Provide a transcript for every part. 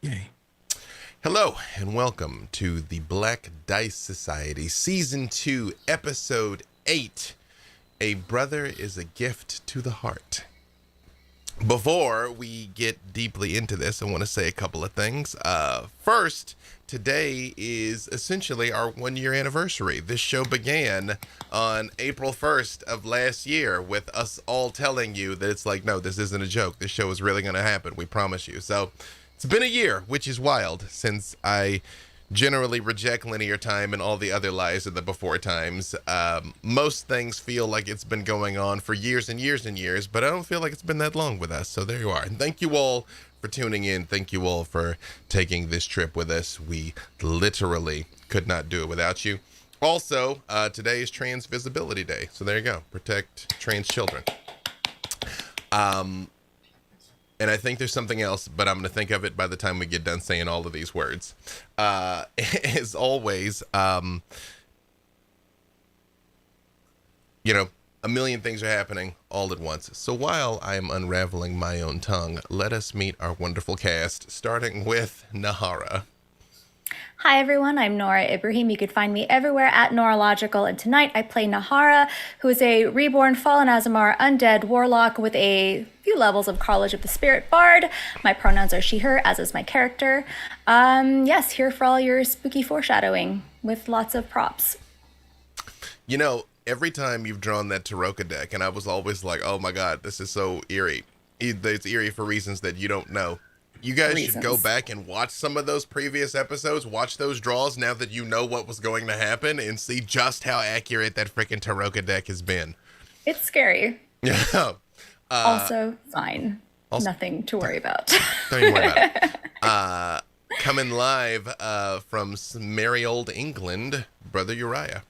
Yay. Hello, and welcome to the Black Dice Society, Season 2, Episode 8. A Brother is a Gift to the Heart. Before we get deeply into this, I want to say a couple of things. First, today is essentially our 1-year anniversary. This show began on April 1st of last year with us all telling you that it's like, no, this isn't a joke. This show is really going to happen. We promise you. So it's been a year, which is wild, since I generally reject linear time and all the other lies of the before times. Most things feel like it's been going on for years and years and years, but I don't feel like it's been that long with us. So there you are. And thank you all for tuning in. Thank you all for taking this trip with us. We literally could not do it without you. Also, today is Trans Visibility Day. So there you go. Protect trans children. And I think there's something else, but I'm going to think of it by the time we get done saying all of these words. As always, a million things are happening all at once. So while I'm unraveling my own tongue, let us meet our wonderful cast, starting with Nahara. Hi everyone, I'm Nora Ibrahim. You could find me everywhere at Noralogical, and tonight I play Nahara, who is a reborn fallen Azamar undead warlock with a few levels of College of the Spirit Bard. My pronouns are she, her, as is my character. Yes, here for all your spooky foreshadowing with lots of props. You know, every time you've drawn that Taroka deck, and I was always like, oh my god, this is so eerie. It's eerie for reasons that you don't know. You guys should go back and watch some of those previous episodes, watch those draws now that you know what was going to happen, and see just how accurate that freaking Taroka deck has been. It's scary. Yeah. Also fine. Nothing to worry about. Don't even worry about it. Coming live from merry old England, Brother Uriah.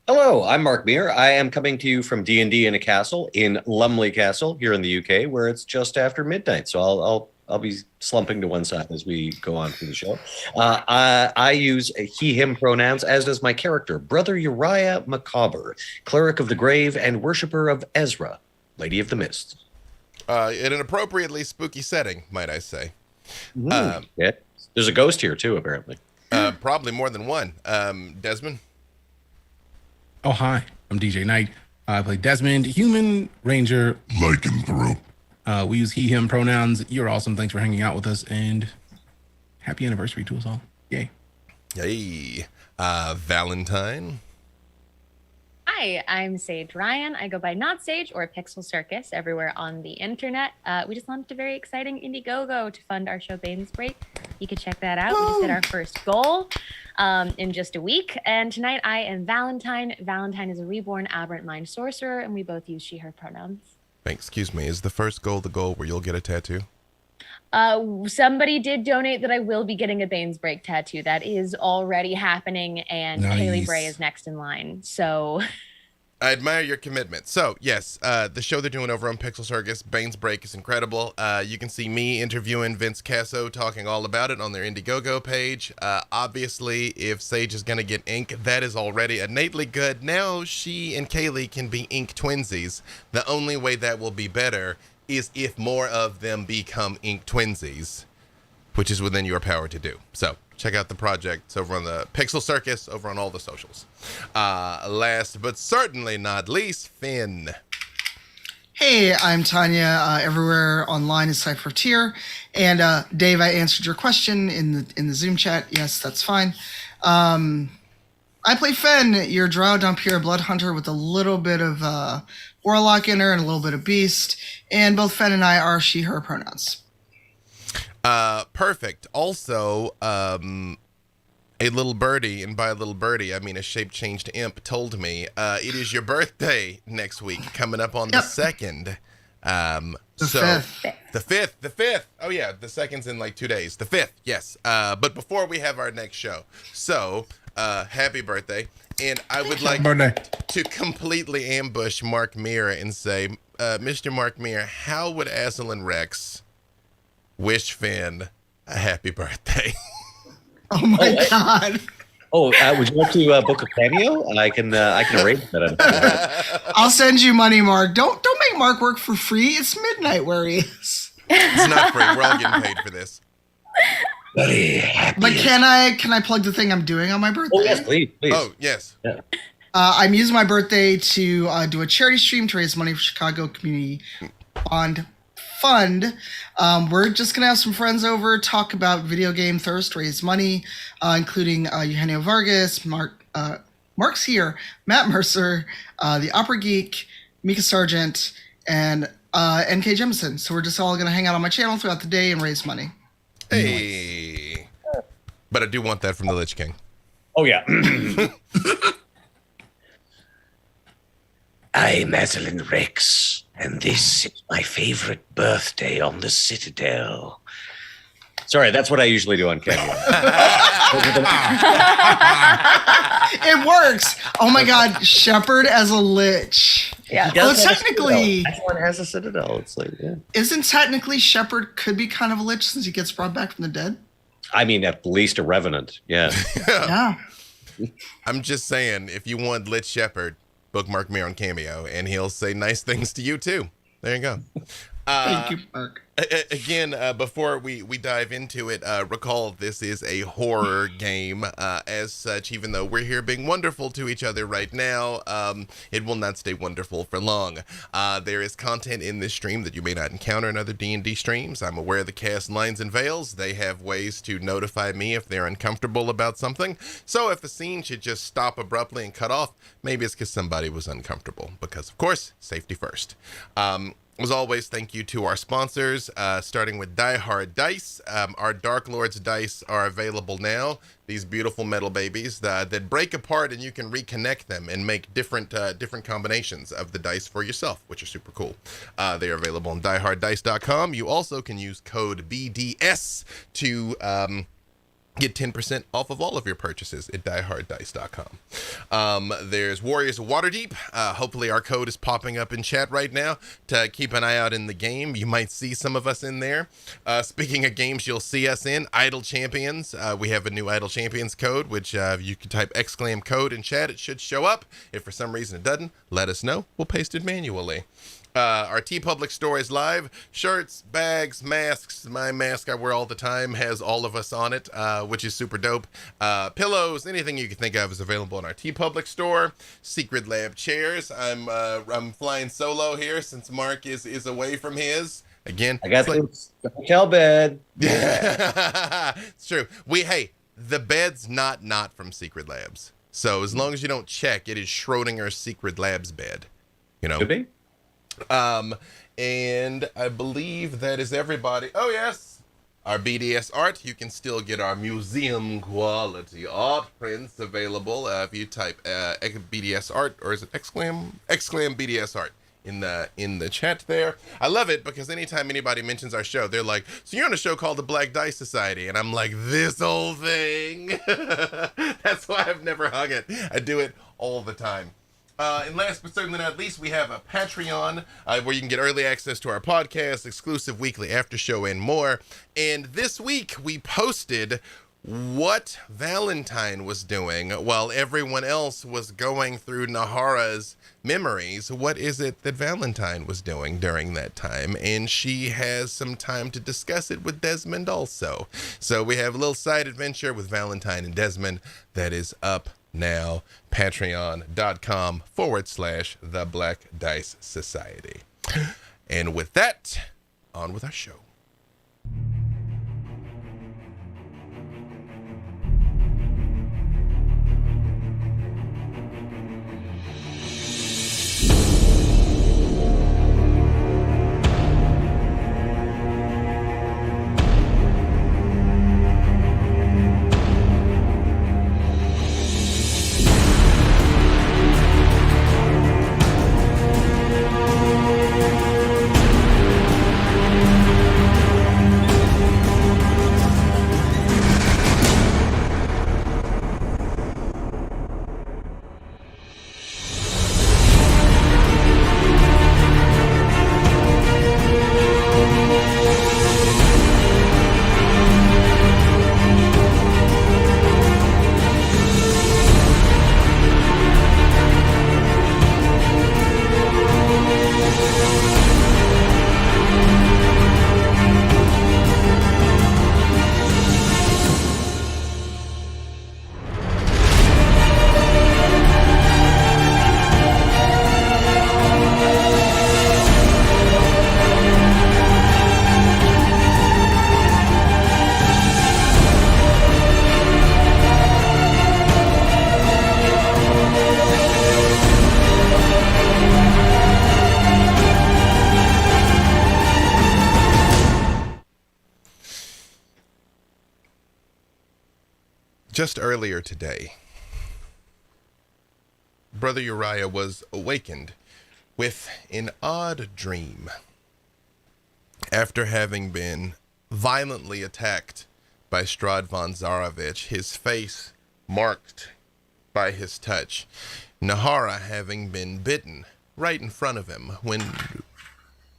Hello, I'm Mark Meir. I am coming to you from D&D in a castle in Lumley Castle here in the UK, where it's just after midnight. So I'll be slumping to one side as we go on through the show. I use he, him pronouns, as does my character, Brother Uriah Macabre, cleric of the grave and worshipper of Ezra, Lady of the Mist. In an appropriately spooky setting, might I say. Yeah. There's a ghost here too, apparently. Probably more than one. Desmond? Oh, hi. I'm DJ Knight. I play Desmond, human ranger. Lycanthrope. We use he, him pronouns. You're awesome. Thanks for hanging out with us, and happy anniversary to us all. Yay. Hey. Valentine? Hi, I'm Sage Ryan. I go by Not Sage or Pixel Circus everywhere on the internet. We just launched a very exciting Indiegogo to fund our show Bane's Break. You can check that out. We just hit our first goal in just a week. And tonight I am Valentine. Valentine is a reborn aberrant mind sorcerer, and we both use she, her pronouns. Excuse me, is the first goal the goal where you'll get a tattoo? Somebody did donate that I will be getting a Bane's Break tattoo. That is already happening, and Nice. Haley Bray is next in line. So I admire your commitment. So, yes, the show they're doing over on Pixel Circus, Bane's Break, is incredible. You can see me interviewing Vince Casso talking all about it on their Indiegogo page. Obviously, if Sage is going to get ink, that is already innately good. Now she and Kaylee can be ink twinsies. The only way that will be better is if more of them become ink twinsies, which is within your power to do. So check out the project. It's over on the Pixel Circus, over on all the socials. Last but certainly not least, Finn. Hey, I'm Tanya. Everywhere online is Cypher Tier. And Dave, I answered your question in the Zoom chat. Yes, that's fine. I play Fen, your Drow Dhampir blood hunter with a little bit of warlock in her and a little bit of beast. And both Fen and I are she, her pronouns. Perfect. Also, a little birdie, and by a little birdie, I mean a shape-changed imp, told me it is your birthday next week, coming up on the 2nd. The 5th. The 5th. Oh, yeah, the 2nd's in like 2 days. The 5th, yes. But before we have our next show, so happy birthday. And I would like to completely ambush Mark Meir and say, Mr. Mark Meir, how would Azalin Rex wish Finn a happy birthday? Oh my God. Would you like to book a cameo? I can arrange that. I'll send you money, Mark. Don't make Mark work for free. It's midnight where he is. It's not free. We're all getting paid for this. Very happy. But can I plug the thing I'm doing on my birthday? Oh yes, please. Oh, yes. Yeah. I'm using my birthday to do a charity stream to raise money for Chicago Community Fund. We're just gonna have some friends over, talk about video game thirst, raise money, including Eugenio Vargas, Mark's here, Matt Mercer, the Opera Geek, Mika Sargent, and NK Jemison. So we're just all gonna hang out on my channel throughout the day and raise money. Hey. But I do want that from the Lich King. Oh yeah. I'm Madeline Rex, and this is my favorite birthday on the Citadel. Sorry, that's what I usually do on camera. It works. Oh my God, Shepard as a lich. Yeah. Well, it's technically Everyone has a Citadel. It's like, yeah. isn't technically Shepard could be kind of a lich since he gets brought back from the dead. I mean, at least a revenant. Yeah. Yeah. I'm just saying, if you want Lich Shepherd, bookmark me on Cameo, and he'll say nice things to you too. There you go. Thank you, Mark. Again, before we dive into it, recall this is a horror game. As such, even though we're here being wonderful to each other right now, it will not stay wonderful for long. There is content in this stream that you may not encounter in other D&D streams. I'm aware of the cast Lines and Veils. They have ways to notify me if they're uncomfortable about something. So if a scene should just stop abruptly and cut off, maybe it's because somebody was uncomfortable. Because, of course, safety first. As always, thank you to our sponsors, starting with Die Hard Dice. Our Dark Lord's dice are available now. These beautiful metal babies that break apart, and you can reconnect them and make different combinations of the dice for yourself, which are super cool. They are available on dieharddice.com. You also can use code BDS to get 10% off of all of your purchases at dieharddice.com. There's Warriors of Waterdeep. Hopefully our code is popping up in chat right now to keep an eye out in the game. You might see some of us in there. Speaking of games you'll see us in, Idle Champions. We have a new Idle Champions code, which you can type !code in chat. It should show up. If for some reason it doesn't, let us know. We'll paste it manually. Our TeePublic store is live. Shirts, bags, masks. My mask I wear all the time has all of us on it, which is super dope. Pillows, anything you can think of is available in our TeePublic store. Secret Lab chairs. I'm flying solo here since Mark is away from his. Again, I got the hotel bed. It's true. The bed's not from Secret Labs. So as long as you don't check, it is Schrodinger's Secret Labs bed. You know. Could be. And I believe that is everybody. Oh yes, our BDS art. You can still get our museum quality art prints available if you type BDS art, or is it exclam BDS art in the chat there. I love it because anytime anybody mentions our show, they're like, so you're on a show called the Black Dice Society, and I'm like, this whole thing. That's why I've never hung it. I do it all the time. And last but certainly not least, we have a Patreon where you can get early access to our podcast, exclusive weekly after show, and more. And this week we posted what Valentine was doing while everyone else was going through Nahara's memories. What is it that Valentine was doing during that time? And she has some time to discuss it with Desmond also. So we have a little side adventure with Valentine and Desmond that is up now. Patreon.com/The Black Dice Society. And with that, on with our show. just earlier today, Brother Uriah was awakened with an odd dream after having been violently attacked by Strahd von Zarovich, his face marked by his touch, Nahara having been bitten right in front of him. When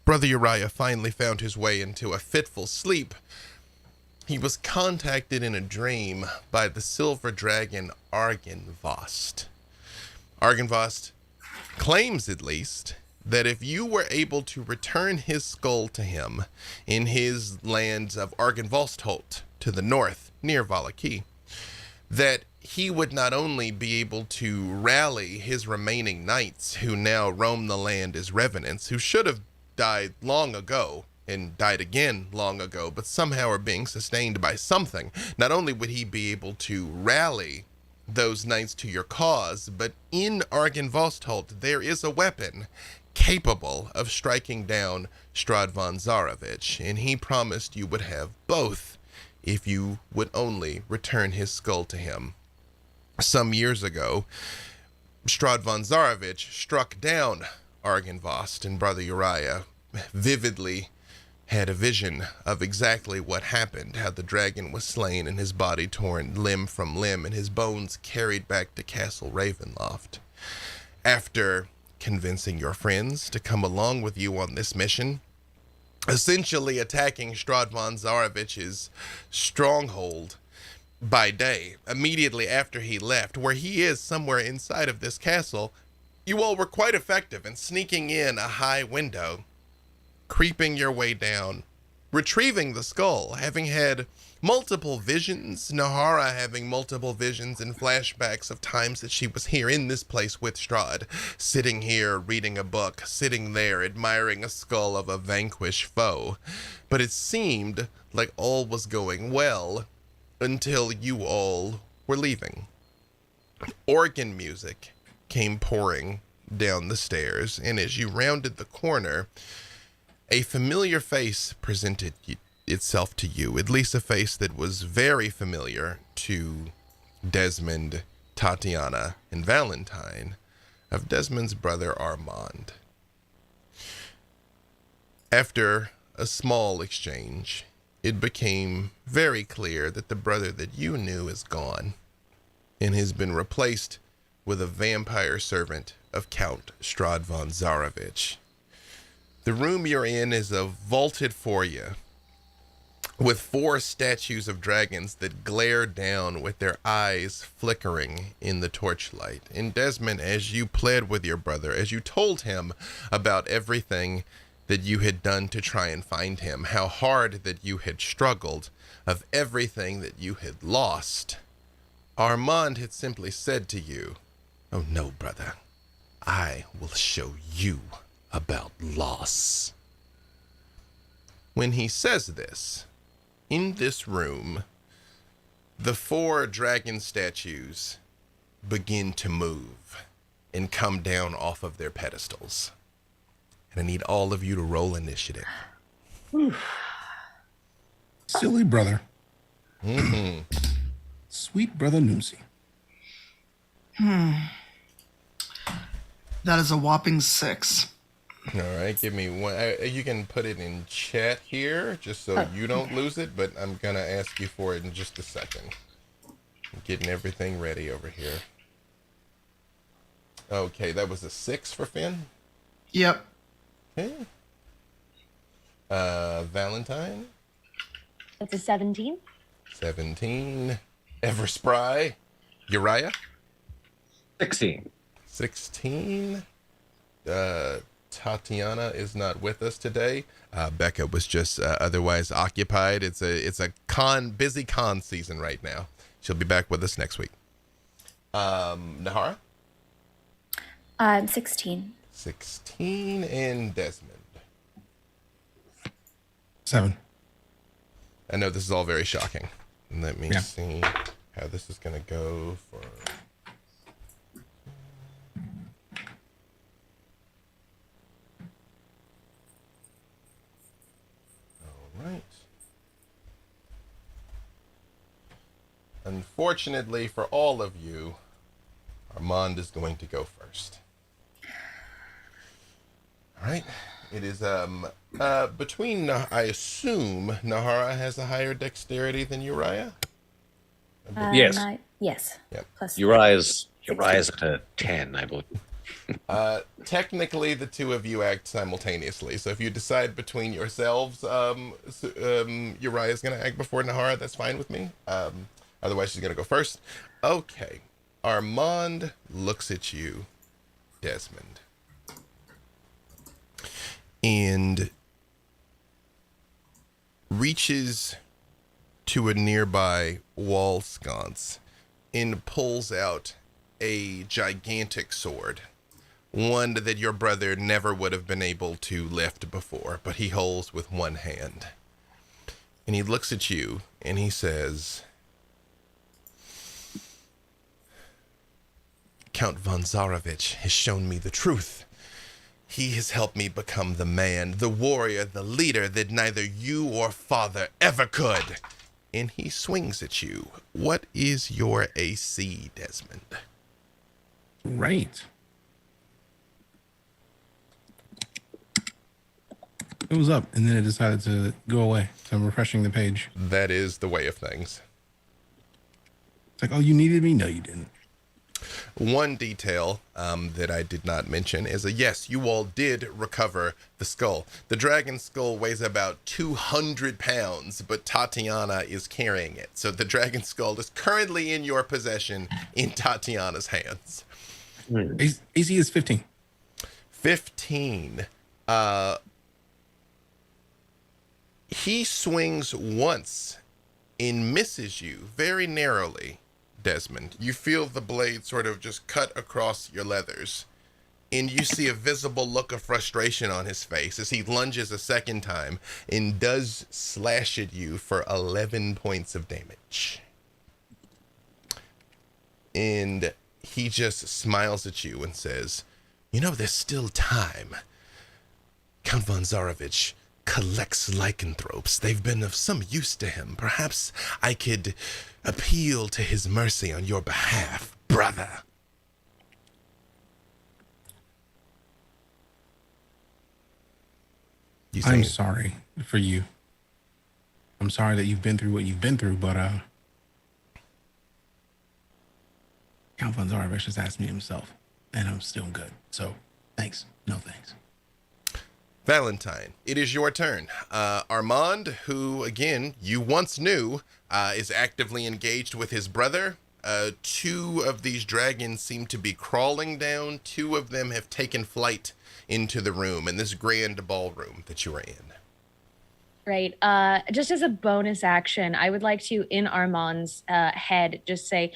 Brother Uriah finally found his way into a fitful sleep, he was contacted in a dream by the silver dragon Argynvost. Argynvost claims, at least, that if you were able to return his skull to him in his lands of Argynvostholt to the north, near Valaki, that he would not only be able to rally his remaining knights who now roam the land as revenants, who should have died long ago and died again long ago, but somehow are being sustained by something. Not only would he be able to rally those knights to your cause, but in Argynvostholt there is a weapon capable of striking down Strahd von Zarovich, and he promised you would have both if you would only return his skull to him. Some years ago, Strahd von Zarovich struck down Argynvost, and Brother Uriah vividly had a vision of exactly what happened, how the dragon was slain and his body torn limb from limb and his bones carried back to Castle Ravenloft. After convincing your friends to come along with you on this mission, essentially attacking Strahd von Zarovich's stronghold by day, immediately after he left, where he is somewhere inside of this castle, you all were quite effective in sneaking in a high window, creeping your way down, retrieving the skull, having had multiple visions, Nahara having multiple visions and flashbacks of times that she was here in this place with Strahd, sitting here reading a book, sitting there admiring a skull of a vanquished foe. But it seemed like all was going well until you all were leaving. Organ music came pouring down the stairs, and as you rounded the corner, a familiar face presented itself to you, at least a face that was very familiar to Desmond, Tatiana, and Valentine, of Desmond's brother Armand. After a small exchange, it became very clear that the brother that you knew is gone and has been replaced with a vampire servant of Count Strahd von Zarovich. The room you're in is a vaulted foyer with 4 statues of dragons that glare down with their eyes flickering in the torchlight. And Desmond, as you pled with your brother, as you told him about everything that you had done to try and find him, how hard that you had struggled, of everything that you had lost, Armand had simply said to you, "Oh no, brother, I will show you about loss." When he says this, in this room, the 4 dragon statues begin to move and come down off of their pedestals. And I need all of you to roll initiative. Silly brother. Mm-hmm. Sweet brother Noosey. That is a whopping 6. All right, give me one. You can put it in chat here, just so you don't lose it, but I'm going to ask you for it in just a second. I'm getting everything ready over here. Okay, that was a 6 for Finn? Yep. Okay. Valentine? That's a 17. 17. Everspry? Uriah? 16. 16. Tatiana is not with us today. Becca was just otherwise occupied. It's a busy con season right now. She'll be back with us next week. Nahara? 16. 16, and Desmond. 7. I know this is all very shocking. Let me see how this is going to go for... All right. Unfortunately for all of you, Armand is going to go first. All right. It is between I assume Nahara has a higher dexterity than Uriah. Yes. Yes. Yep. Plus Uriah's at a 10, I believe. Technically, the two of you act simultaneously. So if you decide between yourselves, Uriah is going to act before Nahara. That's fine with me. Otherwise, she's going to go first. Okay. Armand looks at you, Desmond, and reaches to a nearby wall sconce and pulls out a gigantic sword. One that your brother never would have been able to lift before, but he holds with one hand. And he looks at you and he says, Count von Zarovich has shown me the truth. He has helped me become the man, the warrior, the leader that neither you or father ever could. And he swings at you. What is your AC, Desmond? Right. It was up, and then it decided to go away. So I'm refreshing the page. That is the way of things. It's like, oh, you needed me? No, you didn't. One detail that I did not mention is yes, you all did recover the skull. The dragon skull weighs about 200 pounds, but Tatiana is carrying it. So the dragon skull is currently in your possession in Tatiana's hands. AC is 15. 15. He swings once and misses you very narrowly, Desmond. You feel the blade sort of just cut across your leathers, and you see a visible look of frustration on his face as he lunges a second time and does slash at you for 11 points of damage. And he just smiles at you and says, you know, there's still time. Count von Zarovich collects lycanthropes. They've been of some use to him. Perhaps I could appeal to his mercy on your behalf, brother. I'm sorry for you. I'm sorry that you've been through what you've been through, but Count von Zarovich just asked me himself, and I'm still good. So, thanks. No thanks. Valentine, it is your turn. Armand, who, again, you once knew, is actively engaged with his brother. Two of these dragons seem to be crawling down. Two of them have taken flight into the room, in this grand ballroom that you are in. Right. Just as a bonus action, I would like to, in Armand's head, just say,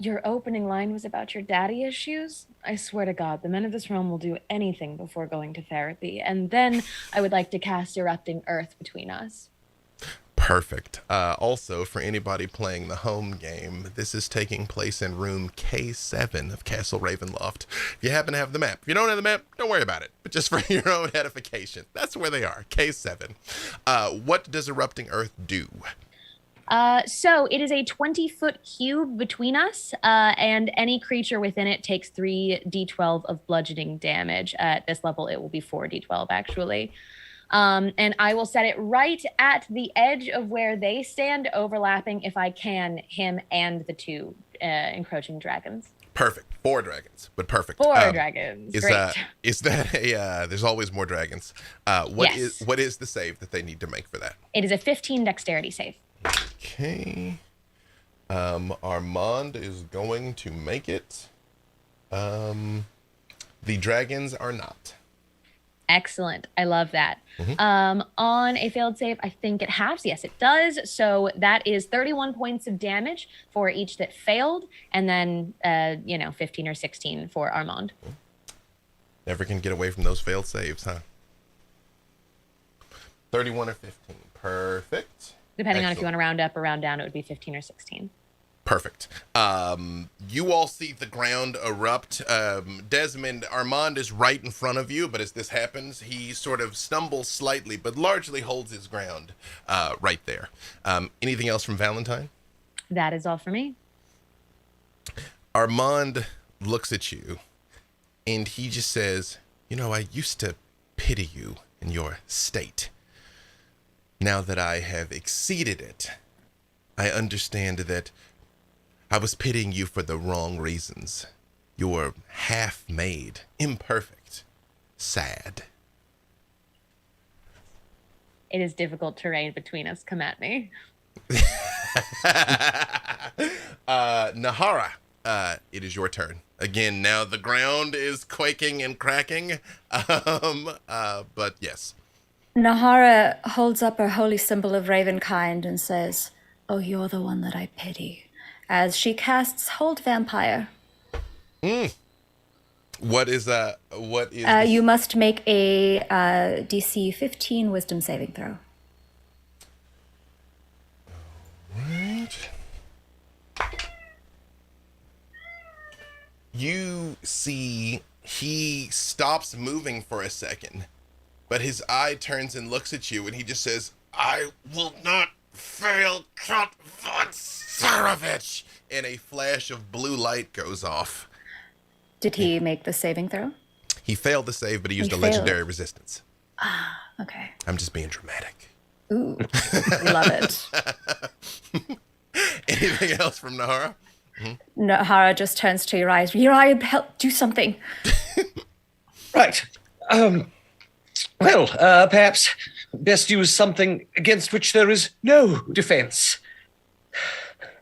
your opening line was about your daddy issues. I swear to God, the men of this realm will do anything before going to therapy. And then I would like to cast Erupting Earth between us. Perfect. Also, for anybody playing the home game, this is taking place in room K7 of Castle Ravenloft. If you happen to have the map. If you don't have the map, don't worry about it. But just for your own edification, that's where they are, K7. What does Erupting Earth do? So it is a 20-foot cube between us, and any creature within it takes 3d12 of bludgeoning damage. At this level, it will be 4d12, actually. And I will set it right at the edge of where they stand, overlapping, if I can, him and the two encroaching dragons. Perfect. 4 dragons, but perfect. 4 dragons. Great. Is that a, there's always more dragons. What is the save that they need to make for that? It is a 15 dexterity save. Okay. Armand is going to make it. The dragons are not. Excellent. I love that. On a failed save, I think it halves. Yes, it does. So that is 31 points of damage for each that failed, and then 15 or 16 for Armand. Never can get away from those failed saves, huh? 31 or 15. Perfect. Depending on if you want to round up or round down, it would be 15 or 16. Perfect. You all see the ground erupt. Desmond, Armand is right in front of you, but as this happens, he sort of stumbles slightly, but largely holds his ground right there. Anything else from Valentine? That is all for me. Armand looks at you and he just says, you know, I used to pity you in your state. Now that I have exceeded it, I understand that I was pitying you for the wrong reasons. You're half-made, imperfect, sad. It is difficult terrain between us. Come at me. Nahara, it is your turn. Again, now the ground is quaking and cracking. But yes. Nahara holds up her holy symbol of ravenkind and says, "Oh, you're the one that I pity," as she casts Hold Vampire. What is You must make a DC 15 Wisdom saving throw. Right. You see he stops moving for a second, but his eye turns and looks at you and he just says, I will not fail Count von Tsarevich. And a flash of blue light goes off. Did he make the saving throw? He failed the save, but he used He a failed. legendary resistance. Okay. I'm just being dramatic. Ooh, love it. Anything else from Nahara? Nahara just turns to Uriah. Uriah, help, do something. Right. Well, perhaps best use something against which there is no defense.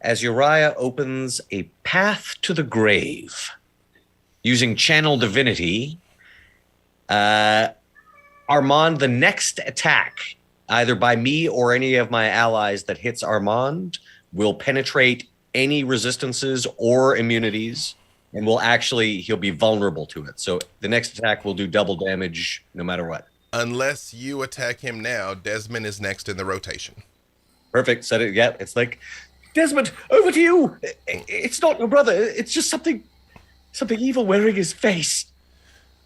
As Uriah opens a path to the grave, using channel divinity, Armand, the next attack, either by me or any of my allies that hits Armand, will penetrate any resistances or immunities, and he'll be vulnerable to it. So the next attack will do double damage no matter what. Unless you attack him now, Desmond is next in the rotation. Perfect. Said it. Yeah, it's like, Desmond, over to you. It's not your brother. It's just something evil wearing his face.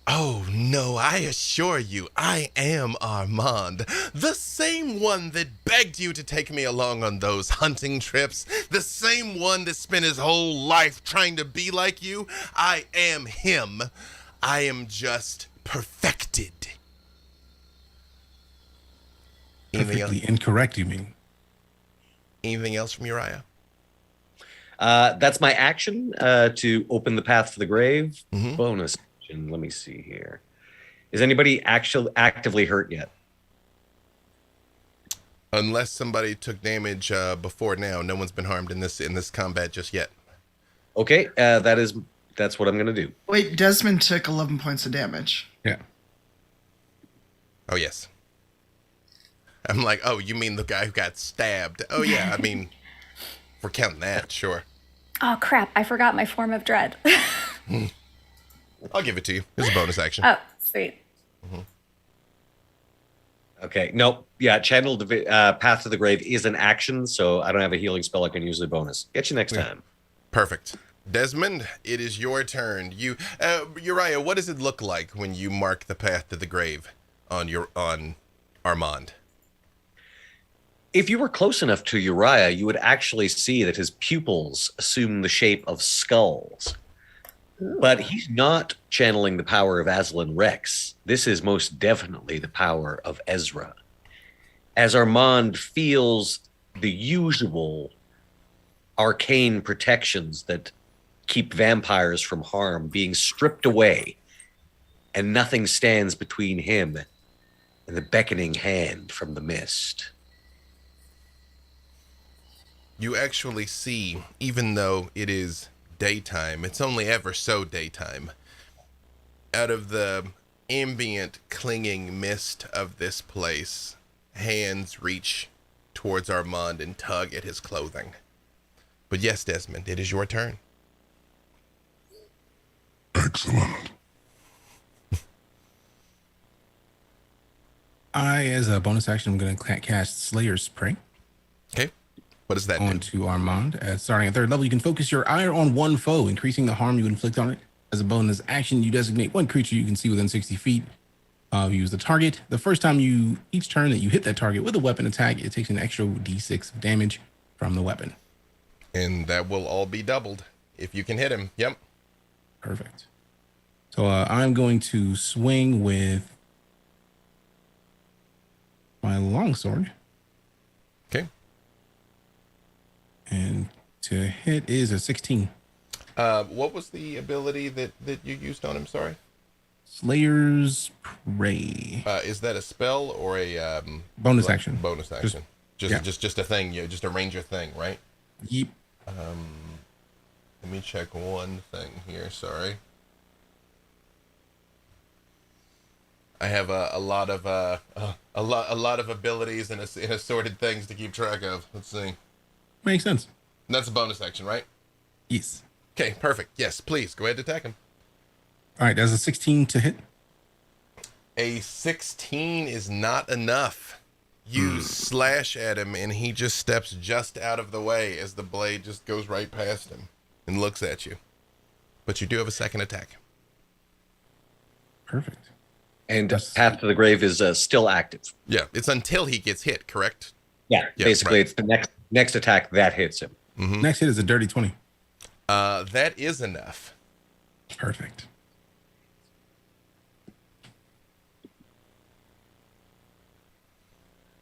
Oh, no, I assure you, I am Armand, the same one that begged you to take me along on those hunting trips, the same one that spent his whole life trying to be like you. I am him. I am just perfected. Perfectly incorrect, you mean? Anything else from Uriah? That's my action to open the path to the grave. Mhm. Bonus action. Let me see here. Is anybody actively hurt yet? Unless somebody took damage before now, no one's been harmed in this combat just yet. Okay, that's what I'm gonna do. Wait, Desmond took 11 points of damage. Yeah. Oh, yes. I'm like, oh, you mean the guy who got stabbed? Oh, yeah, I mean, if we're counting that, sure. Oh, crap. I forgot my form of dread. I'll give it to you. It's a bonus action. Oh, sweet. Okay, nope. Yeah, channel path to the grave is an action, so I don't have a healing spell I can use as a bonus. Get you next time. Perfect. Desmond, it is your turn. Uriah, what does it look like when you mark the path to the grave on Armand? If you were close enough to Uriah, you would actually see that his pupils assume the shape of skulls. But he's not channeling the power of Aslan Rex. This is most definitely the power of Ezra. As Armand feels the usual arcane protections that keep vampires from harm being stripped away, and nothing stands between him and the beckoning hand from the mist. You actually see, even though it is daytime, it's only ever so daytime, out of the ambient clinging mist of this place, hands reach towards Armand and tug at his clothing. But yes, Desmond, it is your turn. Excellent. As a bonus action, I'm going to cast Slayer's Prey Okay. What does that do? onto Armand. Starting at 3rd level, you can focus your ire on one foe, increasing the harm you inflict on it. As a bonus action, you designate one creature you can see within 60 feet. Use the target. The first time each turn that you hit that target with a weapon attack, it takes an extra d6 of damage from the weapon. And that will all be doubled if you can hit him. Yep. Perfect. So I'm going to swing with my longsword. Okay. And to hit is a 16. What was the ability that you used on him? Sorry. Slayer's Prey. Is that a spell or a Bonus action. Bonus action. Just a thing. Yeah, just a ranger thing, right? Yep. Let me check one thing here. Sorry. I have a lot of abilities and assorted things to keep track of. Let's see. Makes sense. And that's a bonus action, right? Yes. Okay, perfect. Yes, please go ahead and attack him. All right, that's a 16 to hit. A 16 is not enough. You slash at him, and he just steps just out of the way as the blade just goes right past him and looks at you. But you do have a second attack. Perfect. And Path to the Grave is still active. Yeah, it's until he gets hit, correct? Yeah, basically right. It's the next attack that hits him. Mm-hmm. Next hit is a dirty 20. That is enough. Perfect.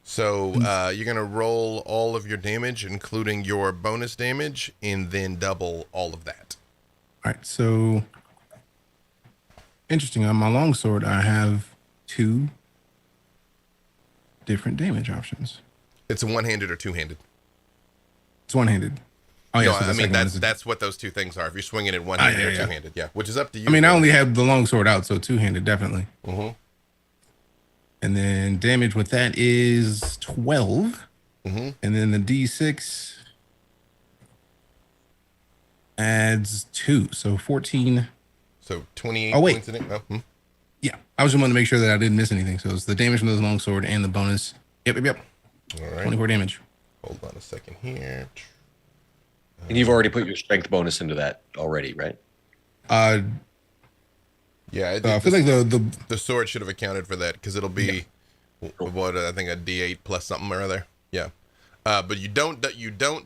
So you're going to roll all of your damage, including your bonus damage, and then double all of that. All right, so interesting. On my longsword, I have 2 different damage options. It's a one-handed or two-handed? It's one-handed. Oh, yeah. No, So I mean, that's what those two things are. If you're swinging it one-handed or two-handed, which is up to you. I mean, I only have the longsword out, so two-handed, definitely. Mm-hmm. And then damage with that is 12. Mm-hmm. And then the D6 adds 2, so 14. So 28 Oh, wait. points in it. Oh, Yeah, I was just wanting to make sure that I didn't miss anything. So it's the damage from the longsword and the bonus. Yep. All right. 24 damage. Hold on a second here. And you've already put your strength bonus into that already, right? Yeah, I feel like the sword should have accounted for that because it'll be what I think a D8 plus something or other. Yeah, but you don't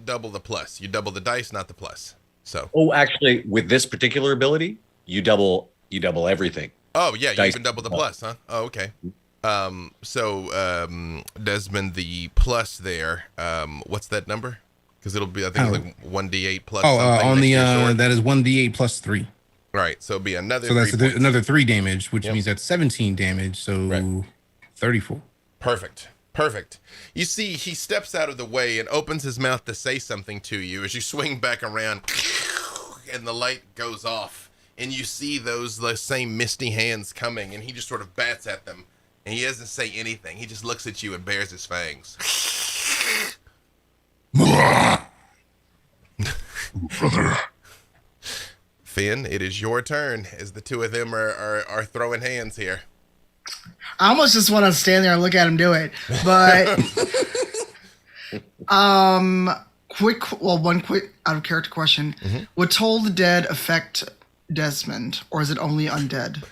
double the plus. You double the dice, not the plus. So. Oh, actually, with this particular ability, you double everything. Oh yeah, you Dice. even double the plus, huh? Oh okay. So Desmond, the plus there. What's that number? Because it'll be I think like 1d8 plus. On the that is 1d8 plus 3. Right, so it'll be another. So that's 3 points. another 3 damage, which means that's 17 damage. So 34. Perfect. You see, he steps out of the way and opens his mouth to say something to you as you swing back around, and the light goes off, and you see the same misty hands coming, and he just sort of bats at them, and he doesn't say anything. He just looks at you and bares his fangs. Brother. Finn, it is your turn as the two of them are throwing hands here. I almost just want to stand there and look at him do it, but one quick out of character question: Would Toll the Dead affect Desmond, or is it only undead?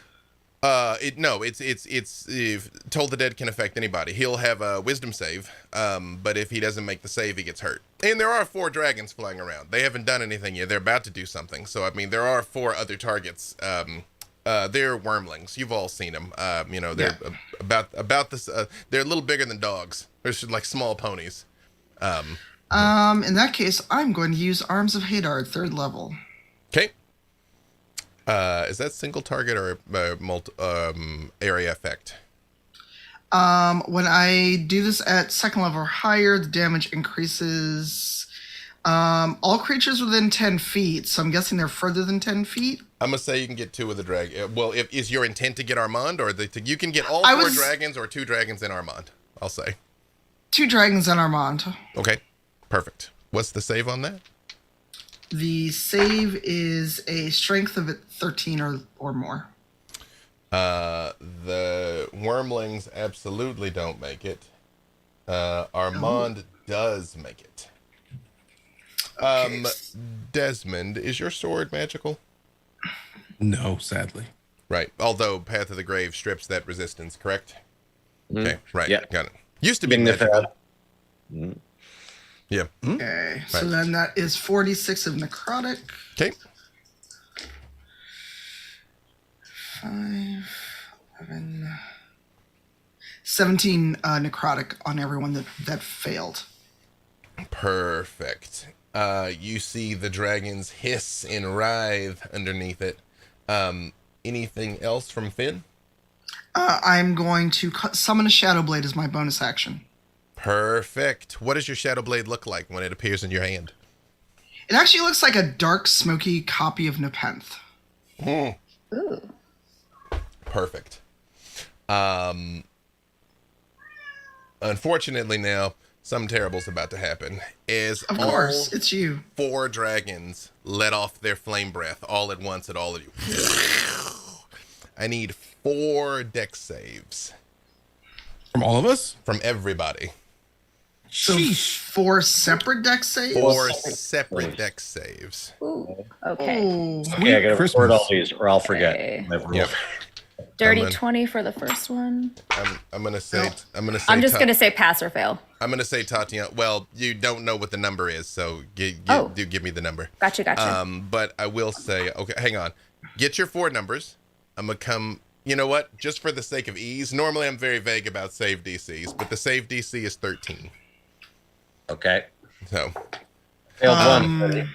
It's Toll the Dead can affect anybody. He'll have a wisdom save, but if he doesn't make the save, he gets hurt. And there are 4 dragons flying around. They haven't done anything yet. They're about to do something. So I mean, there are 4 other targets. They're wormlings. You've all seen them. They're about this. They're a little bigger than dogs. They're like small ponies. In that case, I'm going to use Arms of Hadar, 3rd level. Okay. Is that single target or area effect? When I do this at 2nd level or higher, the damage increases. All creatures within 10 feet. So I'm guessing they're further than 10 feet. I'm gonna say you can get 2 with the dragon. Well, is your intent to get Armand, or you can get all 4 dragons or 2 dragons in Armand? I'll say 2 dragons and Armand. Okay, perfect. What's the save on that? The save is a strength of 13 or more. The wormlings absolutely don't make it. Armand does make it. Okay. Desmond, is your sword magical? No, sadly. Right. Although Path of the Grave strips that resistance, correct? Okay, right. Yeah. Got it. Used to be magical. Yeah. Okay, so Right. then that is 46 of necrotic. Okay. 5, 11, 17 necrotic on everyone that failed. Perfect. You see the dragons hiss and writhe underneath it. Anything else from Finn? I'm going to summon a Shadow Blade as my bonus action. Perfect. What does your shadow blade look like when it appears in your hand? It actually looks like a dark, smoky copy of Nepenthe. Ooh. Perfect. Unfortunately now, something terrible's about to happen. Is Of course, it's you. 4 dragons let off their flame breath all at once at all of you. I need 4 dex saves From all of us? from everybody. So 4 separate deck saves? 4 separate dex saves. Ooh. Okay. Oh, Okay, I gotta Christmas. record all these, or I'll forget. Okay. My rules. Yep. Dirty I'm gonna- 20 for the first one. I'm gonna say. I'm gonna say. I'm just gonna say pass or fail. I'm gonna say Tatiana. Well, you don't know what the number is, so Oh. do give me the number. Gotcha. But I will say. Okay, hang on. Get your 4 numbers. I'm gonna come. You know what? Just for the sake of ease, normally I'm very vague about save DCs, but the save DC is 13. Okay. So Failed one.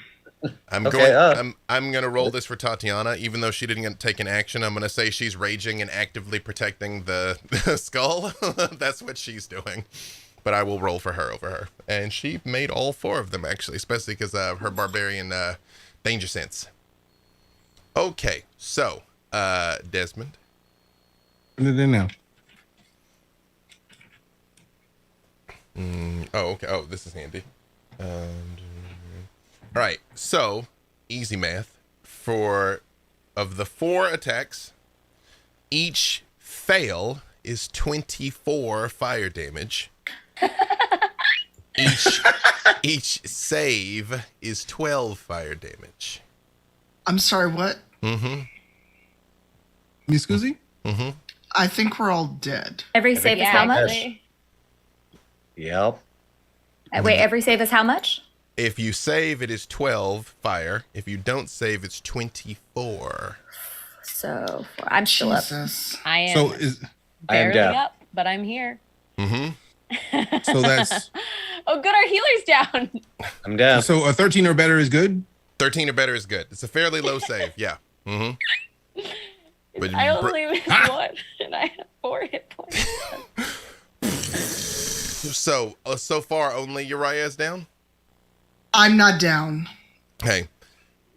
I'm Okay, I'm gonna roll this for Tatiana, even though she didn't take an action. I'm gonna say she's raging and actively protecting the skull. That's what she's doing. But I will roll for her over her, and she made all 4 of them actually, especially because of her barbarian danger sense. Okay, so Desmond. Put it in now. Oh, okay. Oh, this is handy. All right. So, easy math. Of the 4 attacks, each fail is 24 fire damage. Each save is 12 fire damage. I'm sorry, what? Me scusi? I think we're all dead. Every save is how much? actually. Yep. Wait, every save is how much? If you save, it is 12 fire. If you don't save, it's 24. So I'm still up. Jesus. I am So is I am barely down. up, but I'm here. so that's Oh, good, our healer's down. I'm down. so a 13 or better is good. 13 or better is good. It's a fairly low save. Yeah. But I only missed 1, and I have 4 hit points. so far, only Uriah is down? I'm not down. Hey,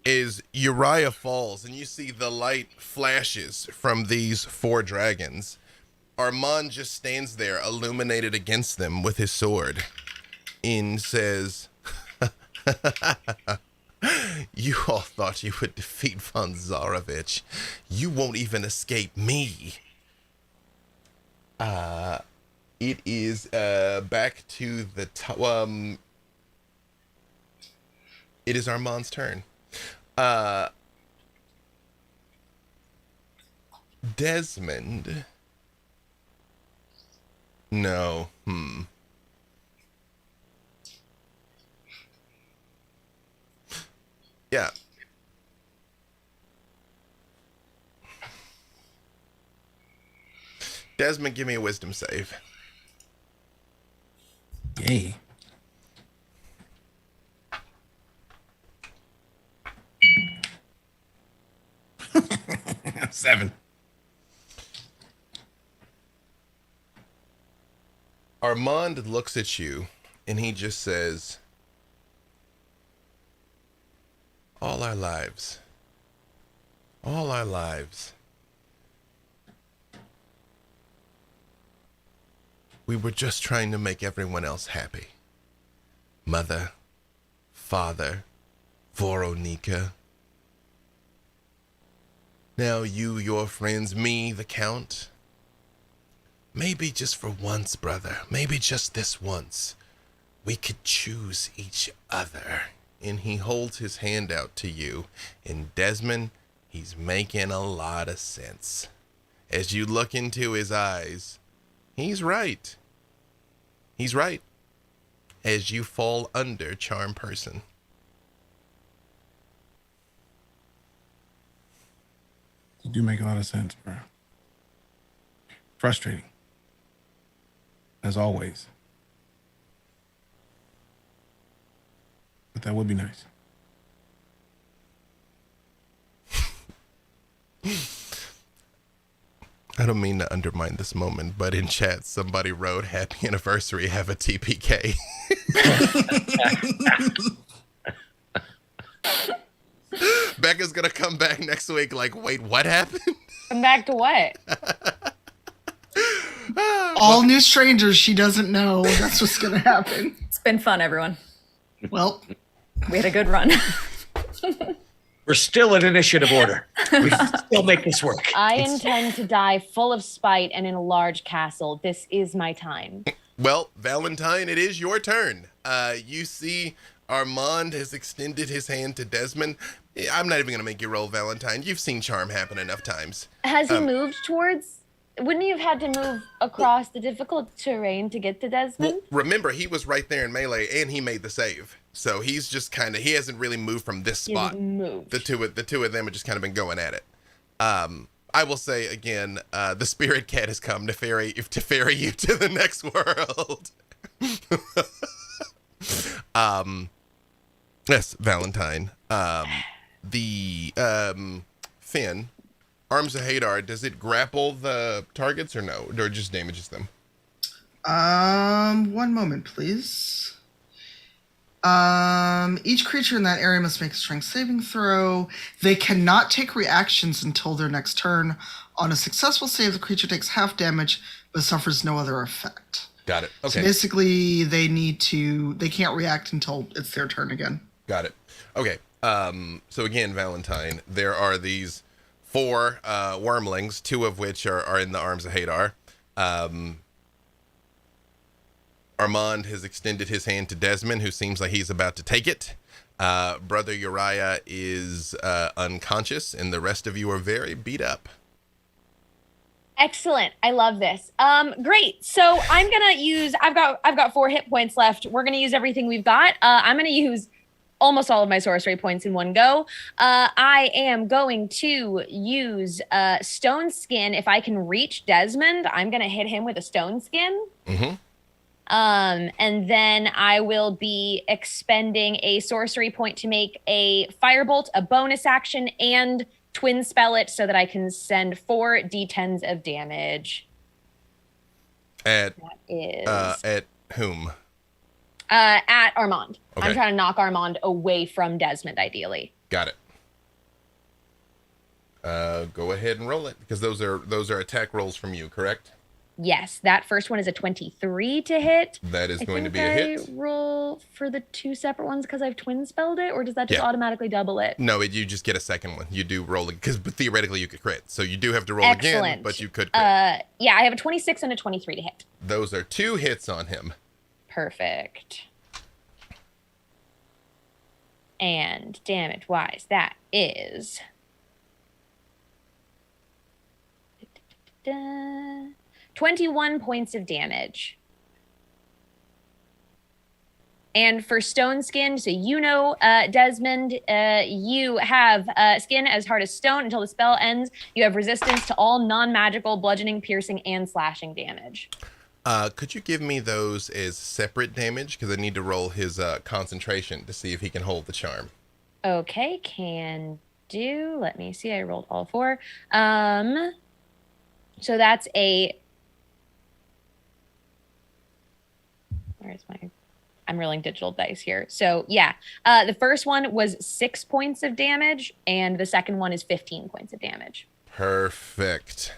is Uriah falls and you see the light flashes from these 4 dragons. Armand just stands there illuminated against them with his sword and says, "You all thought you would defeat Von Zarovich. You won't even escape me." It is back to the it is Armand's turn. Desmond. No. Yeah. Desmond, give me a wisdom save. Yay. Seven. Armand looks at you and he just says, all our lives, we were just trying to make everyone else happy. Mother, father, Voronika. Now you, your friends, me, the Count. Maybe just for once, brother, maybe just this once, we could choose each other. And he holds his hand out to you. And Desmond, he's making a lot of sense. As you look into his eyes, he's right. He's right. as you fall under charm person. You do make a lot of sense, bro. Frustrating. As always. But that would be nice. I don't mean to undermine this moment, but in chat, somebody wrote, "Happy anniversary, have a TPK." Becca's gonna come back next week like, wait, what happened? Come back to what? All new strangers she doesn't know. That's what's going to happen. It's been fun, everyone. Well, We had a good run. We're still in initiative order. We can still make this work. I intend to die full of spite and in a large castle. This is my time. Well, Valentine, it is your turn. You see Armand has extended his hand to Desmond. I'm not even going to make you roll, Valentine. You've seen charm happen enough times. Has he moved towards? Wouldn't he have had to move across the difficult terrain to get to Desmond? Well, remember, he was right there in melee, and he made the save. So he's just kind of, he hasn't really moved from this He spot. hasn't moved. The two of them have just kind of been going at it. I will say again, the spirit cat has come to ferry you to the next world. Yes, Valentine. The Finn, Arms of Hadar, does it grapple the targets or no? Or just damages them? one moment, please. Each creature in that area must make a strength saving throw. They cannot take reactions until their next turn. On a successful save, the creature takes half damage, but suffers no other effect. Got it. Okay. So basically, they can't react until it's their turn again. Got it. Okay. So again, Valentine, there are these 4 wormlings, 2 of which are in the Arms of Hadar. Armand has extended his hand to Desmond, who seems like he's about to take it. Brother Uriah is unconscious, and the rest of you are very beat up. Excellent. I love this. Great. So I'm gonna use. I've got 4 hit points left. We're gonna use everything we've got. I'm gonna use almost all of my sorcery points in one go. I am going to use Stone Skin. If I can reach Desmond, I'm gonna hit him with a Stone Skin. Mm-hmm. And then I will be expending a sorcery point to make a firebolt, a bonus action, and twin spell it so that I can send 4 d10s of damage. At That is at whom? at Armand. Okay. I'm trying to knock Armand away from Desmond, ideally. Got it. Go ahead and roll it, because those are attack rolls from you, correct? Yes, that first one is a 23 to hit. That is I going to think be a hit. I roll for the 2 separate ones because I've twin spelled it, or does that just automatically double it? No, you just get a second one. You do roll it, because theoretically you could crit. So you do have to roll again, Excellent. but you could crit. Yeah, I have a 26 and a 23 to hit. Those are 2 hits on him. Perfect. And damage-wise, that is 21 points of damage. And for Stone Skin, so Desmond, you have skin as hard as stone until the spell ends. You have resistance to all non-magical bludgeoning, piercing, and slashing damage. Could you give me those as separate damage? Because I need to roll his concentration to see if he can hold the charm. Okay, can do. Let me see. I rolled all 4. So that's a... Where's my... I'm rolling digital dice here. So yeah, the first one was 6 points of damage, and the second one is 15 points of damage. Perfect.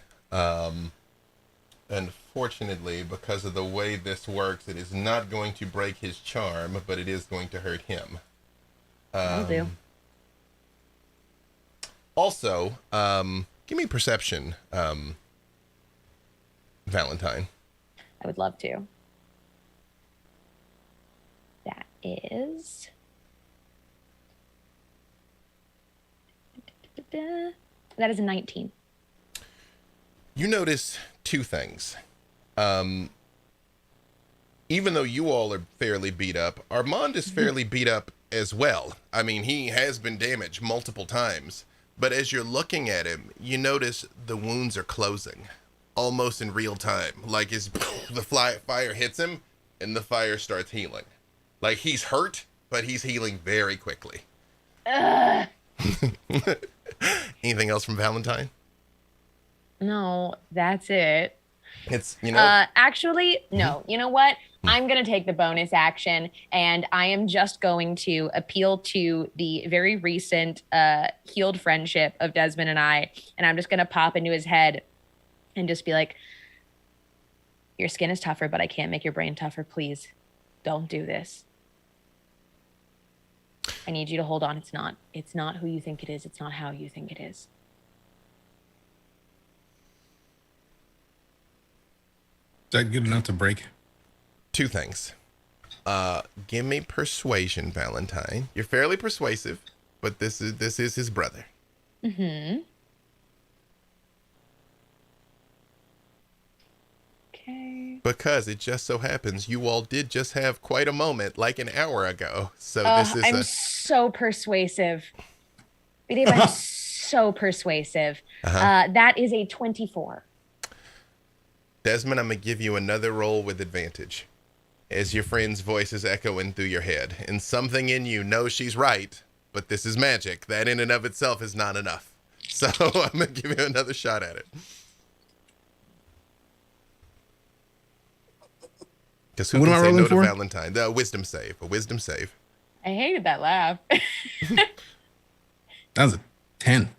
Unfortunately, because of the way this works, it is not going to break his charm, but it is going to hurt him. Will do. Also, give me perception, Valentine. I would love to. That is... That is a 19. You notice 2 things. even though you all are fairly beat up, Armand is fairly beat up as well. I mean, he has been damaged multiple times, but as you're looking at him, you notice the wounds are closing almost in real time. Like the fire hits him and the fire starts healing. Like he's hurt, but he's healing very quickly. Anything else from Valentine? No, that's it. It's, you know. Actually, no. You know what? I'm going to take the bonus action, and I am just going to appeal to the very recent healed friendship of Desmond and I, and I'm just going to pop into his head and just be like, your skin is tougher, but I can't make your brain tougher. Please don't do this. I need you to hold on. It's not who you think it is. It's not how you think it is. Is that good enough to break? 2 things. Give me persuasion, Valentine. You're fairly persuasive, but this is his brother. Mm-hmm. Okay. Because it just so happens you all did just have quite a moment like an hour ago. So this is I'm so persuasive. Dave, I'm so persuasive. That is a 24. Desmond, I'm going to give you another roll with advantage as your friend's voice is echoing through your head. And something in you knows she's right, but this is magic. That in and of itself is not enough. So I'm going to give you another shot at it. Because who What can am I say rolling no to for? Valentine? The wisdom save. A wisdom save. I hated that laugh. That was a 10.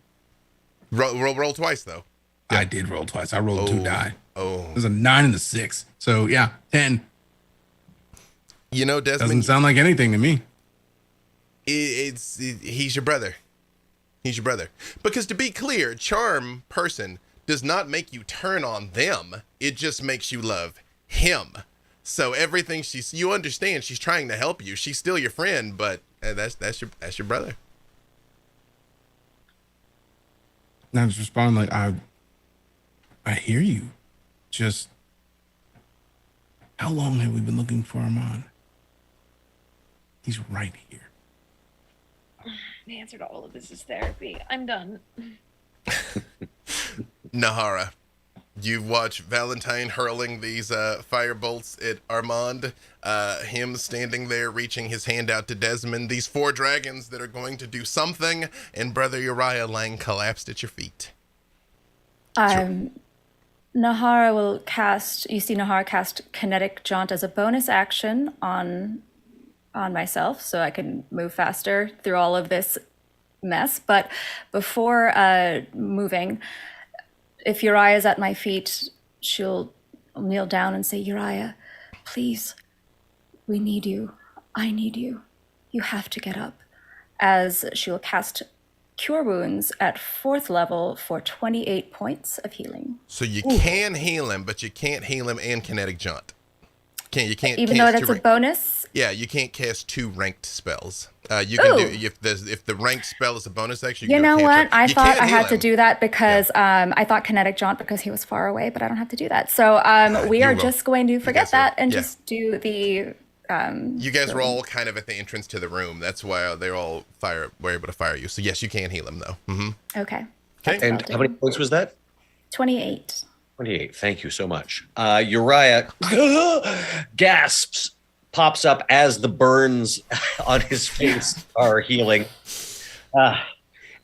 Roll twice, though. I did roll twice. I rolled 2 die. Oh. There's a 9 and a 6. So yeah, 10. You know, Desmond, Doesn't sound like anything to me. he's your brother. He's your brother. Because to be clear, charm person does not make you turn on them. It just makes you love him. So everything you understand, she's trying to help you. She's still your friend, but that's your brother. And I just respond like, I hear you. Just, how long have we been looking for Armand? He's right here. The answer to all of this is therapy. I'm done. Nahara, you've watched Valentine hurling these fire bolts at Armand, him standing there reaching his hand out to Desmond, these 4 dragons that are going to do something, and Brother Uriah lying collapsed at your feet. Nahara will cast, you see Nahara cast Kinetic Jaunt as a bonus action on myself, so I can move faster through all of this mess. But before moving, if Uriah is at my feet, she'll kneel down and say, Uriah, please, we need you. I need you. You have to get up. As she'll cast Cure Wounds at 4th level for 28 points of healing. So you can heal him, but you can't heal him and Kinetic Jaunt. You can't Even though that's a bonus? Yeah, you can't cast 2 ranked spells. You can do if the ranked spell is a bonus action. You know what? I thought I had to him. do that because I thought Kinetic Jaunt because he was far away, but I don't have to do that. So we are just going to forget that and just do the. You guys were all kind of at the entrance to the room. That's why they all were able to fire you. So yes, you can heal him though. Mm-hmm. Okay. And how many points was that? 28. 28. Thank you so much. Uriah gasps, pops up as the burns on his face are healing.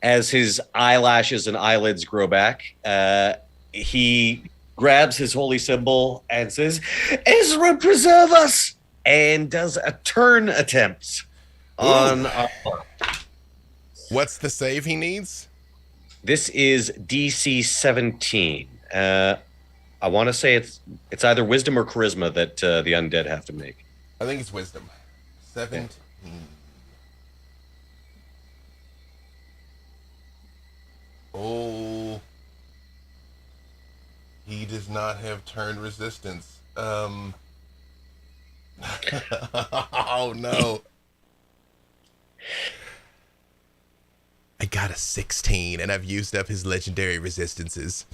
As his eyelashes and eyelids grow back, he grabs his holy symbol and says, Ezra, preserve us! And does a turn attempt on Armand. What's the save he needs? This is DC 17. I want to say it's either wisdom or charisma that the undead have to make. I think it's wisdom. 17. Oh. He does not have turn resistance. Oh no. I got a 16 and I've used up his legendary resistances.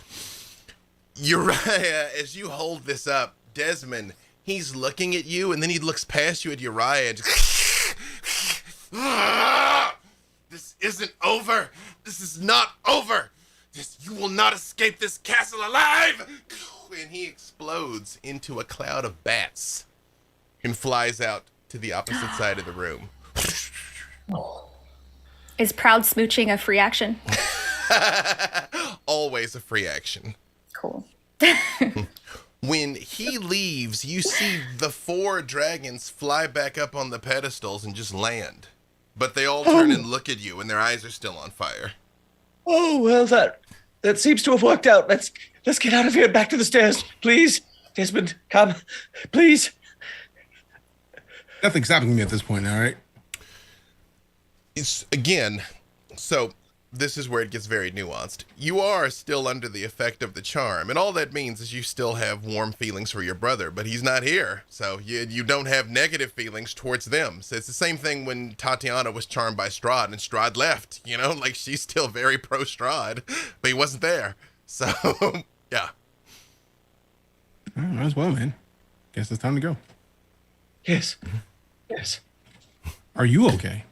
Uriah, as you hold this up, Desmond, he's looking at you, and then he looks past you at Uriah and just, this isn't over. This is not over. You will not escape this castle alive. And he explodes into a cloud of bats and flies out to the opposite side of the room. Is proud smooching a free action? Always a free action. Cool. When he leaves, you see the 4 dragons fly back up on the pedestals and just land. But they all turn and look at you, and their eyes are still on fire. Oh, well, that seems to have worked out. Let's get out of here and back to the stairs, please. Desmond, come, please. Nothing's stopping me at this point, all right? It's, again, so this is where it gets very nuanced. You are still under the effect of the charm, and all that means is you still have warm feelings for your brother, but he's not here, so you don't have negative feelings towards them. So it's the same thing when Tatiana was charmed by Strahd, and Strahd left, you know? Like, she's still very pro-Strahd, but he wasn't there. So, yeah. All right, might as well, man. Guess it's time to go. Yes. Yes. Are you okay?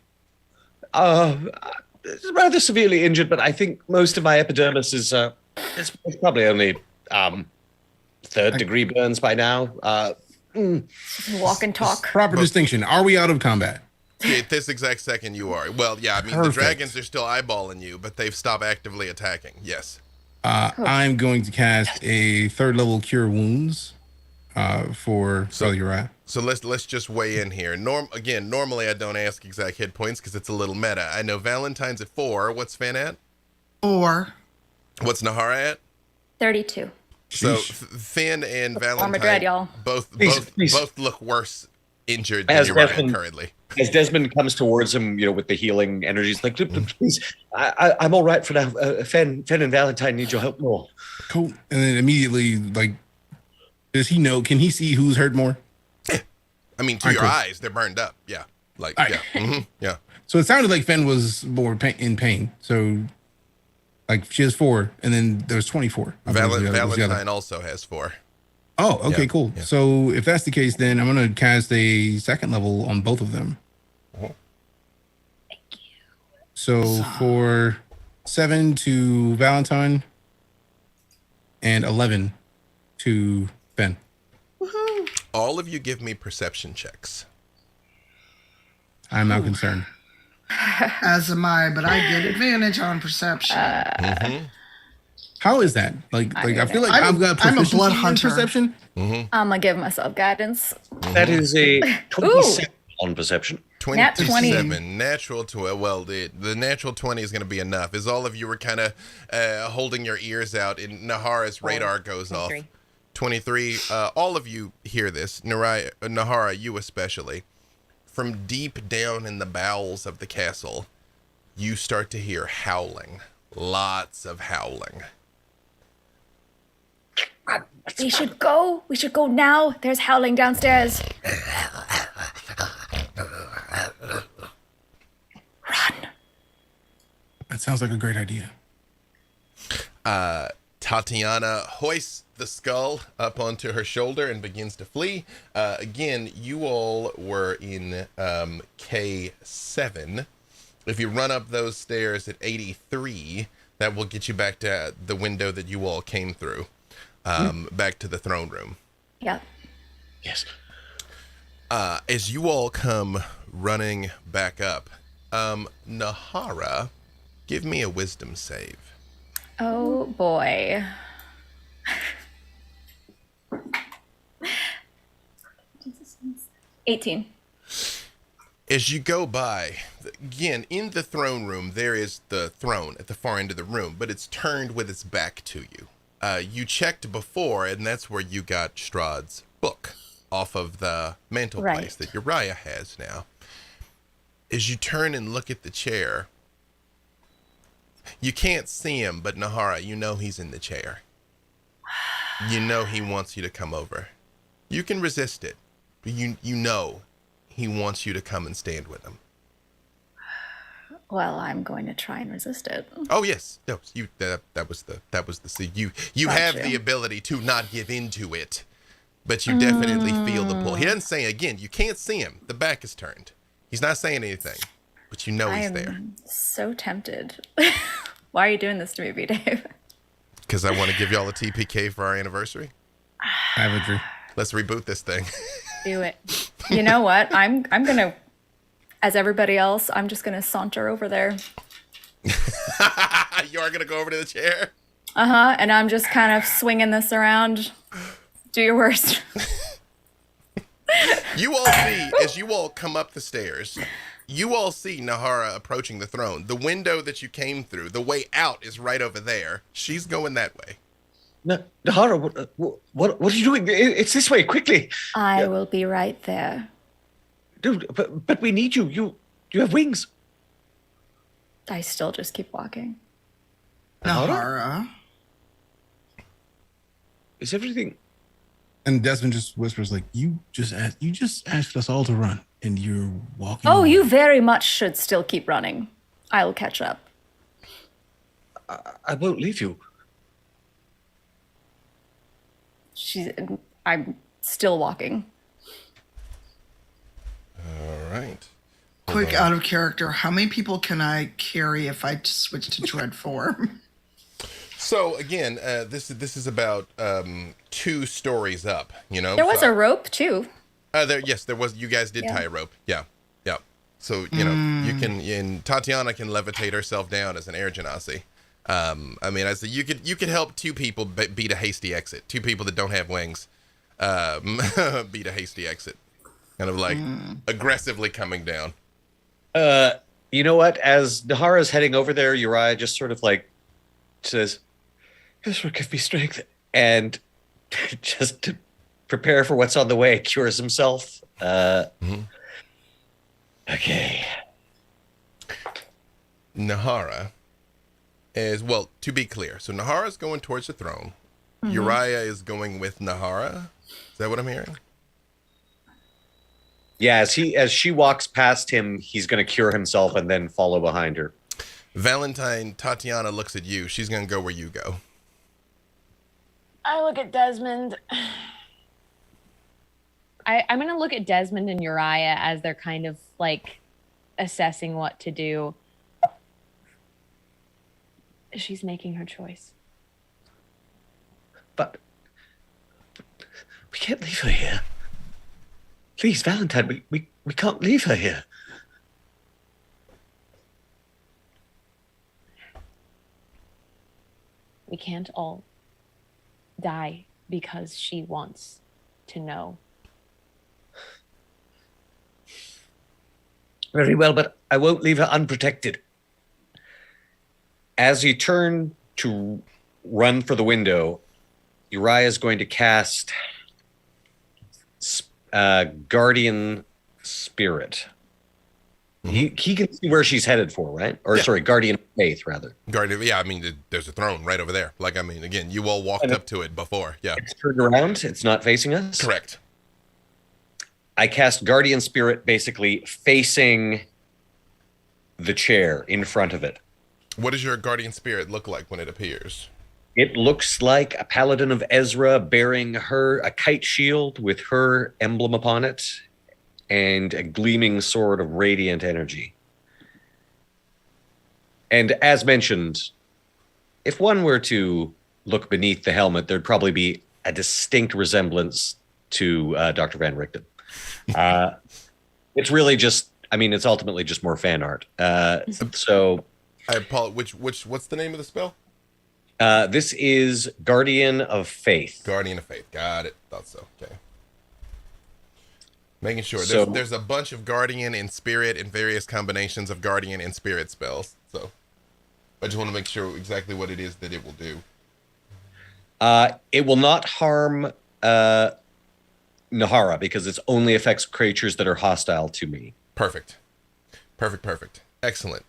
Rather severely injured, but I think most of my epidermis is it's probably only 3rd-degree burns by now. Walk and talk. Proper distinction. Are we out of combat? At this exact second, you are. Well, yeah, I mean, Perfect. the dragons are still eyeballing you, but they've stopped actively attacking. Yes. I'm going to cast a 3rd level Cure Wounds for Uriah. So let's just weigh in here. Normally I don't ask exact hit points because it's a little meta. I know Valentine's at 4. What's Finn at? 4. What's Nahara at? 32. So Sheesh. Finn and Armor Valentine dread, y'all. both Please. look worse injured than As Uriah Desmond- currently. As Desmond comes towards him, with the healing energies, like, please, I'm all right for now. Fen and Valentine need your help more. Cool. And then immediately, like, does he know? Can he see who's hurt more? I mean, to All right, your cool. eyes, they're burned up. Yeah, like All yeah, right. yeah. So it sounded like Fen was more in pain. So, like, she has 4, and then there's 24. I believe the other was the other. Valentine also has 4. Oh, okay, Yeah, cool. yeah. So if that's the case, then I'm going to cast a 2nd level on both of them. Thank you. So for 7 to Valentine and 11 to Ben. All of you give me perception checks. I'm not concerned. As am I, but I get advantage on perception. How is that? Like I feel like I'm I've got I'm a proficiency blood in hunter. perception. I'm gonna give myself guidance. That is a 27 on perception. 27 natural to well the natural 20 is going to be enough. As all of you were kind of holding your ears out, and Nahara's radar goes off. 23. All of you hear this. Nahara, you especially. From deep down in the bowels of the castle, you start to hear howling. Lots of howling. We should go. We should go now. There's howling downstairs. Run. That sounds like a great idea. Tatiana hoists the skull up onto her shoulder and begins to flee. Again, you all were in K7. If you run up those stairs at 83, that will get you back to the window that you all came through, back to the throne room. Yep. Yes. As you all come running back up, Nahara, give me a wisdom save. Oh boy. Jesus. 18. As you go by, again, in the throne room, there is the throne at the far end of the room, but it's turned with its back to you. You checked before, and that's where you got Strahd's book off of the mantelpiece Right. that Uriah has now. As you turn and look at the chair, you can't see him, but Nahara, you know he's in the chair. You know he wants you to come over. You can resist it, but you know he wants you to come and stand with him. Well, I'm going to try and resist it. Oh yes, no, that was the you Got have you. the ability to not give into it. but you definitely feel the pull. He doesn't say, again, you can't see him. The back is turned. He's not saying anything, but you know I he's am there. so tempted. Why are you doing this to me, B-Dave? Because I want to give y'all a TPK for our anniversary. Savagery. Let's reboot this thing. Do it. You know what? I'm gonna, as everybody else, I'm just gonna saunter over there. You are going to go over to the chair? And I'm just kind of swinging this around. Do your worst. You all see, as you all come up the stairs, you all see Nahara approaching the throne. The window that you came through, the way out is right over there. She's going that way. Nahara, what are you doing? It's this way, quickly. I will be right there. Dude, but we need you. You have wings. I still just keep walking. Nahara. Is everything... And Desmond just whispers like, you just asked us all to run, and you're walking. Oh, away." you very much should still keep running. I'll catch up. I won't leave you. I'm still walking. All right. Quick out of character. How many people can I carry if I switch to dread form? So again, this is about 2 stories up. You know, There was a rope too. there was. You guys did tie a rope. Yeah. So you know, you can. And Tatiana can levitate herself down as an air genasi. I mean, I said you could help 2 people beat a hasty exit. 2 people that don't have wings, beat a hasty exit. Kind of like aggressively coming down. You know what? As Nahara's heading over there, Uriah just sort of like says, "This will give me strength," and just to prepare for what's on the way, cures himself. Okay. Nahara is, well, to be clear, so Nahara's going towards the throne. Uriah is going with Nahara. Is that what I'm hearing? Yeah, as she walks past him, he's going to cure himself and then follow behind her. Valentine, Tatiana looks at you. She's going to go where you go. I look at Desmond. I'm going to look at Desmond and Uriah as they're kind of like assessing what to do. She's making her choice. But we can't leave her here. Please, Valentine, we can't leave her here. We can't all die because she wants to know. Very well, but I won't leave her unprotected. As you turn to run for the window, Uriah is going to cast Guardian Spirit. He can see where she's headed for, right? Or sorry, Guardian Faith, rather. Guardian, yeah, I mean, there's a throne right over there. Like, I mean, again, you all walked up to it before. Yeah. It's turned around. It's not facing us. Correct. I cast Guardian Spirit basically facing the chair in front of it. What does your guardian spirit look like when it appears? It looks like a paladin of Ezra bearing a kite shield with her emblem upon it and a gleaming sword of radiant energy. And as mentioned, if one were to look beneath the helmet, there'd probably be a distinct resemblance to Dr. Van Richten. It's really just, I mean, it's ultimately just more fan art. So I apologize. What's the name of the spell? this is Guardian of Faith. Guardian of Faith. Got it. Thought so. Okay. Making sure. So- There's a bunch of Guardian and Spirit and various combinations of Guardian and Spirit spells. So I just want to make sure exactly what it is that it will do. It will not harm Nahara because it only affects creatures that are hostile to me. Perfect. Excellent.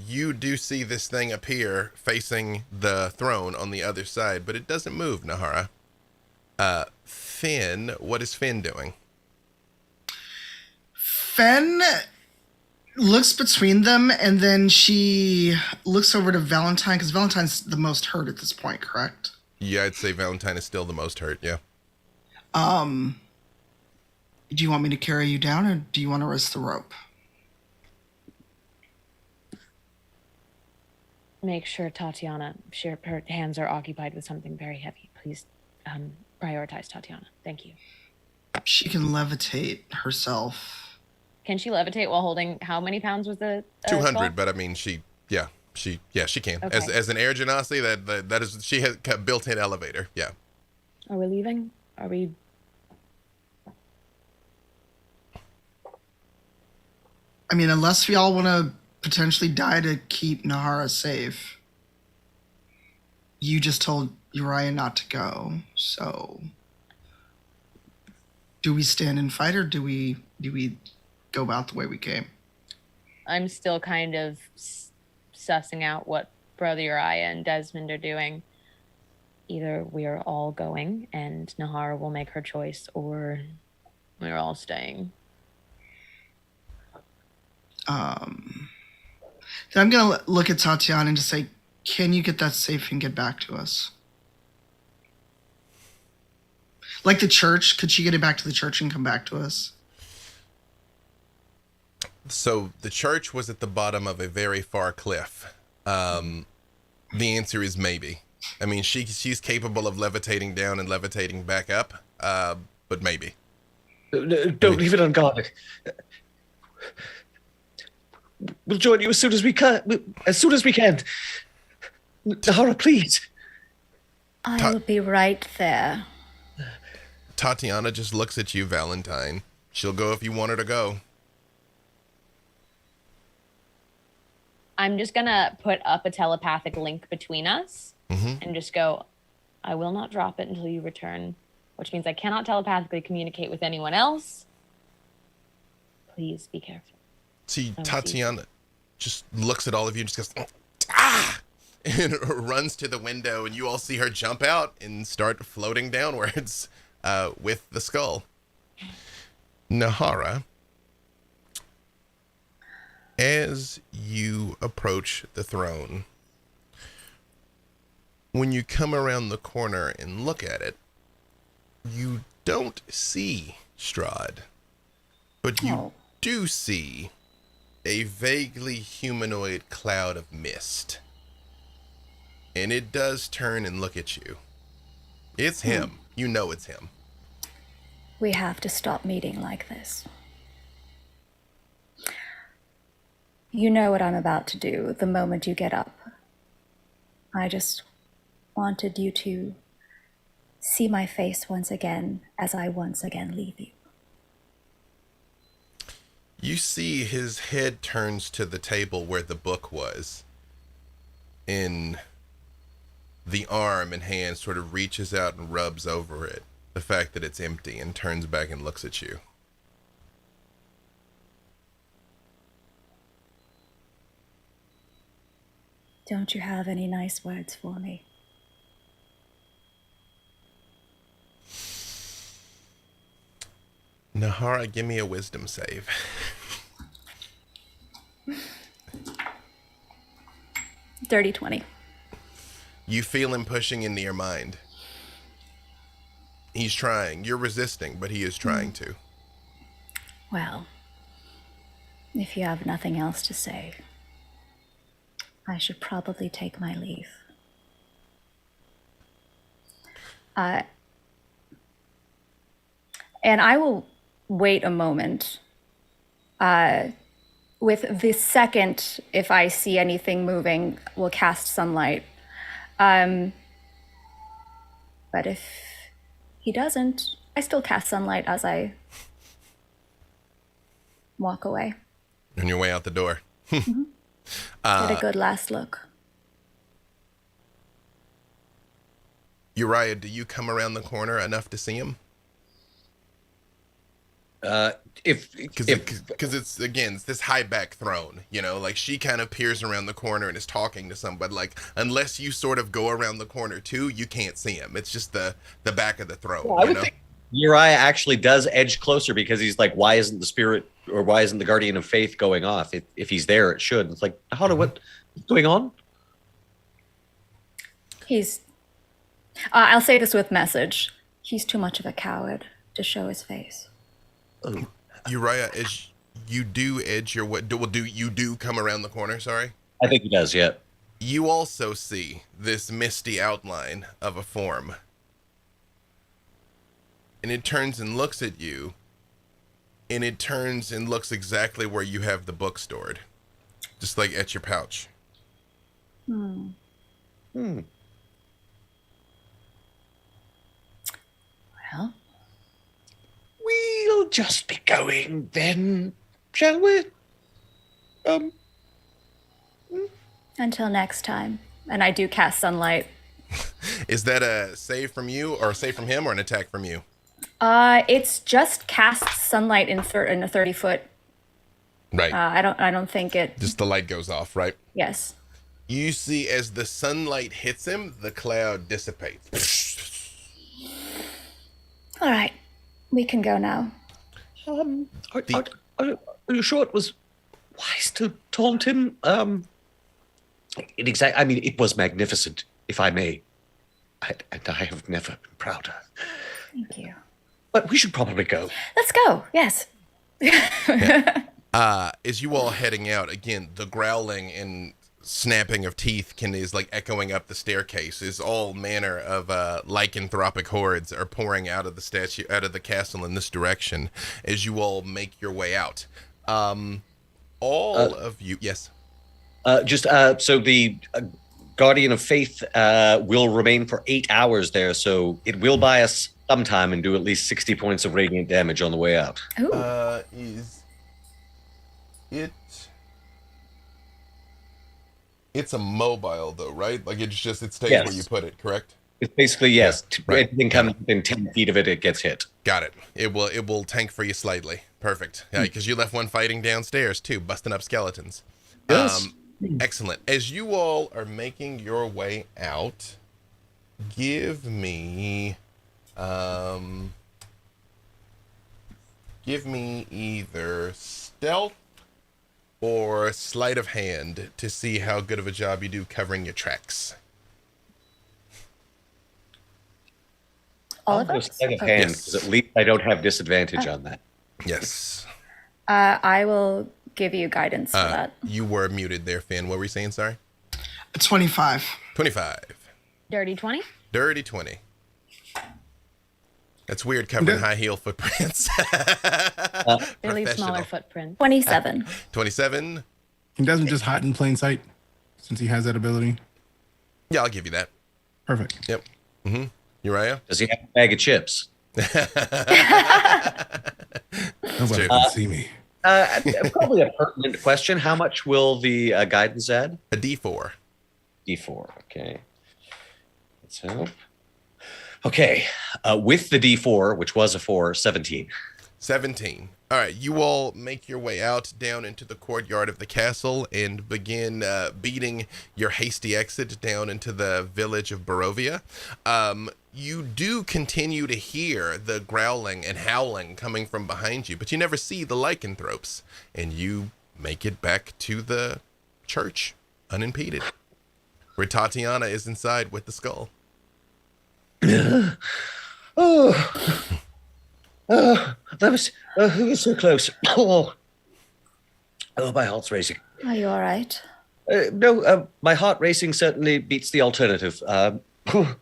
You do see this thing appear facing the throne on the other side, but it doesn't move, Nahara. Finn, what is Finn doing? Fen looks between them, and then she looks over to Valentine, because Valentine's the most hurt at this point, correct? Yeah, I'd say Valentine is still the most hurt, yeah. Do you want me to carry you down, or do you want to risk the rope? Make sure Tatiana, her hands are occupied with something very heavy. Please prioritize Tatiana. Thank you. She can levitate herself. Can she levitate while holding, how many pounds was the 200, skull? but I mean, she can. Okay. As an air genasi, that is, she has a built-in elevator. Yeah. Are we leaving? Are we? I mean, unless we all want to potentially die to keep Nahara safe. You just told Uriah not to go, so do we stand and fight, or do we go about the way we came? I'm still kind of sussing out what Brother Uriah and Desmond are doing. Either we are all going and Nahara will make her choice, or we're all staying. Then I'm going to look at Tatiana and just say, can you get that safe and get back to us? Like the church, could she get it back to the church and come back to us? So the church was at the bottom of a very far cliff. The answer is maybe. I mean, she's capable of levitating down and levitating back up, but maybe. Don't leave it unguarded. We'll join you as soon as we can. Nahara, please. I'll be right there. Tatiana just looks at you, Valentine. She'll go if you want her to go. I'm just gonna put up a telepathic link between us and just go, I will not drop it until you return, which means I cannot telepathically communicate with anyone else. Please be careful. See, Tatiana just looks at all of you and just goes, ah! And runs to the window, and you all see her jump out and start floating downwards with the skull. Nahara, as you approach the throne, when you come around the corner and look at it, you don't see Strahd, but you do see a vaguely humanoid cloud of mist. And it does turn and look at you. It's him. You know it's him. We have to stop meeting like this. You know what I'm about to do the moment you get up. I just wanted you to see my face once again as I once again leave you. You see his head turns to the table where the book was. And the arm and hand sort of reaches out and rubs over it. The fact that it's empty, and turns back and looks at you. Don't you have any nice words for me? Nahara, give me a wisdom save. Dirty 20. You feel him pushing into your mind. He's trying. You're resisting, but he is trying to. Well, if you have nothing else to say, I should probably take my leave. And I will wait a moment. With the second, if I see anything moving, we'll cast sunlight. But if he doesn't, I still cast sunlight as I walk away. On your way out the door. Get a good last look. Uriah, do you come around the corner enough to see him? Because it's, again, it's this high back throne, you know, like she kind of peers around the corner and is talking to somebody. Like, unless you sort of go around the corner too, you can't see him. It's just the back of the throne. Well, I would think Uriah actually does edge closer, because he's like, why isn't the spirit, or why isn't the guardian of faith going off? If he's there, it should. It's like, what's going on? I'll say this with message. He's too much of a coward to show his face. Oh, Uriah, as you do edge your way, you do come around the corner, sorry? I think he does, yeah. You also see this misty outline of a form. And it turns and looks at you. And it turns and looks exactly where you have the book stored. Just like at your pouch. Hmm. Hmm. Well, We'll just be going then, shall we? until next time. And I do cast sunlight. Is that a save from you, or a save from him, or an attack from you? It's just cast sunlight in a 30-foot. Right. I don't think it. Just the light goes off, right? Yes. You see, as the sunlight hits him, the cloud dissipates. Uh, All right, we can go now. Are you sure it was wise to taunt him? It was magnificent, if I may. And I have never been prouder. Thank you. But we should probably go. Let's go. Yes. As you all heading out, again, the growling and snapping of teeth is like echoing up the staircase. As all manner of lycanthropic hordes are pouring out of the castle in this direction. As you all make your way out, all of you, yes. So the Guardian of Faith will remain for 8 hours there, so it will buy us some time and do at least 60 points of radiant damage on the way out. Ooh. Is it? It's a mobile though, right? Like it stays Yes. where you put it, correct? It's basically, yes. Right. Anything comes within 10 feet of it, it gets hit. Got it. It will tank for you slightly. Perfect. Yeah, because you left one fighting downstairs too, busting up skeletons. Yes. Excellent. As you all are making your way out, give me either stealth or sleight of hand to see how good of a job you do covering your tracks. All I'll of go us? sleight of Okay. hand, because at least I don't have disadvantage on that. Yes. I will give you guidance for that. You were muted there, Finn. What were you saying? Sorry. 25. 25. Dirty 20. Dirty 20. That's weird covering high heel footprints. They leave smaller Professional. footprints. 27. 27. He doesn't just hide in plain sight since he has that ability. Yeah, I'll give you that. Perfect. Yep. Mm-hmm. Uriah? Does he have a bag of chips? Nobody can see me. Probably a pertinent question. How much will the guidance add? A D4. D4. Okay. Let's hope. Okay. With the D4, which was a 4, 17. 17. All right, you all make your way out down into the courtyard of the castle and begin beating your hasty exit down into the village of Barovia. You do continue to hear the growling and howling coming from behind you, but you never see the lycanthropes, and you make it back to the church unimpeded, where Tatiana is inside with the skull. That was so close. Oh, my heart's racing. Are you all right? No, my heart racing certainly beats the alternative,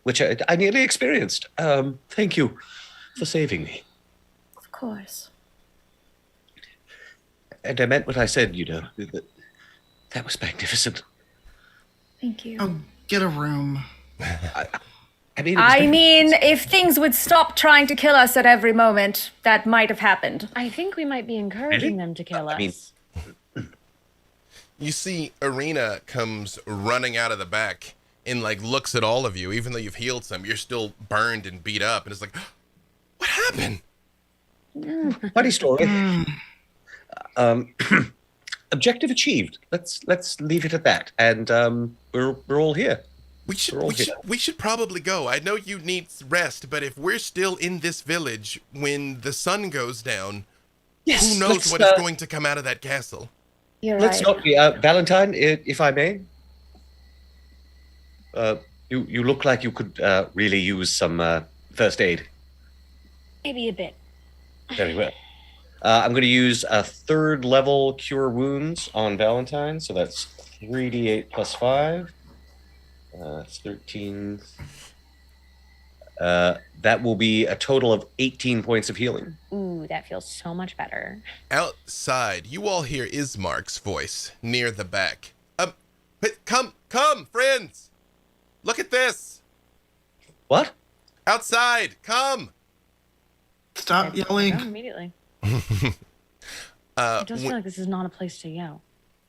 which I nearly experienced. Thank you for saving me. Of course. And I meant what I said, that was magnificent. Thank you. Oh, get a room. I mean, it was If things would stop trying to kill us at every moment, that might have happened. I think we might be encouraging them to kill us. mean- You see Arena comes running out of the back and looks at all of you, even though you've healed some, you're still burned and beat up, and it's like, what happened? funny story. Objective achieved. Let's leave it at that. And we're all here. We We're all here. should probably go. I know you need rest, but if we're still in this village when the sun goes down, Yes. who knows what is going to come out of that castle? You're Let's right. not be Valentine, if I may. You look like you could really use some first aid. Maybe a bit. Very well. I'm going to use a 3rd level Cure Wounds on Valentine. So that's 3d8 plus 5. It's 13. That will be a total of 18 points of healing. Ooh, that feels so much better. Outside, you all hear Ismark's voice near the back. Come, friends! Look at this! What? Outside, come! Stop yelling. Go immediately. I just feel like this is not a place to yell.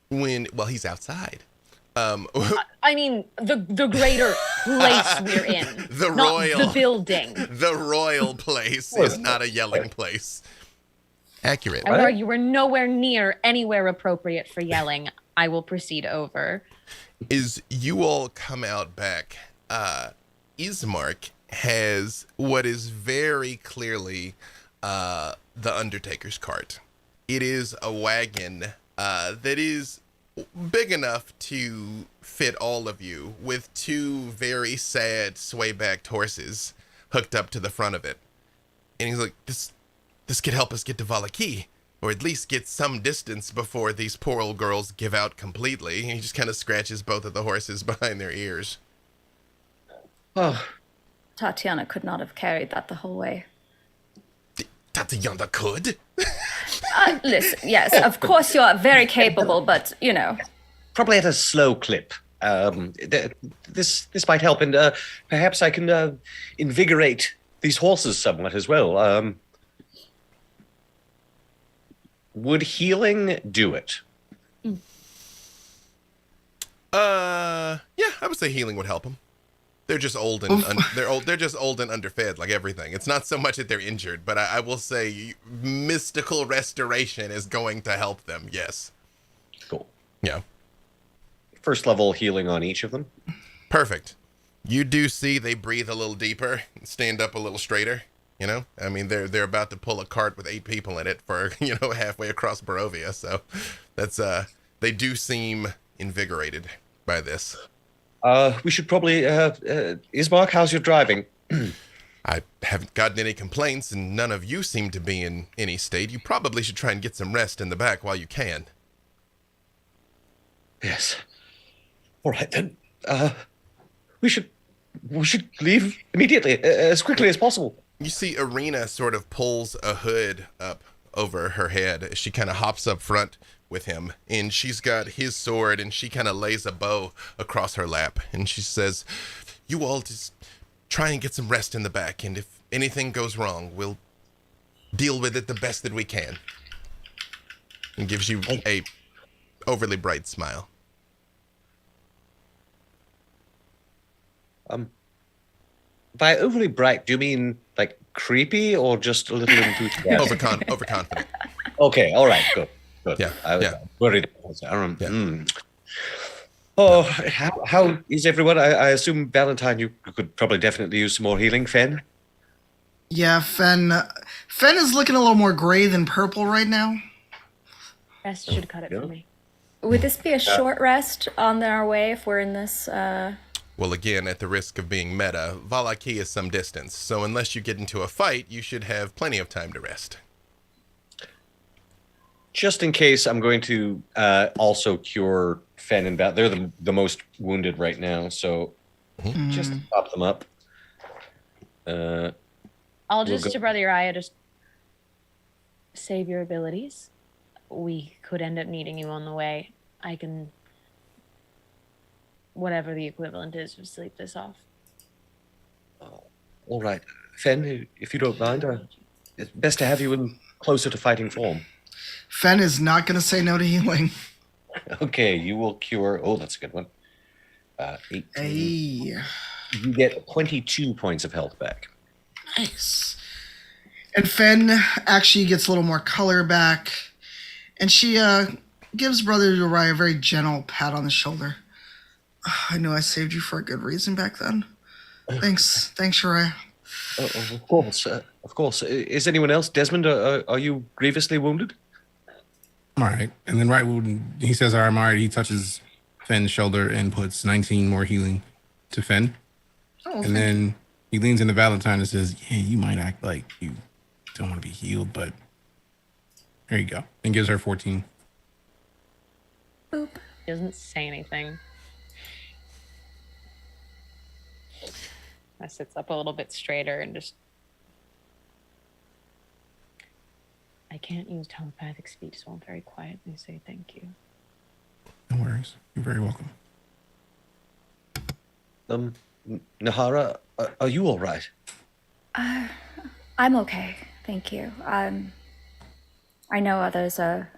Well, he's outside. I mean, the greater place we're in. The building. The royal place is not a yelling place. Accurate. I would argue we're nowhere near anywhere appropriate for yelling. I will proceed over. Is you all come out back. Ismark has what is very clearly the Undertaker's cart. It is a wagon that is big enough to fit all of you, with 2 very sad sway-backed horses hooked up to the front of it. And he's like, this could help us get to Valaki, or at least get some distance before these poor old girls give out completely. And he just kind of scratches both of the horses behind their ears. Oh, Tatiana could not have carried that the whole way. Tatiana could? Listen, yes, of course you're very capable, but, you know. probably at a slow clip. This might help, and perhaps I can invigorate these horses somewhat as well. Would healing do it? Yeah, I would say healing would help them. They're just old and they're just old and underfed, like everything. It's not so much that they're injured, but I will say mystical restoration is going to help them. Yes. Cool. Yeah. First level healing on each of them. Perfect. You do see they breathe a little deeper and stand up a little straighter. You know, I mean, they're about to pull a cart with 8 people in it for, you know, halfway across Barovia. So that's they do seem invigorated by this. We should probably, Ismark, how's your driving? I haven't gotten any complaints, and none of you seem to be in any state. You probably should try and get some rest in the back while you can. Yes. All right, then. We should leave immediately, as quickly as possible. You see Irina sort of pulls a hood up over her head as she kind of hops up front with him, and she's got his sword, and she kind of lays a bow across her lap, and she says, you all just try and get some rest in the back, and if anything goes wrong, we'll deal with it the best that we can. And gives you a overly bright smile. By overly bright, do you mean like creepy or just a little enthusiastic? Overconfident. Okay, all right, good. Yeah, I was yeah. worried. Oh, how is everyone? I assume, Valentine, you could probably definitely use some more healing. Fen? Yeah, Fen is looking a little more gray than purple right now. Rest should cut it for me. Would this be a short rest on our way if we're in this? Well, again, at the risk of being meta, Valaki is some distance, so unless you get into a fight, you should have plenty of time to rest. Just in case, I'm going to also cure Fen and Val. They're the most wounded right now, so just top them up. I'll just, to Brother Uriah, just save your abilities. We could end up needing you on the way. I can, whatever the equivalent is, of sleep this off. All right. Fen, if you don't mind, it's best to have you in closer to fighting form. Fen is not going to say no to healing. Okay, you will cure. Oh, that's a good one. 18. Hey. You get 22 points of health back. Nice. And Fen actually gets a little more color back. And she gives Brother Uriah a very gentle pat on the shoulder. I know I saved you for a good reason back then. Thanks, Uriah. Of course, of course. Is anyone else? Desmond, are you grievously wounded? All right. And then right when he says, I'm all right, he touches Fen's shoulder and puts 19 more healing to Fen. Oh, and then he leans into Valentine and says, yeah, you might act like you don't want to be healed, but there you go. And gives her 14. Boop. Doesn't say anything. I sits up a little bit straighter and just. I can't use telepathic speech, so I'll very quietly say thank you. No worries. You're very welcome. Nahara, are you all right? I'm okay, thank you. I know others are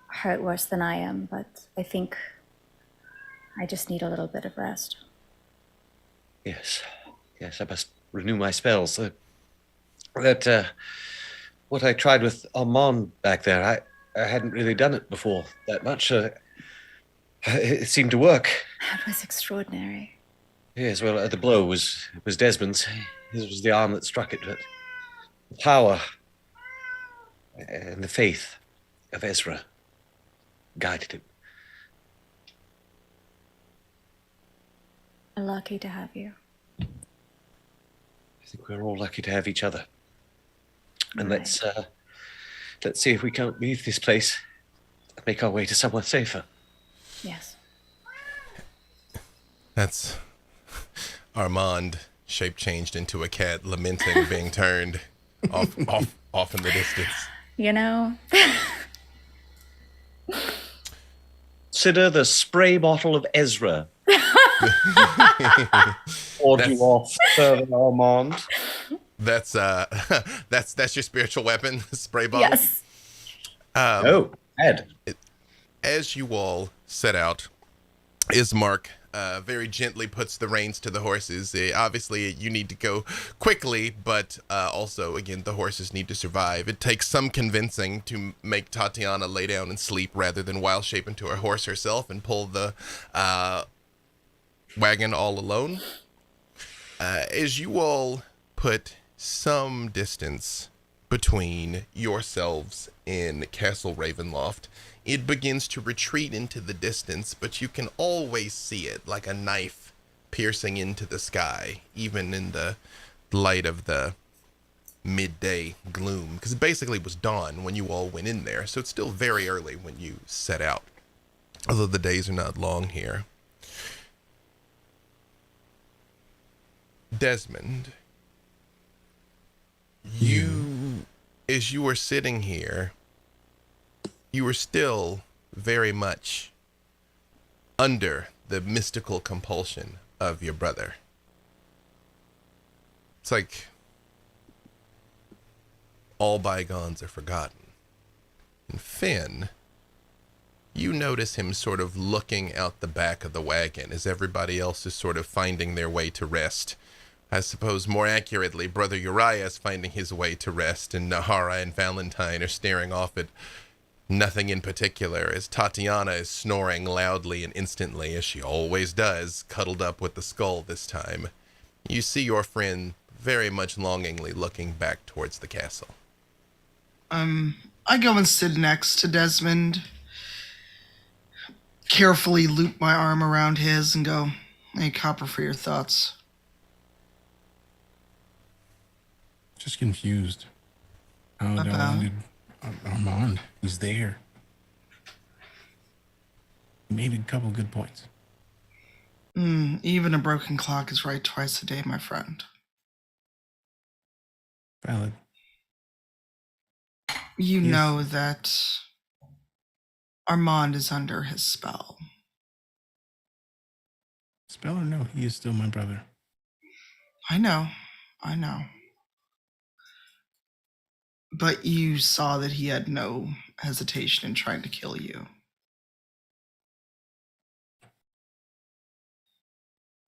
hurt worse than I am, but I think I just need a little bit of rest. Yes, I must renew my spells. What I tried with Armand back there, I hadn't really done it before that much. It seemed to work. That was extraordinary. Yes, well, the blow was Desmond's. His was the arm that struck it, but the power and the faith of Ezra guided him. I'm lucky to have you. I think we're all lucky to have each other. And Right. let's see if we can't leave this place and make our way to somewhere safer. Yes. That's Armand, shape changed into a cat, lamenting being turned off in the distance. You know? Consider the spray bottle of Ezra. Poured you off, Sir Armand. That's your spiritual weapon, spray bottle. Yes. Ed. As you all set out, Ismark very gently puts the reins to the horses. Obviously, you need to go quickly, but also, again, the horses need to survive. It takes some convincing to make Tatiana lay down and sleep rather than wild shape into a horse herself and pull the wagon all alone. As you all put some distance between yourselves and Castle Ravenloft, it begins to retreat into the distance, but you can always see it like a knife piercing into the sky, even in the light of the midday gloom, because it basically was dawn when you all went in there, so it's still very early when you set out, although the days are not long here. Desmond, as you were sitting here, you were still very much under the mystical compulsion of your brother. It's like all bygones are forgotten. And Finn, you notice him sort of looking out the back of the wagon as everybody else is sort of finding their way to rest. I suppose more accurately, Brother Uriah is finding his way to rest, and Nahara and Valentine are staring off at nothing in particular, as Tatiana is snoring loudly and instantly, as she always does, cuddled up with the skull this time. You see your friend very much longingly looking back towards the castle. I go and sit next to Desmond, carefully loop my arm around his and go, "Hey, Copper, for your thoughts." Just confused. How did Armand? He's there. He made a couple good points. Even a broken clock is right twice a day, my friend. Valid. You Yes. know that Armand is under his spell. Spell or no, he is still my brother. I know. But you saw that he had no hesitation in trying to kill you.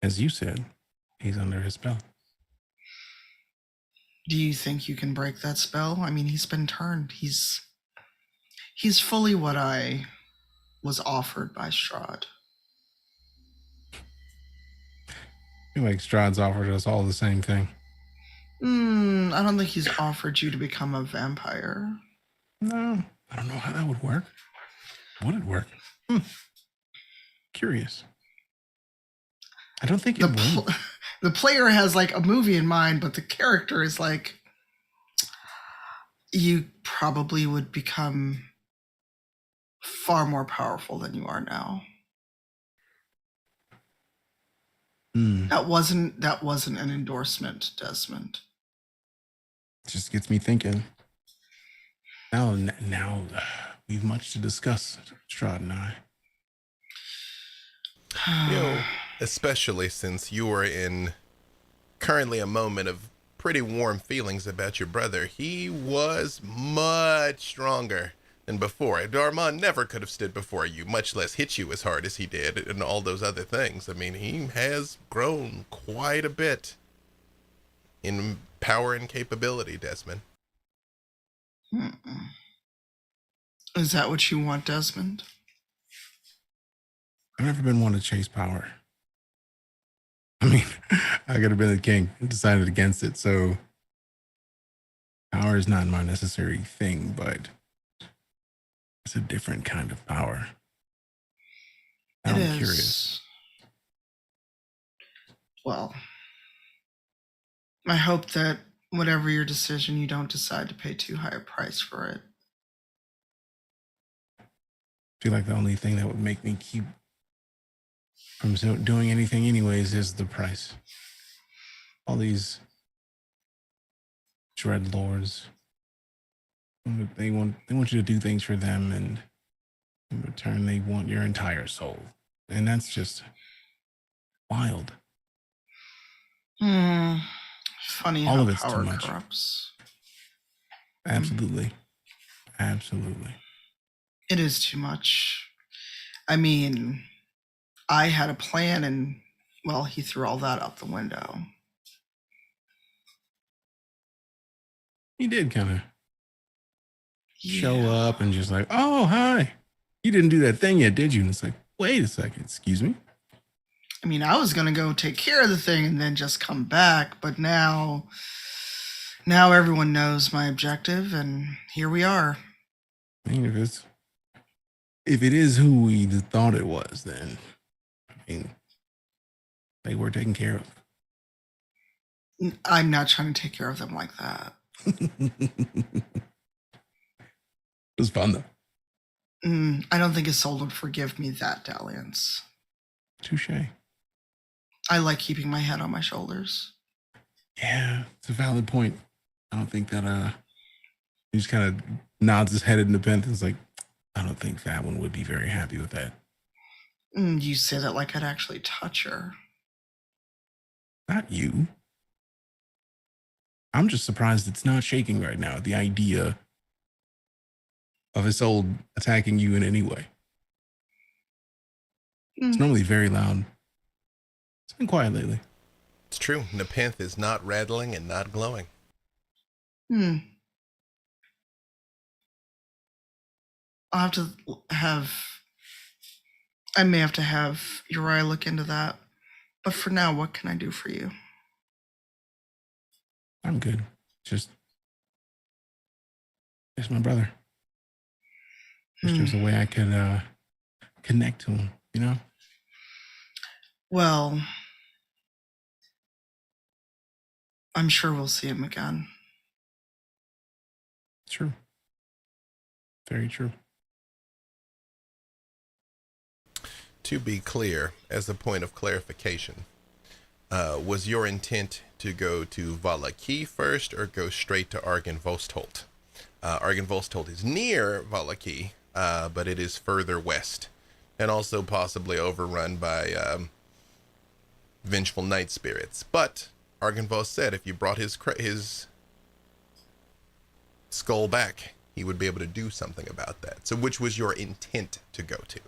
As you said, he's under his spell. Do you think you can break that spell? I mean, he's been turned. He's fully what I was offered by Strahd. I feel like Strahd's offered us all the same thing. I don't think he's offered you to become a vampire. No, I don't know how that would work. Would it work? Curious. I don't think it would. The player has like a movie in mind, but the character is like, you probably would become far more powerful than you are now. That wasn't an endorsement, Desmond. Just gets me thinking. Now, we've much to discuss, Strahd and I. You know, especially since you are in currently a moment of pretty warm feelings about your brother. He was much stronger than before. Armand never could have stood before you, much less hit you as hard as he did and all those other things. I mean, he has grown quite a bit in power and capability, Desmond. Is that what you want, Desmond? I've never been one to chase power. I mean, I could have been the king and decided against it. So power is not my necessary thing, but it's a different kind of power. Now I'm curious. Well, I hope that whatever your decision, you don't decide to pay too high a price for it. I feel like the only thing that would make me keep from doing anything anyways is the price. All these dread lords, they want you to do things for them, and in return they want your entire soul. And that's just wild. Funny All how of it's power too much. corrupts. Absolutely. Absolutely. It is too much. I mean, I had a plan and, well, he threw all that out the window. He did kind of show up and just like, oh, hi. You didn't do that thing yet, did you? And it's like, wait a second, excuse me? I mean, I was going to go take care of the thing and then just come back, but now everyone knows my objective, and here we are. I mean, if it is who we thought it was, then I mean, they were taken care of. I'm not trying to take care of them like that. It was fun though. I don't think his soul would forgive me that dalliance. Touche. I like keeping my head on my shoulders. Yeah, it's a valid point. I don't think that he just kind of nods his head at independence like, I don't think that one would be very happy with that. You say that like I'd actually touch her. Not you. I'm just surprised it's not shaking right now at the idea of his soul attacking you in any way. It's normally very loud. It's been quiet lately. It's true. Nepenthe is not rattling and not glowing. I may have to have Uriah look into that. But for now, what can I do for you? I'm good. Just my brother. There's a way I could connect to him, you know? Well, I'm sure we'll see him again. True. Very true. To be clear, as a point of clarification, was your intent to go to Valaki first or go straight to Argynvostholt? Argynvostholt is near Valaki, but it is further west and also possibly overrun by vengeful night spirits. But Argynvost said if you brought his skull back, he would be able to do something about that. So which was your intent to go to?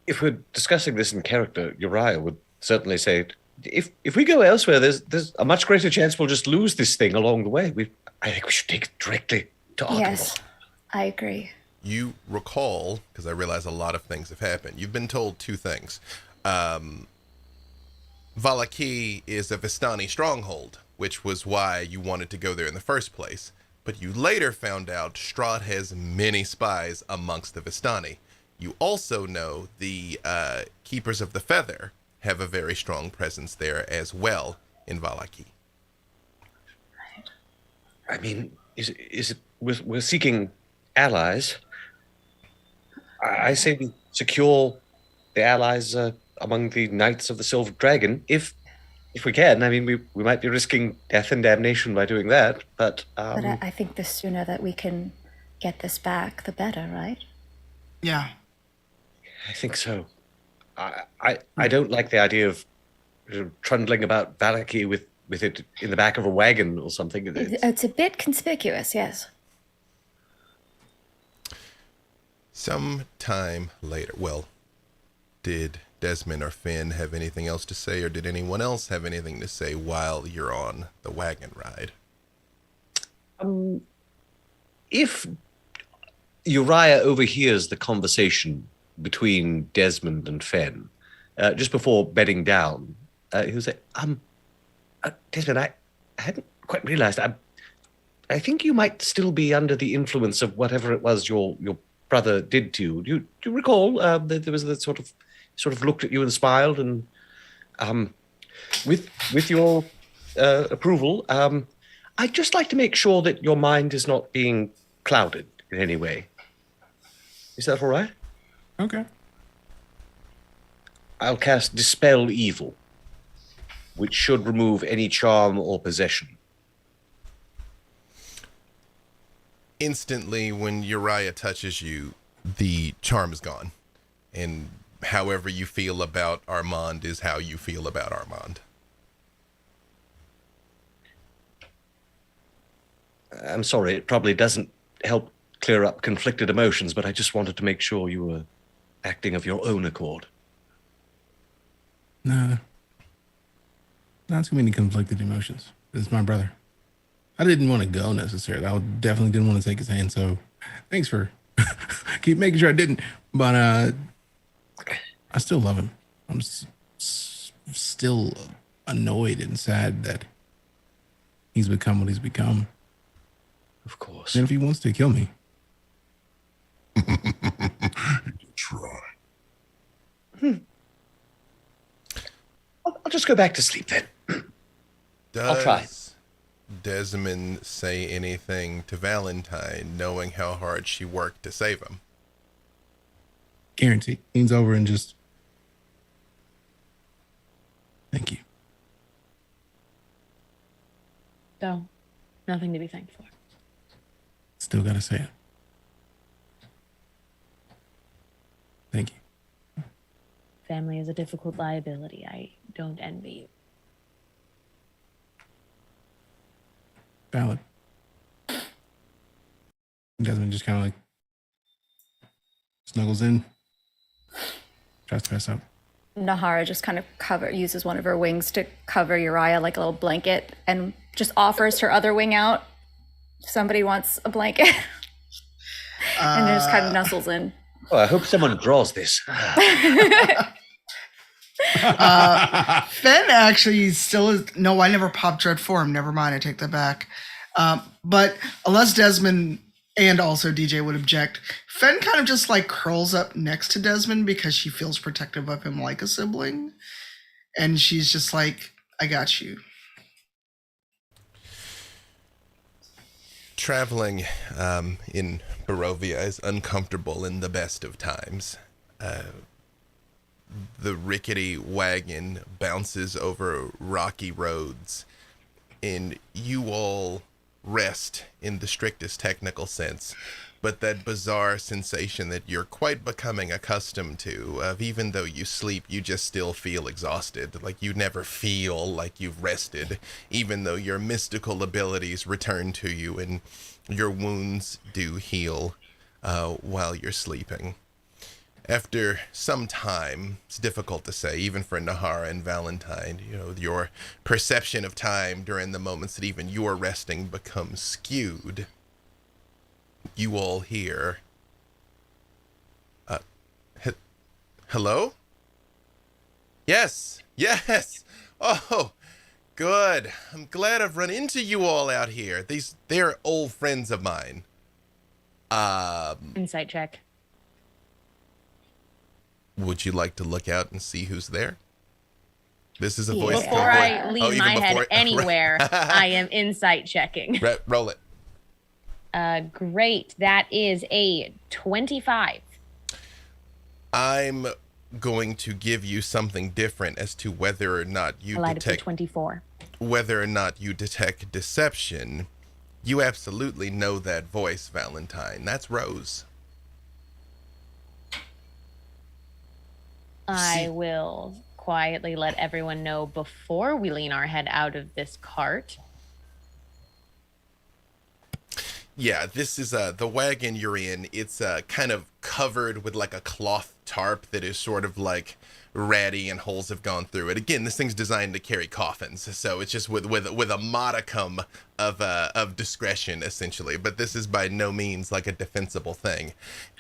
If we're discussing this in character, Uriah would certainly say, if we go elsewhere, there's a much greater chance we'll just lose this thing along the way. I think we should take it directly to Argynvost. Yes, I agree. You recall, because I realize a lot of things have happened, you've been told two things. Valaki is a Vistani stronghold, which was why you wanted to go there in the first place. But you later found out Strahd has many spies amongst the Vistani. You also know the Keepers of the Feather have a very strong presence there as well in Valaki. I mean, we're seeking allies. I say we secure the allies among the Knights of the Silver Dragon, if we can. I mean, we might be risking death and damnation by doing that, but But I think the sooner that we can get this back, the better, right? Yeah. I think so. I don't like the idea of trundling about Valaki with it in the back of a wagon or something. It's a bit conspicuous, yes. Some time later, well, did Desmond or Finn have anything else to say, or did anyone else have anything to say while you're on the wagon ride? If Uriah overhears the conversation between Desmond and Fenn, just before bedding down, he'll say, Desmond, I hadn't quite realized. I think you might still be under the influence of whatever it was your brother did to you. Do you recall that there was that sort of looked at you and smiled, and with your approval, I'd just like to make sure that your mind is not being clouded in any way. Is that all right? Okay. I'll cast Dispel Evil, which should remove any charm or possession. Instantly, when Uriah touches you, the charm is gone. And however you feel about Armand is how you feel about Armand. I'm sorry, it probably doesn't help clear up conflicted emotions, but I just wanted to make sure you were acting of your own accord. No. Not too many conflicted emotions. It's my brother. I didn't want to go necessarily. I definitely didn't want to take his hand, so thanks for keep making sure I didn't. But I still love him. I'm still annoyed and sad that he's become what he's become. Of course. And if he wants to kill me, Try. I'll just go back to sleep then. I'll try. Does Desmond say anything to Valentine, knowing how hard she worked to save him? guarantee. Leans over and just, thank you. So, nothing to be thanked for. Still gotta say it. Thank you. Family is a difficult liability. I don't envy you. Valid. Desmond just kind of like snuggles in, tries to pass out. Nahara just kind of uses one of her wings to cover Uriah like a little blanket and just offers her other wing out. If somebody wants a blanket. And just kind of nuzzles in. Oh, I hope someone draws this. Fenn actually still is. No, I never popped Dread Form. Never mind, I take that back. But unless Desmond and also DJ would object, Fenn kind of just like curls up next to Desmond because she feels protective of him like a sibling. And she's just like, I got you. Traveling in Barovia is uncomfortable in the best of times. The rickety wagon bounces over rocky roads, and you all rest in the strictest technical sense, but that bizarre sensation that you're quite becoming accustomed to, of even though you sleep, you just still feel exhausted, like you never feel like you've rested, even though your mystical abilities return to you and your wounds do heal while you're sleeping. After some time, it's difficult to say, even for Nahara and Valentine, you know, your perception of time during the moments that even you're resting becomes skewed. You all hear, hello? Yes. Oh, good. I'm glad I've run into you all out here. They're old friends of mine. Insight check. Would you like to look out and see who's there? This is a voice. Before I lean even my head before- anywhere, I am insight checking. Roll it. Great. That is a 25. I'm going to give you something different as to whether or not you Light up to detect 24. whether or not you detect deception. You absolutely know that voice, Valentine. That's Rose. I will quietly let everyone know before we lean our head out of this cart. Yeah, this is the wagon you're in. It's kind of covered with like a cloth tarp that is sort of like ratty and holes have gone through it. Again, this thing's designed to carry coffins, so it's just with a modicum of discretion essentially. But this is by no means like a defensible thing.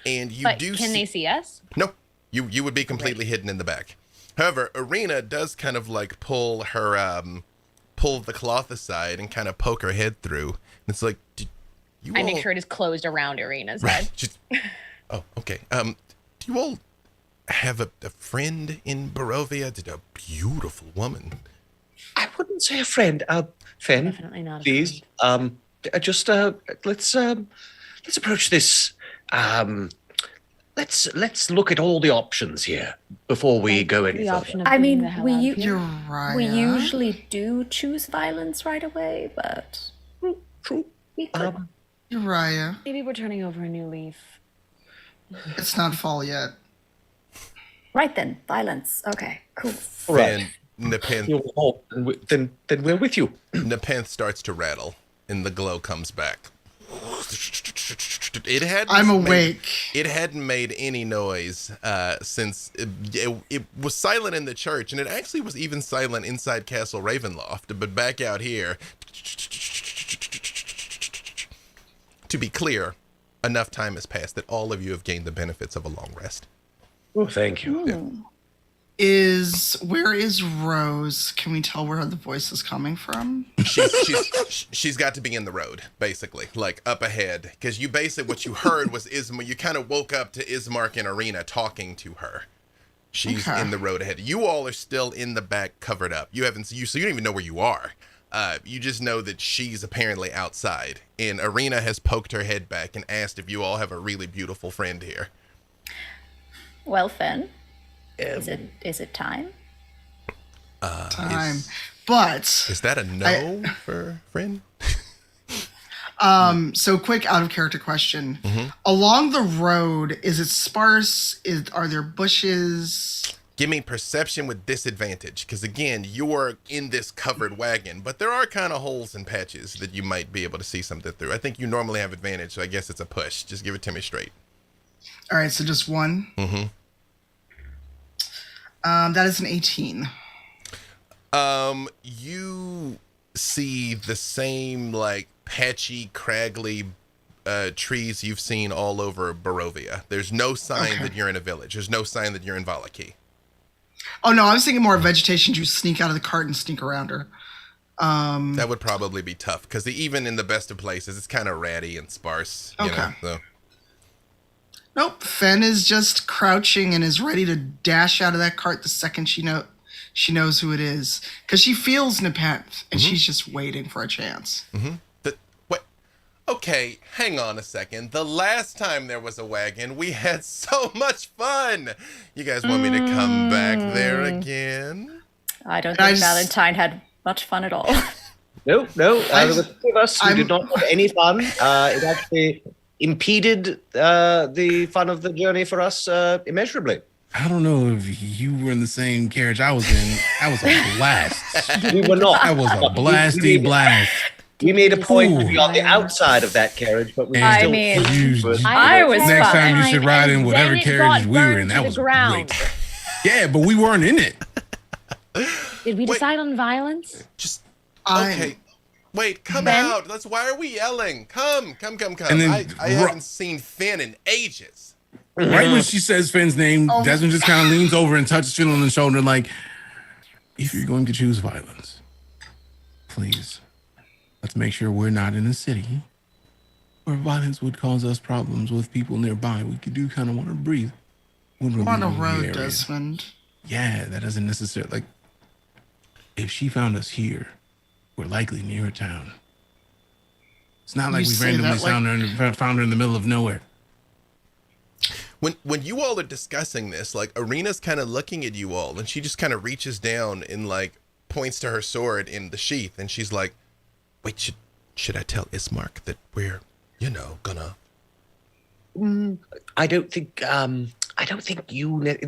And you But do can they see us? No, you would be completely hidden in the back. However, Arena does kind of like pull the cloth aside and kind of poke her head through. And it's like, I make sure it is closed around Arena's head. Oh, okay. Do you all have a friend in Barovia? Did a beautiful woman? I wouldn't say a friend. Fen, Definitely not a please. Just let's approach this. Let's look at all the options here before we go any The further. option of I getting mean, the hell we out of u- here. Uriah. We usually do choose violence right away, but True. we could. Uriah. Maybe we're turning over a new leaf. It's not fall yet. Right then, violence. Okay, cool. Right. And Nepenthe Then we're with you. starts to rattle, and the glow comes back. It hadn't. I'm awake. It hadn't made any noise since it was silent in the church, and it actually was even silent inside Castle Ravenloft. But back out here, to be clear, enough time has passed that all of you have gained the benefits of a long rest. Oh, thank you. Where is Rose? Can we tell where the voice is coming from? She's got to be in the road, basically, like up ahead, because you basically what you heard was Ismar. You kind of woke up to Ismark and Arena talking to her. She's in the road ahead. You all are still in the back, covered up. So you don't even know where you are. You just know that she's apparently outside, and Arena has poked her head back and asked if you all have a really beautiful friend here. Well, Fen, is it time? Time. But Is that a no for friend? so quick out of character question. Mm-hmm. Along the road, is it sparse? Are there bushes? Give me perception with disadvantage, because again, you're in this covered wagon, but there are kind of holes and patches that you might be able to see something through. I think you normally have advantage, so I guess it's a push. Just give it to me straight. All right, so just one. Mm-hmm. That is an 18. You see the same like patchy, craggly trees you've seen all over Barovia. There's no sign that you're in a village. There's no sign that you're in Valaki. Oh no, I was thinking more vegetation. You sneak out of the cart and sneak around her. That would probably be tough, because even in the best of places, it's kind of ratty and sparse. You know, so. Nope. Fen is just crouching and is ready to dash out of that cart the second she knows who it is, because she feels Nepenthe and she's just waiting for a chance. Mm-hmm. What? Okay, hang on a second. The last time there was a wagon, we had so much fun. You guys want me to come back there again? I don't think Valentine had much fun at all. No. There were three of us who did not have any fun. It actually impeded the fun of the journey for us immeasurably. I don't know if you were in the same carriage I was in. That was a blast. We were not. That was a blasty blast. We made a point to be on the outside of that carriage, but we And still. I was Next fine. time you should ride in And whatever then it carriage got we were in. burned That to was the ground. great. Yeah, but we weren't in it. Did we decide on violence? Just I'm- okay. Wait, come Ben? out. Why are we yelling? Come. And then I haven't seen Finn in ages. Right when she says Finn's name, Desmond just kind of leans over and touches Finn on the shoulder like, if you're going to choose violence, please, let's make sure we're not in a city where violence would cause us problems with people nearby. We do kind of want to breathe. I'm on a road, Desmond. Yeah, that doesn't necessarily, like, if she found us here, we're likely near a town. It's not like You we say randomly that like- found her in the middle of nowhere. When you all are discussing this, like Arena's kind of looking at you all, and she just kind of reaches down and like points to her sword in the sheath, and she's like, "Wait, should I tell Ismark that we're, gonna?" I don't think. I don't think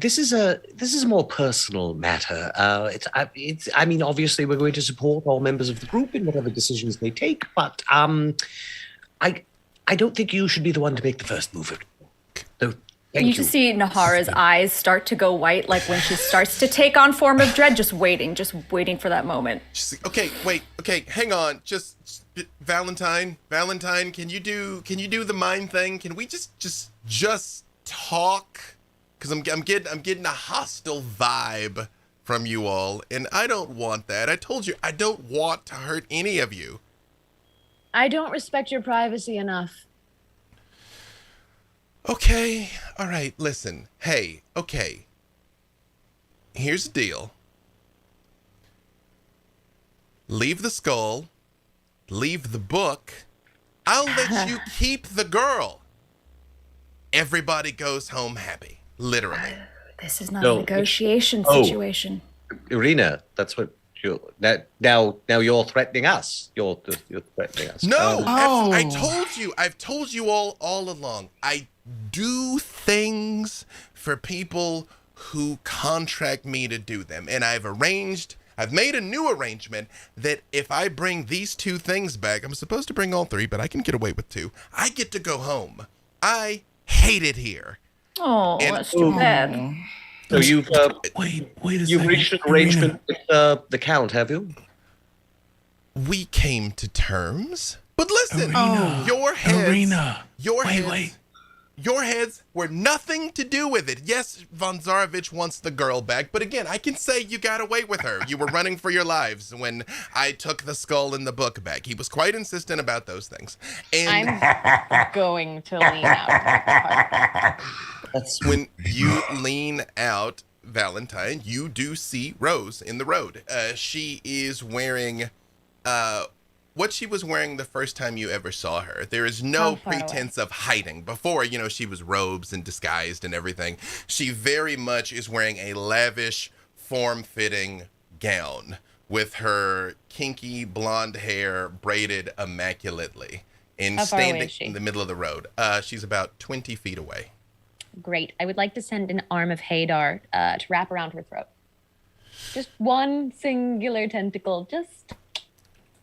this is a more personal matter. I mean, obviously, we're going to support all members of the group in whatever decisions they take, but I don't think you should be the one to make the first move. So, thank You you. just see Nahara's eyes start to go white, like when she starts to take on form of dread, just waiting for that moment. She's like, okay, hang on, just Valentine, can you do the mind thing? Can we just talk? Because I'm getting a hostile vibe from you all, and I don't want that. I told you I don't want to hurt any of you. I don't respect your privacy enough. Okay, all right, listen. Hey, okay. Here's the deal. Leave the skull. Leave the book. I'll let you keep the girl. Everybody goes home happy. Literally. This is not No. a negotiation Oh. situation. Irina, that's what you. Now you're threatening us. You're threatening us. No, Oh. I've told you all along. I do things for people who contract me to do them. And I've made a new arrangement that if I bring these 2 things back, I'm supposed to bring all 3, but I can get away with 2. I get to go home. I hate it here. Oh, And- that's too bad. So you've Wait a you've second. reached an Irina. arrangement with the Count, have you? We came to terms. But listen, Arena. your heads, Arena. your Wait, heads, wait. your heads were nothing to do with it. Yes, Von Zarovich wants the girl back, but again, I can say you got away with her. You were running for your lives when I took the skull and the book back. He was quite insistent about those things. And I'm going to lean out. when you lean out, Valentine, you do see Rose in the road. She is wearing what she was wearing the first time you ever saw her. There is no How far away? pretense of hiding. Before, she was robes and disguised and everything. She very much is wearing a lavish, form-fitting gown with her kinky blonde hair braided immaculately and How far away standing is she? in the middle of the road. She's about 20 feet away. Great. I would like to send an arm of Hadar to wrap around her throat. Just one singular tentacle. Just.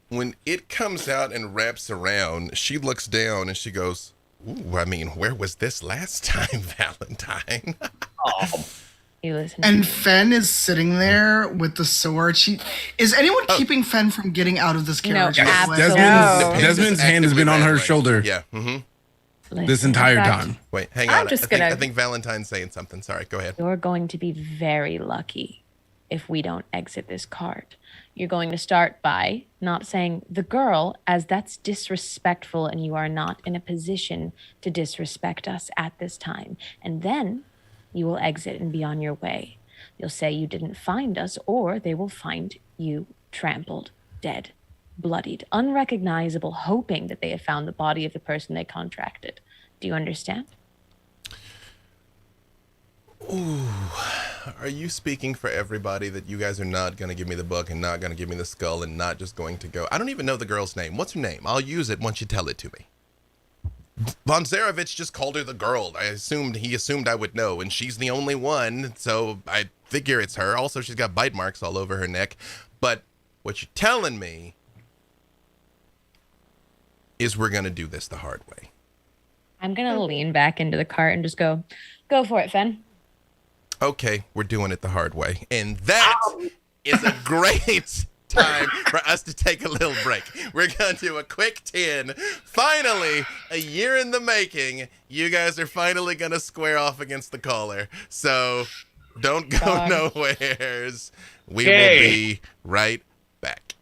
When it comes out and wraps around, she looks down and she goes, "Ooh, I mean, where was this last time, Valentine?" You listen. And Fen is sitting there with the sword. Is anyone keeping Fen from getting out of this carriage? No, by the way? absolutely. Desmond's hand has been on her shoulder Yeah. Mm-hmm. this entire In fact, time. Wait, hang I'm on. just I gonna- think Valentine's saying something. Sorry, go ahead. You're going to be very lucky if we don't exit this cart. You're going to start by not saying the girl, as that's disrespectful and you are not in a position to disrespect us at this time. And then you will exit and be on your way. You'll say you didn't find us, or they will find you trampled, dead, bloodied, unrecognizable, hoping that they have found the body of the person they contracted. Do you understand? Are you speaking for everybody that you guys are not going to give me the book and not going to give me the skull and not just going to go? I don't even know the girl's name. What's her name? I'll use it once you tell it to me. Von Zarovich just called her the girl. He assumed I would know, and she's the only one, so I figure it's her. Also, she's got bite marks all over her neck. But what you're telling me is we're going to do this the hard way. I'm going to lean back into the cart and just go for it, Fen. Okay, we're doing it the hard way. And that is a great time for us to take a little break. We're going to do a quick 10. Finally, a year in the making, you guys are finally going to square off against the caller. So don't go Dog. nowheres. We will Yay. be right back.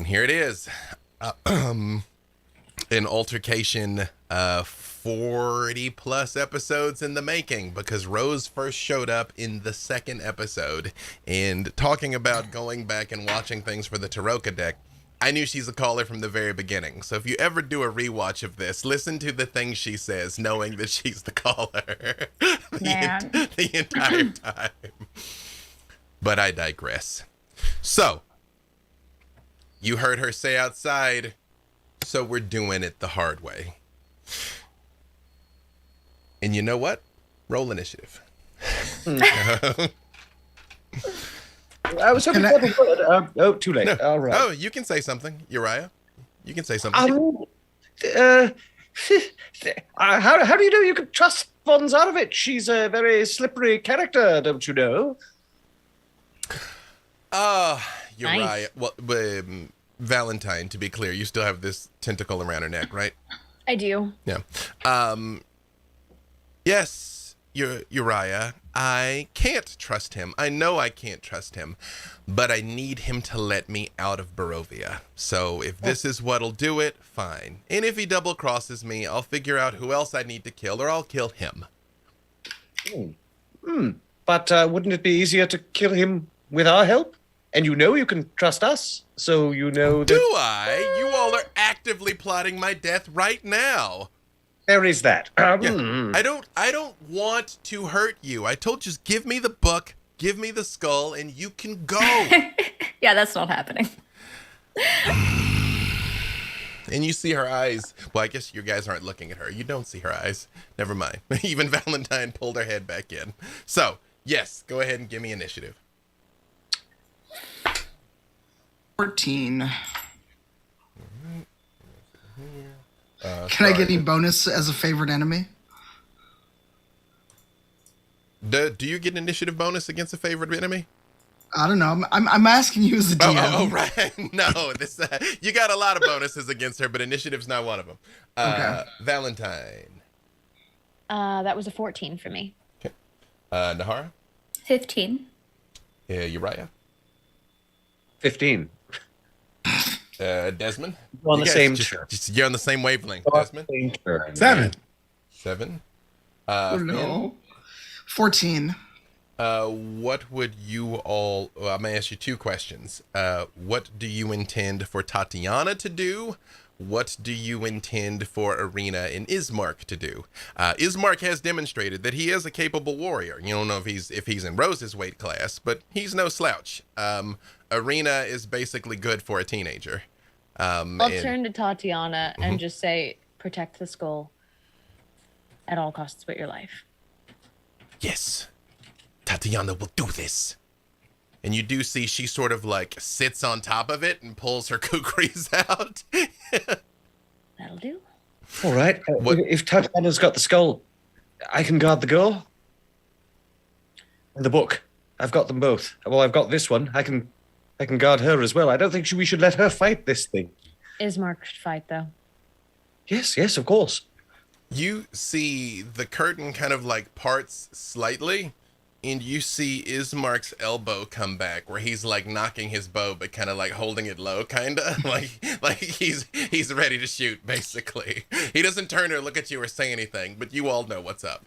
here it is. An altercation 40 plus episodes in the making, because Rose first showed up in the second episode, and talking about going back and watching things for the Taroka deck, I knew she's a caller from the very beginning. So if you ever do a rewatch of this, listen to the things she says, knowing that she's the caller the entire time. But I digress. So, you heard her say outside, so we're doing it the hard way. And you know what? Roll initiative. I was hoping for the word. Too late. No. All right. Oh, you can say something, Uriah. You can say something. How do you know you can trust Von's out of it? She's a very slippery character, don't you know? Uriah. Nice. Well, Valentine, to be clear, you still have this tentacle around her neck, right? I do. Yeah. Yes, Uriah, I can't trust him. I know I can't trust him, but I need him to let me out of Barovia. So if this is what'll do it, fine. And if he double crosses me, I'll figure out who else I need to kill, or I'll kill him. But wouldn't it be easier to kill him with our help? And you know you can trust us, so you know that... Do I? You all are actively plotting my death right now. There is that. Yeah. I don't want to hurt you. I told you, just give me the book, give me the skull, and you can go. Yeah, that's not happening. And you see her eyes. Well, I guess you guys aren't looking at her. You don't see her eyes. Never mind. Even Valentine pulled her head back in. So, yes, go ahead and give me initiative. 14. Can I get any bonus as a favorite enemy? Do you get an initiative bonus against a favorite enemy? I don't know. I'm asking you as a DM. Oh, right. No, this you got a lot of bonuses against her, but initiative's not one of them. Okay. Valentine. That was a 14 for me. Okay. Nahara. 15. Uriah. 15. Desmond. We're on You the guys same just, turn. You're on the same wavelength, Desmond. 7. 7. Oh, no. 14. What would you all... Well, I'm going to ask you two questions. What do you intend for Tatiana to do? What do you intend for Arena and Ismark to do? Ismark has demonstrated that he is a capable warrior. You don't know if he's in Rose's weight class, but he's no slouch. Arena is basically good for a teenager. I'll turn to Tatiana and just say, protect the skull at all costs but your life. Yes, Tatiana will do this. And you do see she sort of like sits on top of it and pulls her kukris out. That'll do. All right. What- If Tatiana's got the skull, I can guard the girl. And the book. I've got them both. Well, I've got this one. I can guard her as well. I don't think we should let her fight this thing. Ismark should fight, though. Yes, of course. You see the curtain kind of like parts slightly, and you see Ismark's elbow come back where he's like knocking his bow, but kind of like holding it low, kind of like he's ready to shoot, basically. He doesn't turn or look at you or say anything, but you all know what's up.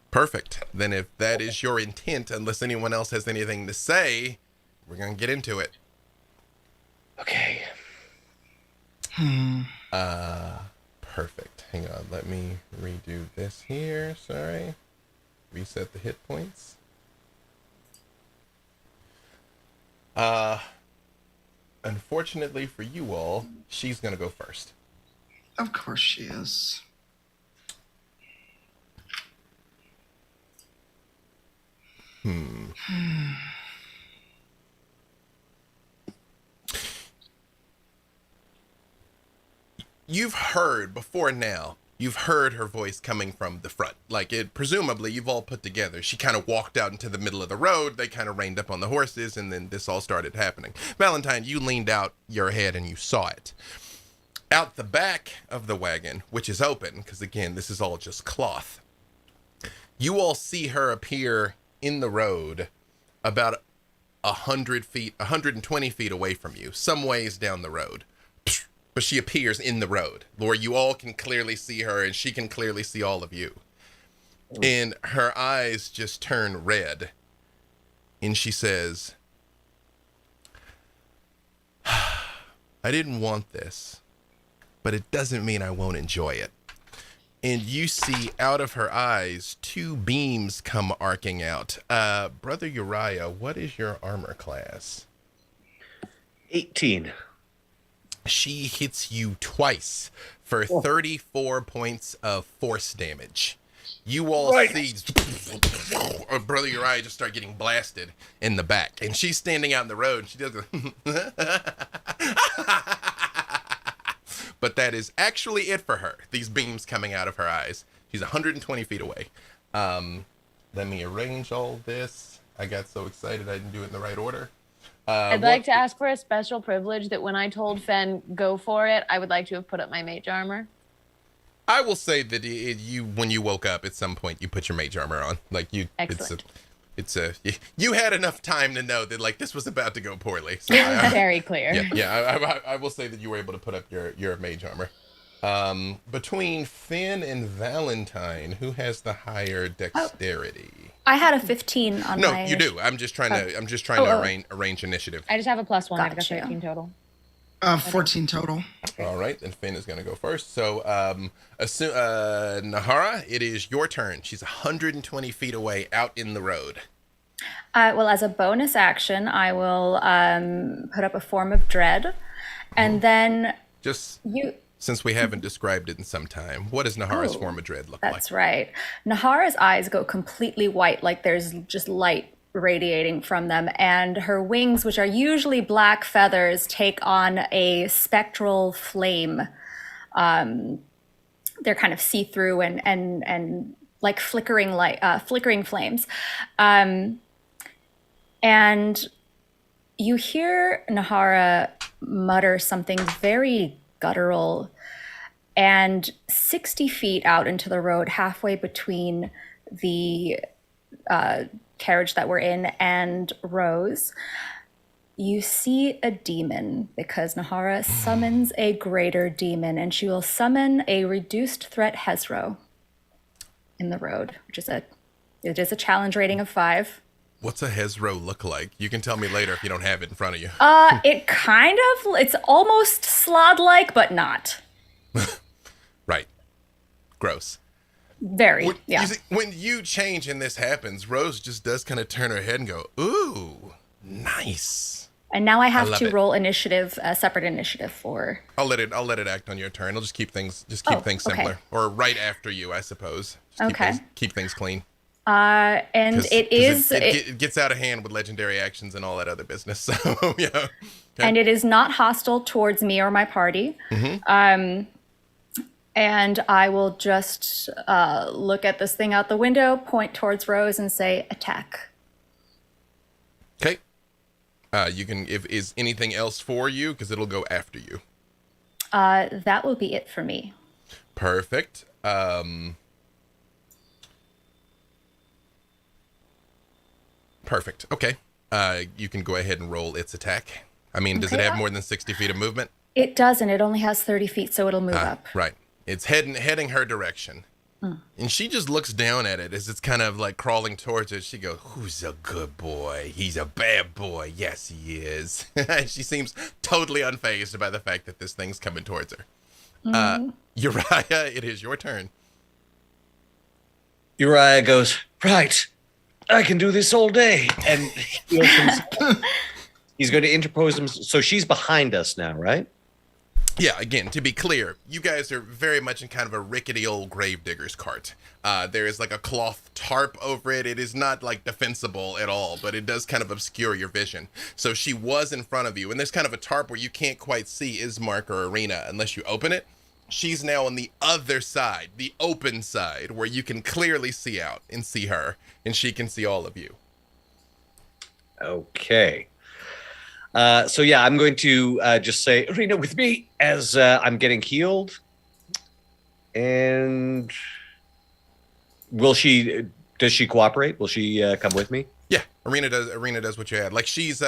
Perfect. Then if that is your intent, unless anyone else has anything to say, we're going to get into it. Okay. Perfect. Hang on. Let me redo this here. Sorry. Reset the hit points. Unfortunately for you all, she's going to go first. Of course she is. You've heard before now, you've heard her voice coming from the front. Like it, presumably you've all put together. She kind of walked out into the middle of the road. They kind of reined up on the horses, and then this all started happening. Valentine, you leaned out your head and you saw it. Out the back of the wagon, which is open, because again, this is all just cloth. You all see her appear in the road about 120 feet away from you, some ways down the road. But she appears in the road where you all can clearly see her and she can clearly see all of you. And her eyes just turn red. And she says, I didn't want this, but it doesn't mean I won't enjoy it. And you see out of her eyes 2 beams come arcing out. Brother Uriah, what is your armor class? 18. She hits you twice for 34 points of force damage. You all see Brother Uriah just start getting blasted in the back. And she's standing out in the road and she does But that is actually it for her. These beams coming out of her eyes. She's 120 feet away. Let me arrange all this. I got so excited I didn't do it in the right order. I'd like to ask for a special privilege that when I told Fen, go for it, I would like to have put up my mage armor. I will say that when you woke up at some point, you put your mage armor on. Like Excellent. You had enough time to know that like this was about to go poorly. So Very clear. I will say that you were able to put up your mage armor. Between Finn and Valentine, who has the higher dexterity? I had a 15 on No, my... you do. I'm just trying to arrange initiative. I just have a +1. I've got Gotcha. 13 total. 14 total. All right, then Finn is going to go first. So, Nahara, it is your turn. She's 120 feet away, out in the road. Well, as a bonus action, I will put up a form of dread, and then Just you... since we haven't described it in some time, what does Nahara's form of dread look That's like? right. Nahara's eyes go completely white, like there's just light radiating from them, and her wings, which are usually black feathers, take on a spectral flame. They're kind of see-through and like flickering flames. And you hear Nahara mutter something very guttural, and 60 feet out into the road, halfway between the carriage that we're in and Rose, you see a demon, because Nahara summons a greater demon, and she will summon a reduced threat Hezro in the road, which is it is a challenge rating of 5. What's a Hezro look like? You can tell me later if you don't have it in front of you. It's almost Strahd-like, but not. Right. Gross. Very, yeah. You see, when you change and this happens, Rose just does kind of turn her head and go, ooh, nice. And now I have love to it. roll initiative, a separate initiative for... I'll let it act on your turn. I'll just keep things okay. simpler. Or right after you, I suppose. Just keep things clean. And it gets out of hand with legendary actions and all that other business. So, yeah. Okay. And it is not hostile towards me or my party. Mm-hmm. And I will just look at this thing out the window, point towards Rose, and say, attack. Okay. You can, if is anything else for you, because it'll go after you. That will be it for me. Perfect. Perfect. Okay. You can go ahead and roll its attack. I mean, does it have more than 60 feet of movement? It doesn't. It only has 30 feet, so it'll move up. Right. It's heading her direction. And she just looks down at it as it's kind of like crawling towards it. She goes, who's a good boy? He's a bad boy. Yes, he is. She seems totally unfazed by the fact that this thing's coming towards her. Uriah, it is your turn. Uriah goes, right, I can do this all day. And he's going to interpose him. So she's behind us now, right? Yeah, again, to be clear, you guys are very much in kind of a rickety old gravedigger's cart. There is like a cloth tarp over it. It is not like defensible at all, but it does kind of obscure your vision. So she was in front of you, and there's kind of a tarp where you can't quite see Ismark or Arena unless you open it. She's now on the other side, the open side, where you can clearly see out and see her, and she can see all of you. Okay. So yeah, I'm going to just say, Arena with me, as I'm getting healed. And does she cooperate? Will she come with me? Yeah, Arena does what you had. Like she's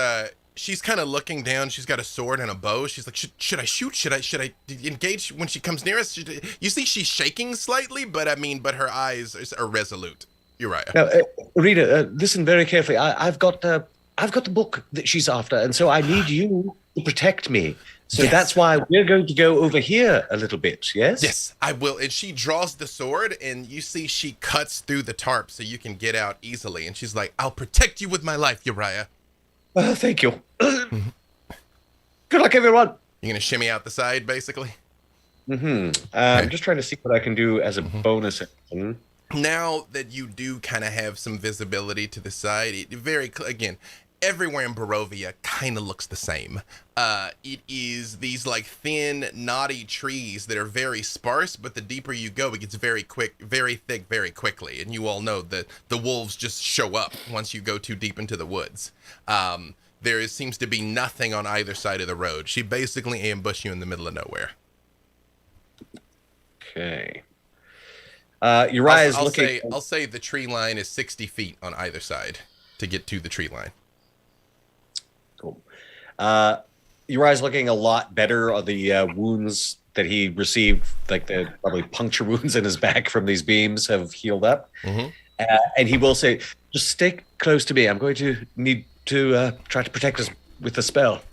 kind of looking down. She's got a sword and a bow. She's like, should I shoot? Should I engage when she comes near us? You see, she's shaking slightly, but her eyes are resolute. Uriah. Now, Rita, listen very carefully. I've got the book that she's after, and so I need you to protect me. So Yes. that's why we're going to go over here a little bit. Yes. Yes, I will. And she draws the sword, and you see she cuts through the tarp so you can get out easily. And she's like, "I'll protect you with my life, Uriah." Thank you. Good luck, everyone. You're gonna shimmy out the side, basically. I'm just trying to see what I can do as a bonus action. Now that you do kind of have some visibility to the side, again, everywhere in Barovia kind of looks the same. It is these like thin, knotty trees that are very sparse, but the deeper you go, it gets very thick, very quickly. And you all know that the wolves just show up once you go too deep into the woods. Seems to be nothing on either side of the road. She basically ambushed you in the middle of nowhere. Okay. Uriah is looking. I'll say the tree line is 60 feet on either side to get to the tree line. Cool. Uriah's looking a lot better on the wounds that he received, like the probably puncture wounds in his back from these beams have healed up. And he will say, just stay close to me. I'm going to need to try to protect us with a spell.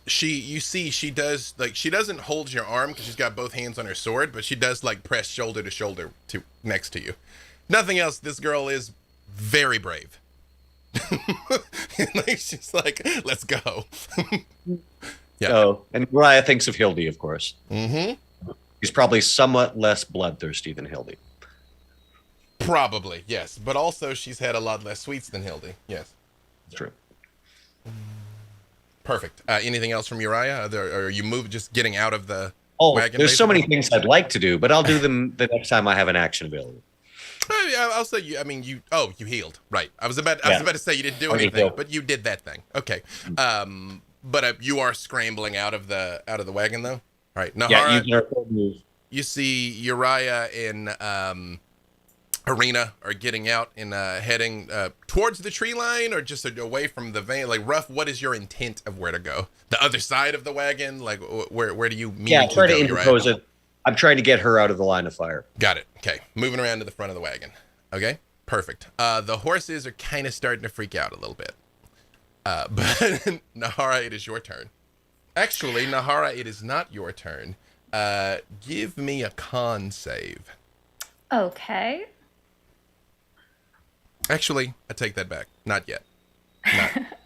You see, she doesn't hold your arm because she's got both hands on her sword, but she does like press shoulder to shoulder next to you. Nothing else. This girl is very brave. Like, she's like, let's go. Yeah. Oh, and Uriah thinks of Hildy, of course. He's probably somewhat less bloodthirsty than Hildy. Probably, yes. But also she's had a lot less sweets than Hildy. Yes. It's true. Perfect. Anything else from Uriah? Or you move just getting out of the wagon? There's so basically? many things I'd like to do, but I'll do them the next time I have an action available. I'll say you. I mean, you healed, right? I was about to say you didn't do anything, but you did that thing. Okay. But you are scrambling out of the wagon, though. All right, Nahara, you see Uriah and Arena are getting out and heading towards the tree line, or just away from the van. Like, Ruff, what is your intent of where to go? The other side of the wagon? Like, where do you mean to go, try to interpose Uriah? it. I'm trying to get her out of the line of fire. Got it. Okay, moving around to the front of the wagon. Okay, perfect. The horses are kind of starting to freak out a little bit. But Nahara, it is your turn. Actually, Nahara, it is not your turn. Give me a con save. Okay. Actually, I take that back. Not yet.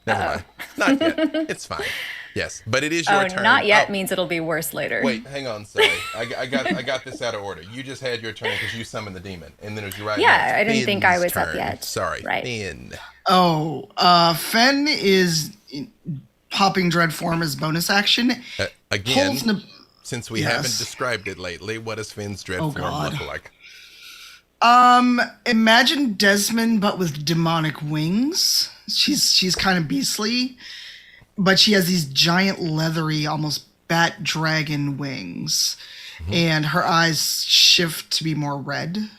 Never mind. Not yet. It's fine. Yes, but it is your turn. Not yet means it'll be worse later. Wait, hang on. Sorry, I got this out of order. You just had your turn because you summoned the demon, and then it was Uriah. Yeah, I didn't think I was turn. up yet. Sorry, Right. Finn. Fen is popping dread form as bonus action. Again, Pulls since we Yes. haven't described it lately, what does Finn's dread form God. look like? Imagine Desmond, but with demonic wings. She's kind of beastly, but she has these giant leathery, almost bat dragon wings, and her eyes shift to be more red.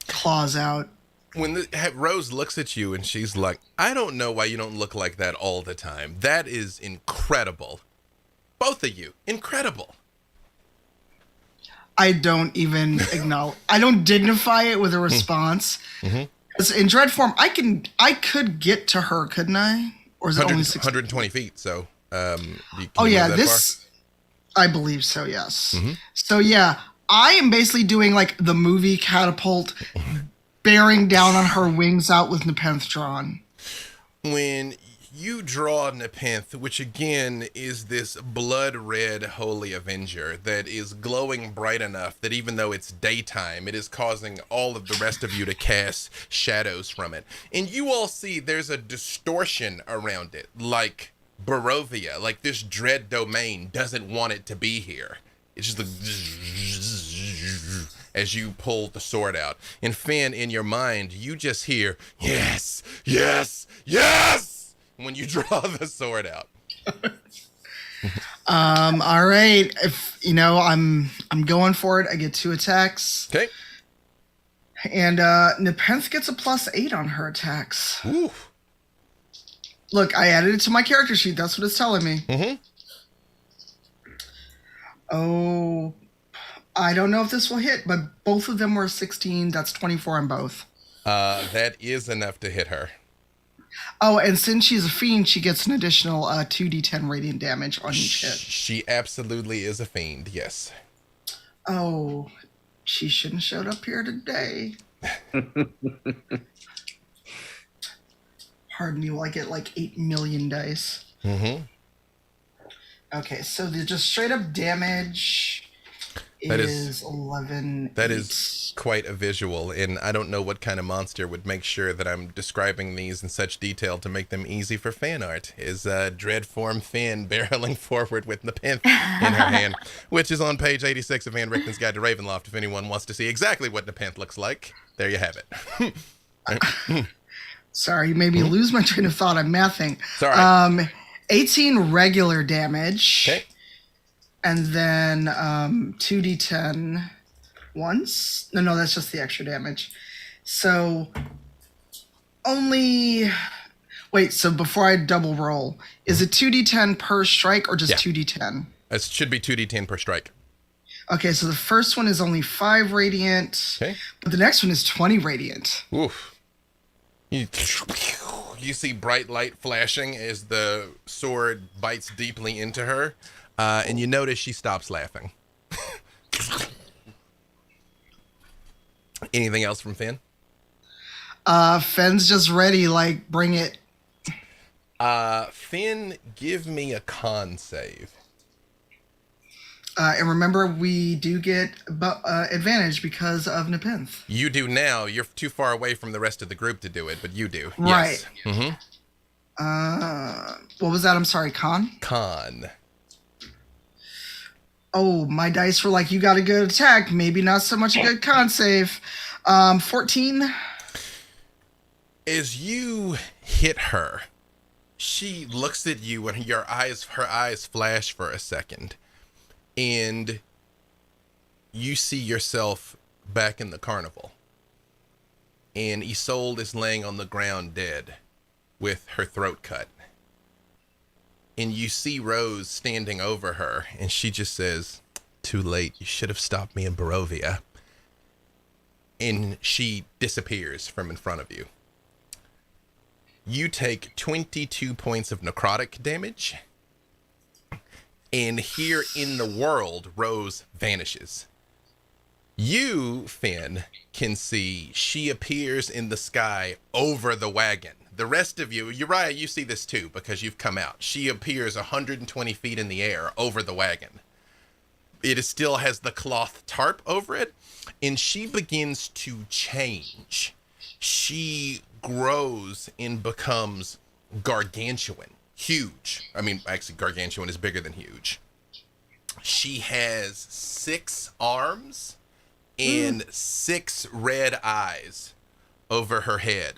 Claws out. When Rose looks at you and she's like, I don't know why you don't look like that all the time. That is incredible. Both of you, incredible. I don't even acknowledge. I don't dignify it with a response. 'Cause in dread form, I could get to her, couldn't I? Or is it only 60? 120 feet, so can Oh you yeah, move that this. I believe so. Yes. So yeah, I am basically doing like the movie catapult, bearing down on her wings out with Nepenthe drawn. When you draw Nepenthe, which again is this blood red holy avenger that is glowing bright enough that even though it's daytime, it is causing all of the rest of you to cast shadows from it. And you all see there's a distortion around it, like Barovia, like this dread domain doesn't want it to be here. It's just as you pull the sword out. And Finn, in your mind, you just hear, yes, yes, yes! When you draw the sword out. All right. If I'm going for it. I get 2 attacks. Okay. And Nepenthe gets a +8 on her attacks. Ooh. Look, I added it to my character sheet. That's what it's telling me. Mm-hmm. Oh, I don't know if this will hit, but both of them were 16. That's 24 on both. That is enough to hit her. Oh, and since she's a fiend, she gets an additional 2d10 radiant damage on each hit. She absolutely is a fiend, yes. Oh, she shouldn't have showed up here today. Pardon me while I get like 8 million dice. Mm-hmm. Okay, so the just straight up damage is 11. That is quite a visual, and I don't know what kind of monster would make sure that I'm describing these in such detail to make them easy for fan art. Is Dreadform Finn barreling forward with Nepenthe in her hand, which is on page 86 of Van Richten's Guide to Ravenloft if anyone wants to see exactly what Nepenthe looks like. There you have it. Sorry, you made me lose my train of thought. I'm mathing. Sorry. 18 regular damage. Okay. And then 2d10 once. No, that's just the extra damage. So only... Wait, so before I double roll, is it 2d10 per strike or just 2d10? It should be 2d10 per strike. Okay, so the first one is only 5 radiant, Okay. but the next one is 20 radiant. Oof. You see bright light flashing as the sword bites deeply into her, and you notice she stops laughing. Anything else from Finn? Fenn's just ready, like, bring it. Finn, give me a con save. And remember, we do get advantage because of Nepenthe. You do now. You're too far away from the rest of the group to do it, but you do. Right. Yes. Mm-hmm. What was that? I'm sorry, con? Con. Oh, my dice were like, you got a good attack. Maybe not so much a good con save. 14. As you hit her, she looks at you and her eyes flash for a second. And you see yourself back in the carnival. And Isolde is laying on the ground dead with her throat cut. And you see Rose standing over her, and she just says, "Too late, you should have stopped me in Barovia." And she disappears from in front of you. You take 22 points of necrotic damage. And here in the world, Rose vanishes. You, Finn, can see she appears in the sky over the wagon. The rest of you, Uriah, you see this too because you've come out. She appears 120 feet in the air over the wagon. It still has the cloth tarp over it, and she begins to change. She grows and becomes gargantuan. Huge. I mean, actually, gargantuan is bigger than huge. She has 6 arms and 6 red eyes over her head.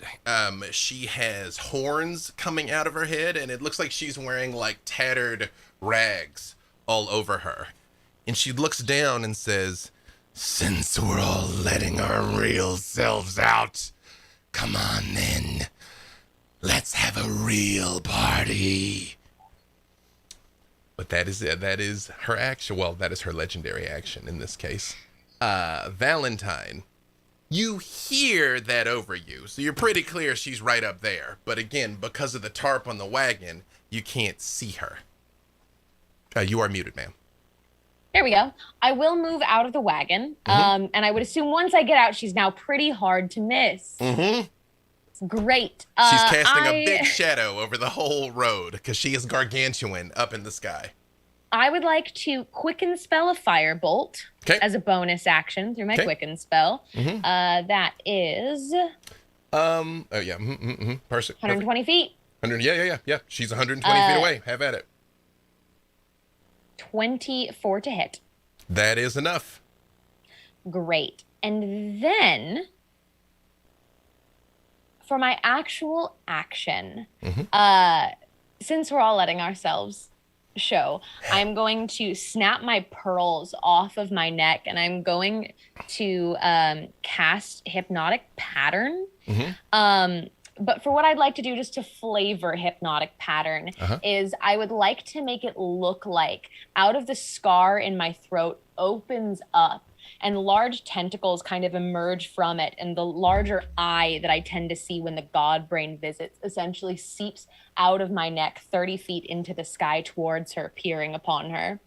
She has horns coming out of her head, and it looks like she's wearing like tattered rags all over her. And she looks down and says, "Since we're all letting our real selves out, come on then. Let's have a real party." But that is her action. Well, that is her legendary action in this case. Valentine, you hear that over you. So you're pretty clear she's right up there. But again, because of the tarp on the wagon, you can't see her. You are muted, ma'am. There we go. I will move out of the wagon. And I would assume once I get out, she's now pretty hard to miss. Mm-hmm. Great. She's casting a big shadow over the whole road because she is gargantuan up in the sky. I would like to quicken spell a firebolt as a bonus action through my quicken spell. Mm-hmm. That is... Oh, yeah. Mm-hmm. Perfect. 120 feet. 100, yeah. She's 120 feet away. Have at it. 24 to hit. That is enough. Great. And then... for my actual action, since we're all letting ourselves show, I'm going to snap my pearls off of my neck and I'm going to cast Hypnotic Pattern. But for what I'd like to do, just to flavor Hypnotic Pattern, is I would like to make it look like out of the scar in my throat opens up and large tentacles kind of emerge from it. And the larger eye that I tend to see when the god brain visits essentially seeps out of my neck 30 feet into the sky towards her, peering upon her.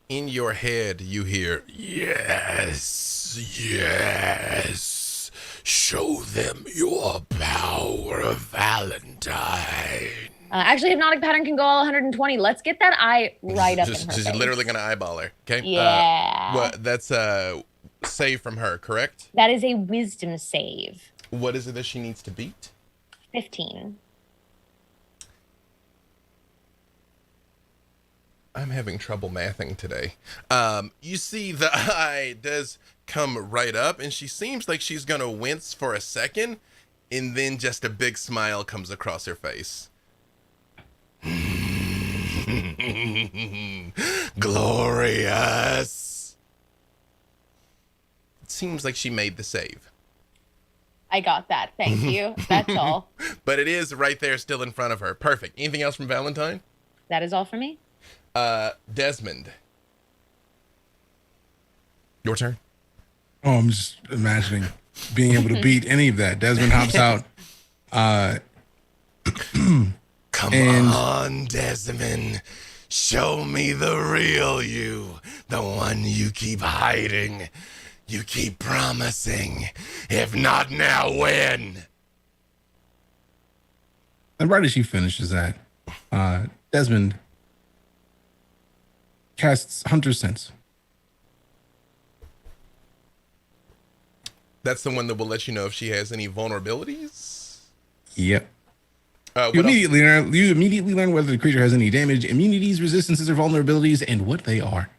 In your head, you hear, yes, yes, show them your power, Valentine. Actually, Hypnotic Pattern can go all 120. Let's get that eye right up in her She's face. literally going to eyeball her, okay? Yeah. That's a save from her, correct? That is a wisdom save. What is it that she needs to beat? 15. I'm having trouble mathing today. You see the eye does come right up, and she seems like she's going to wince for a second, and then just a big smile comes across her face. Glorious. It seems like she made the save. I got that. Thank you. That's all. But it is right there still in front of her. Perfect. Anything else from Valentine? That is all for me. Desmond. Your turn. Oh, I'm just imagining being able to beat any of that. Desmond hops out. Come on, Desmond. Show me the real you. The one you keep hiding. You keep promising. If not now, when? And right as she finishes that, Desmond casts Hunter's Sense. That's the one that will let you know if she has any vulnerabilities? Yep. What You else? immediately learn whether the creature has any damage, immunities, resistances, or vulnerabilities, and what they are.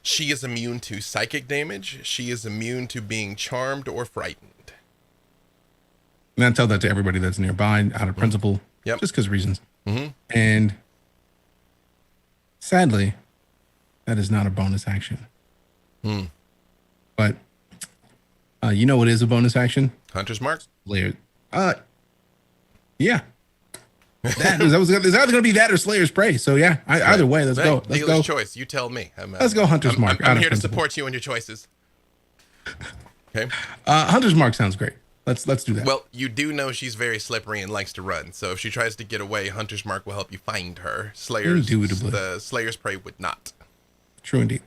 She is immune to psychic damage. She is immune to being charmed or frightened. And I tell that to everybody that's nearby out of principle, Yep. just because reasons. Mm-hmm. And sadly, that is not a bonus action. But you know what is a bonus action? Hunter's Mark? Slayer. Yeah. That is either going to be that or Slayer's Prey. So yeah, either way, let's go. Let's Dealer's go. choice. You tell me. Let's go Hunter's Mark. I'm here to support you in your choices. Okay. Hunter's Mark sounds great. Let's do that. Well, you do know she's very slippery and likes to run. So if she tries to get away, Hunter's Mark will help you find her. Indubitably. The Slayer's Prey would not. True indeed.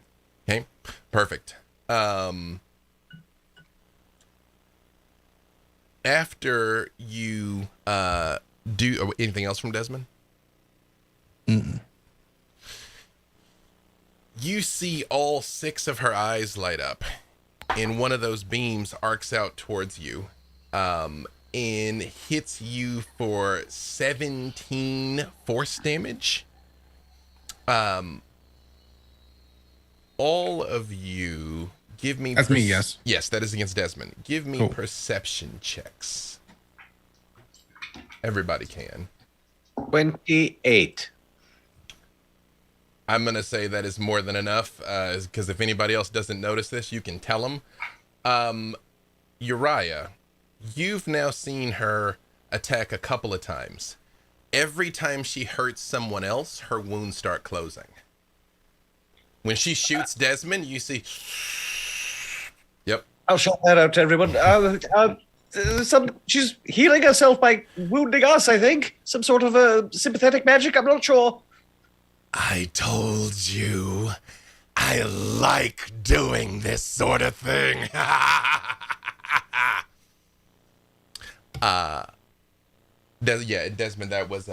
Okay. Perfect. After you do anything else from Desmond? You see all 6 of her eyes light up, and one of those beams arcs out towards you, and hits you for 17 force damage. All of you, give me... That's me, yes. Yes, that is against Desmond. Give me perception checks. Everybody can. 28. I'm going to say that is more than enough, because if anybody else doesn't notice this, you can tell them. Uriah, you've now seen her attack a couple of times. Every time she hurts someone else, her wounds start closing. When she shoots Desmond, you see... Yep. I'll shout that out to everyone. She's healing herself by wounding us, I think. Some sort of sympathetic magic, I'm not sure. I told you, I like doing this sort of thing. Desmond, that was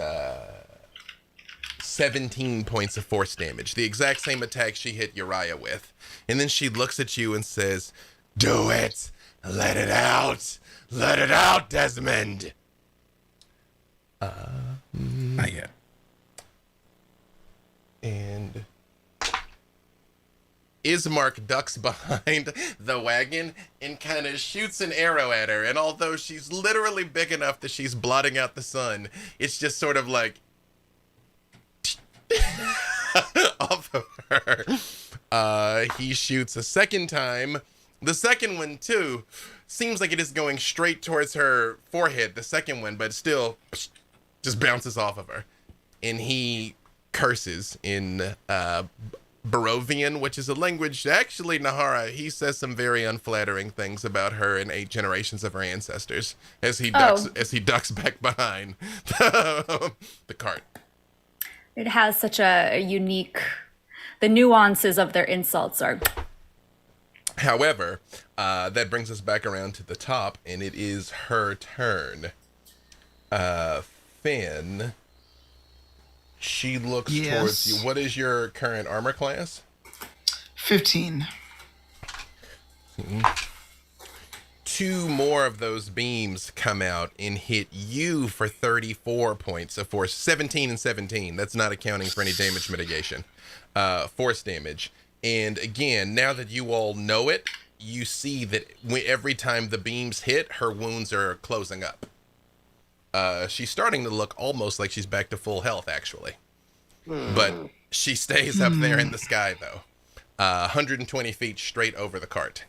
17 points of force damage. The exact same attack she hit Uriah with. And then she looks at you and says, "Do it. Let it out. Let it out, Desmond." Not yet. And Ismark ducks behind the wagon and kind of shoots an arrow at her. And although she's literally big enough that she's blotting out the sun, it's just sort of like... off of her. He shoots a second time. The second one, too, seems like it is going straight towards her forehead, the second one, but still just bounces off of her. And he curses in Barovian, which is a language, actually, Nahara, he says some very unflattering things about her and 8 generations of her ancestors as he ducks back behind the cart. It has such a unique, the nuances of their insults are. However, that brings us back around to the top, and it is her turn. Finn, she looks towards you. What is your current armor class? 15. 2 more of those beams come out and hit you for 34 points of force. 17 and 17. That's not accounting for any damage mitigation. Force damage. And again, now that you all know it, you see that every time the beams hit, her wounds are closing up. She's starting to look almost like she's back to full health, actually. But she stays up there in the sky, though. 120 feet straight over the cart.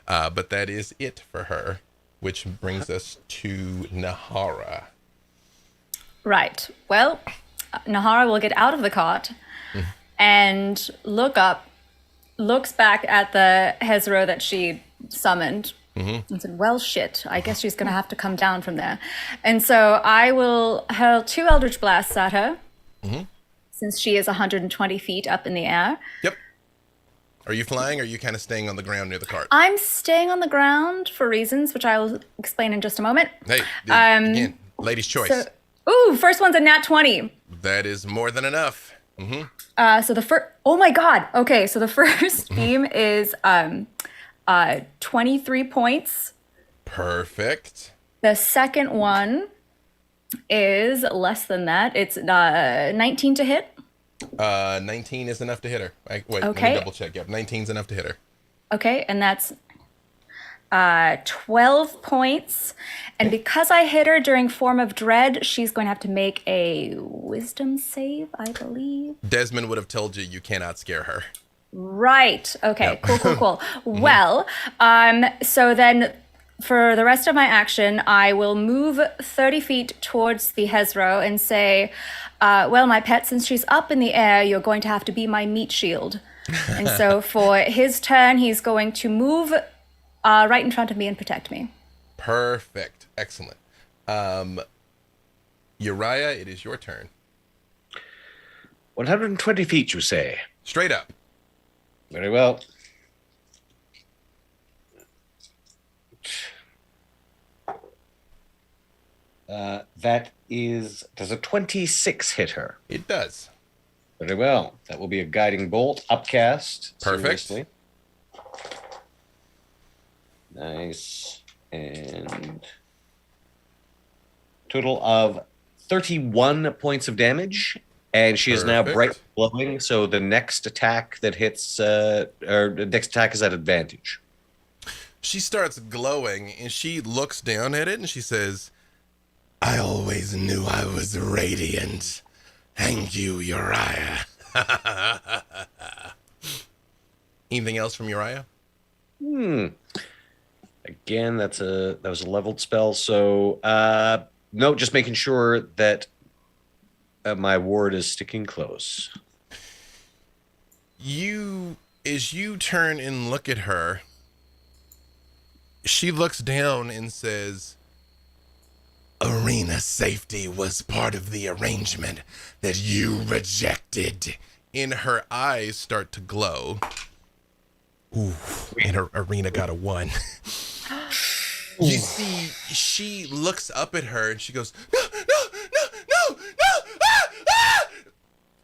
But that is it for her, which brings us to Nahara. Right. Well, Nahara will get out of the cart and looks back at the Hezro that she summoned and said, well, shit, I guess she's going to have to come down from there. And so I will hurl 2 Eldritch Blasts at her, since she is 120 feet up in the air. Yep. Are you flying, or are you kind of staying on the ground near the cart? I'm staying on the ground for reasons, which I will explain in just a moment. Hey, again, lady's choice. First one's a nat 20. That is more than enough. So the first, oh my God. Okay, so the first beam is 23 points. Perfect. The second one is less than that. It's 19 to hit. 19 is enough to hit her. Wait, let me double check. Yep, 19 is enough to hit her. Okay, and that's 12 points. And because I hit her during Form of Dread, she's going to have to make a wisdom save, I believe. Desmond would have told you you cannot scare her. Right. Okay, Yep. cool. Well, so then for the rest of my action, I will move 30 feet towards the Hezro and say, well, my pet, since she's up in the air, you're going to have to be my meat shield. And so for his turn, he's going to move right in front of me and protect me. Perfect. Excellent. Uriah, it is your turn. 120 feet, you say? Straight up. Very well. Does a 26 hit her? It does. Very well. That will be a guiding bolt, upcast. Perfect. Seriously. Nice. And total of 31 points of damage. And she is now bright glowing, so the next attack that hits, or the next attack is at advantage. She starts glowing, and she looks down at it, and she says, I always knew I was radiant. Thank you, Uriah. Anything else from Uriah? Again, that was a leveled spell, so no, just making sure that my ward is sticking close. As you turn and look at her, she looks down and says, arena safety was part of the arrangement that you rejected. And her eyes start to glow. Ooh, and her arena got a 1. You see, she looks up at her and she goes, no,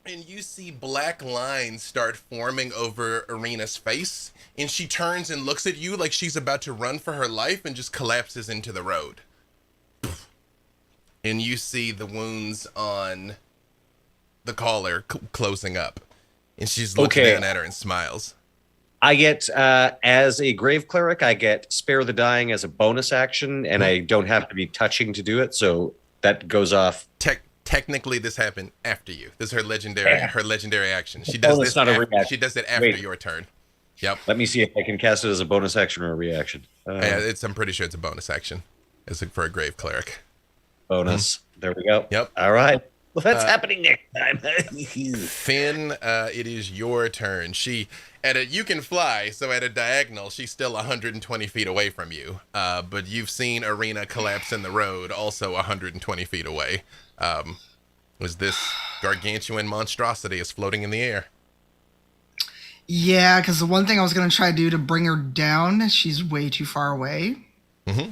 and you see black lines start forming over Arena's face, and she turns and looks at you like she's about to run for her life and just collapses into the road. And you see the wounds on the collar closing up, and she's looking down at her and smiles. I get, as a grave cleric, I get spare the dying as a bonus action, and I don't have to be touching to do it, so that goes off. Technically, this happened after you. This is her legendary action. She does Bonus, this. not a After, reaction. she does it after Wait. your turn. Yep. Let me see if I can cast it as a bonus action or a reaction. I'm pretty sure it's a bonus action. It's for a grave cleric. Bonus. There we go. Yep. All right. Well, that's happening next time. Finn, it is your turn. You can fly, so at a diagonal, she's still 120 feet away from you. But you've seen Arena collapse in the road, also 120 feet away. As this gargantuan monstrosity is floating in the air. Yeah, because the one thing I was going to try to do to bring her down, she's way too far away. Mm-hmm.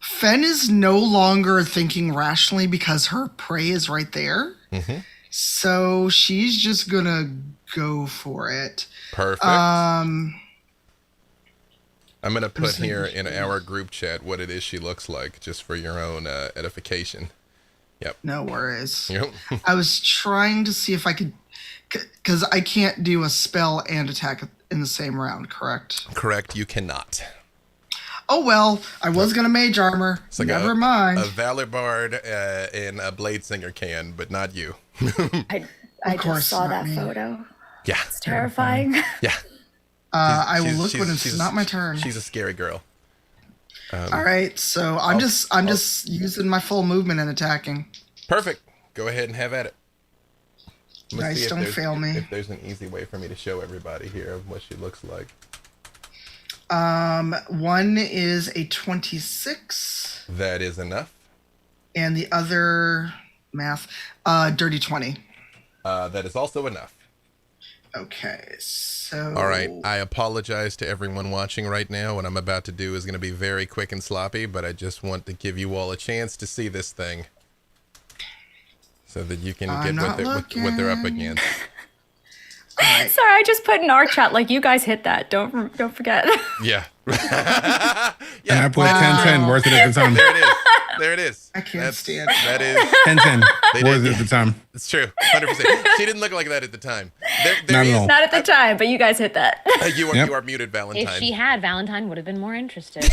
Fen is no longer thinking rationally because her prey is right there. Mm-hmm. So she's just going to go for it. Perfect. I'm going to put here in our group chat what it is she looks like, just for your own edification. Yep. No worries. Yep. I was trying to see if I could, because I can't do a spell and attack in the same round, correct? Correct, you cannot. Oh, well, I was going to mage armor. It's like Never mind. A Valor Bard and a Blade Singer can, but not you. I Of course just saw not that me. photo. Yeah. It's terrifying. Yeah. I will look when it's not my turn. She's a scary girl. All right, so I'm just using my full movement and attacking. Perfect. Go ahead and have at it. Let's Dice see if don't there's- fail me. If there's an easy way for me to show everybody here of what she looks like. One is a 26, That is enough. and the other dirty 20. That is also enough. Okay, so All right. I apologize to everyone watching right now. What I'm about to do is going to be very quick and sloppy, but I just want to give you all a chance to see this thing so that you can get what they're up against. Right. Sorry, I just put in our chat like you guys hit that. Don't forget. Yeah. And I put 10-10 worth it at the time. There it is. There it is. I can't stand That is. 10-10 They worth did, it at the time. It's true. 100%. She didn't look like that at the time. Not at all. Not at the time, but you guys hit that. You Yep. are muted, Valentine. If she had, Valentine would have been more interested.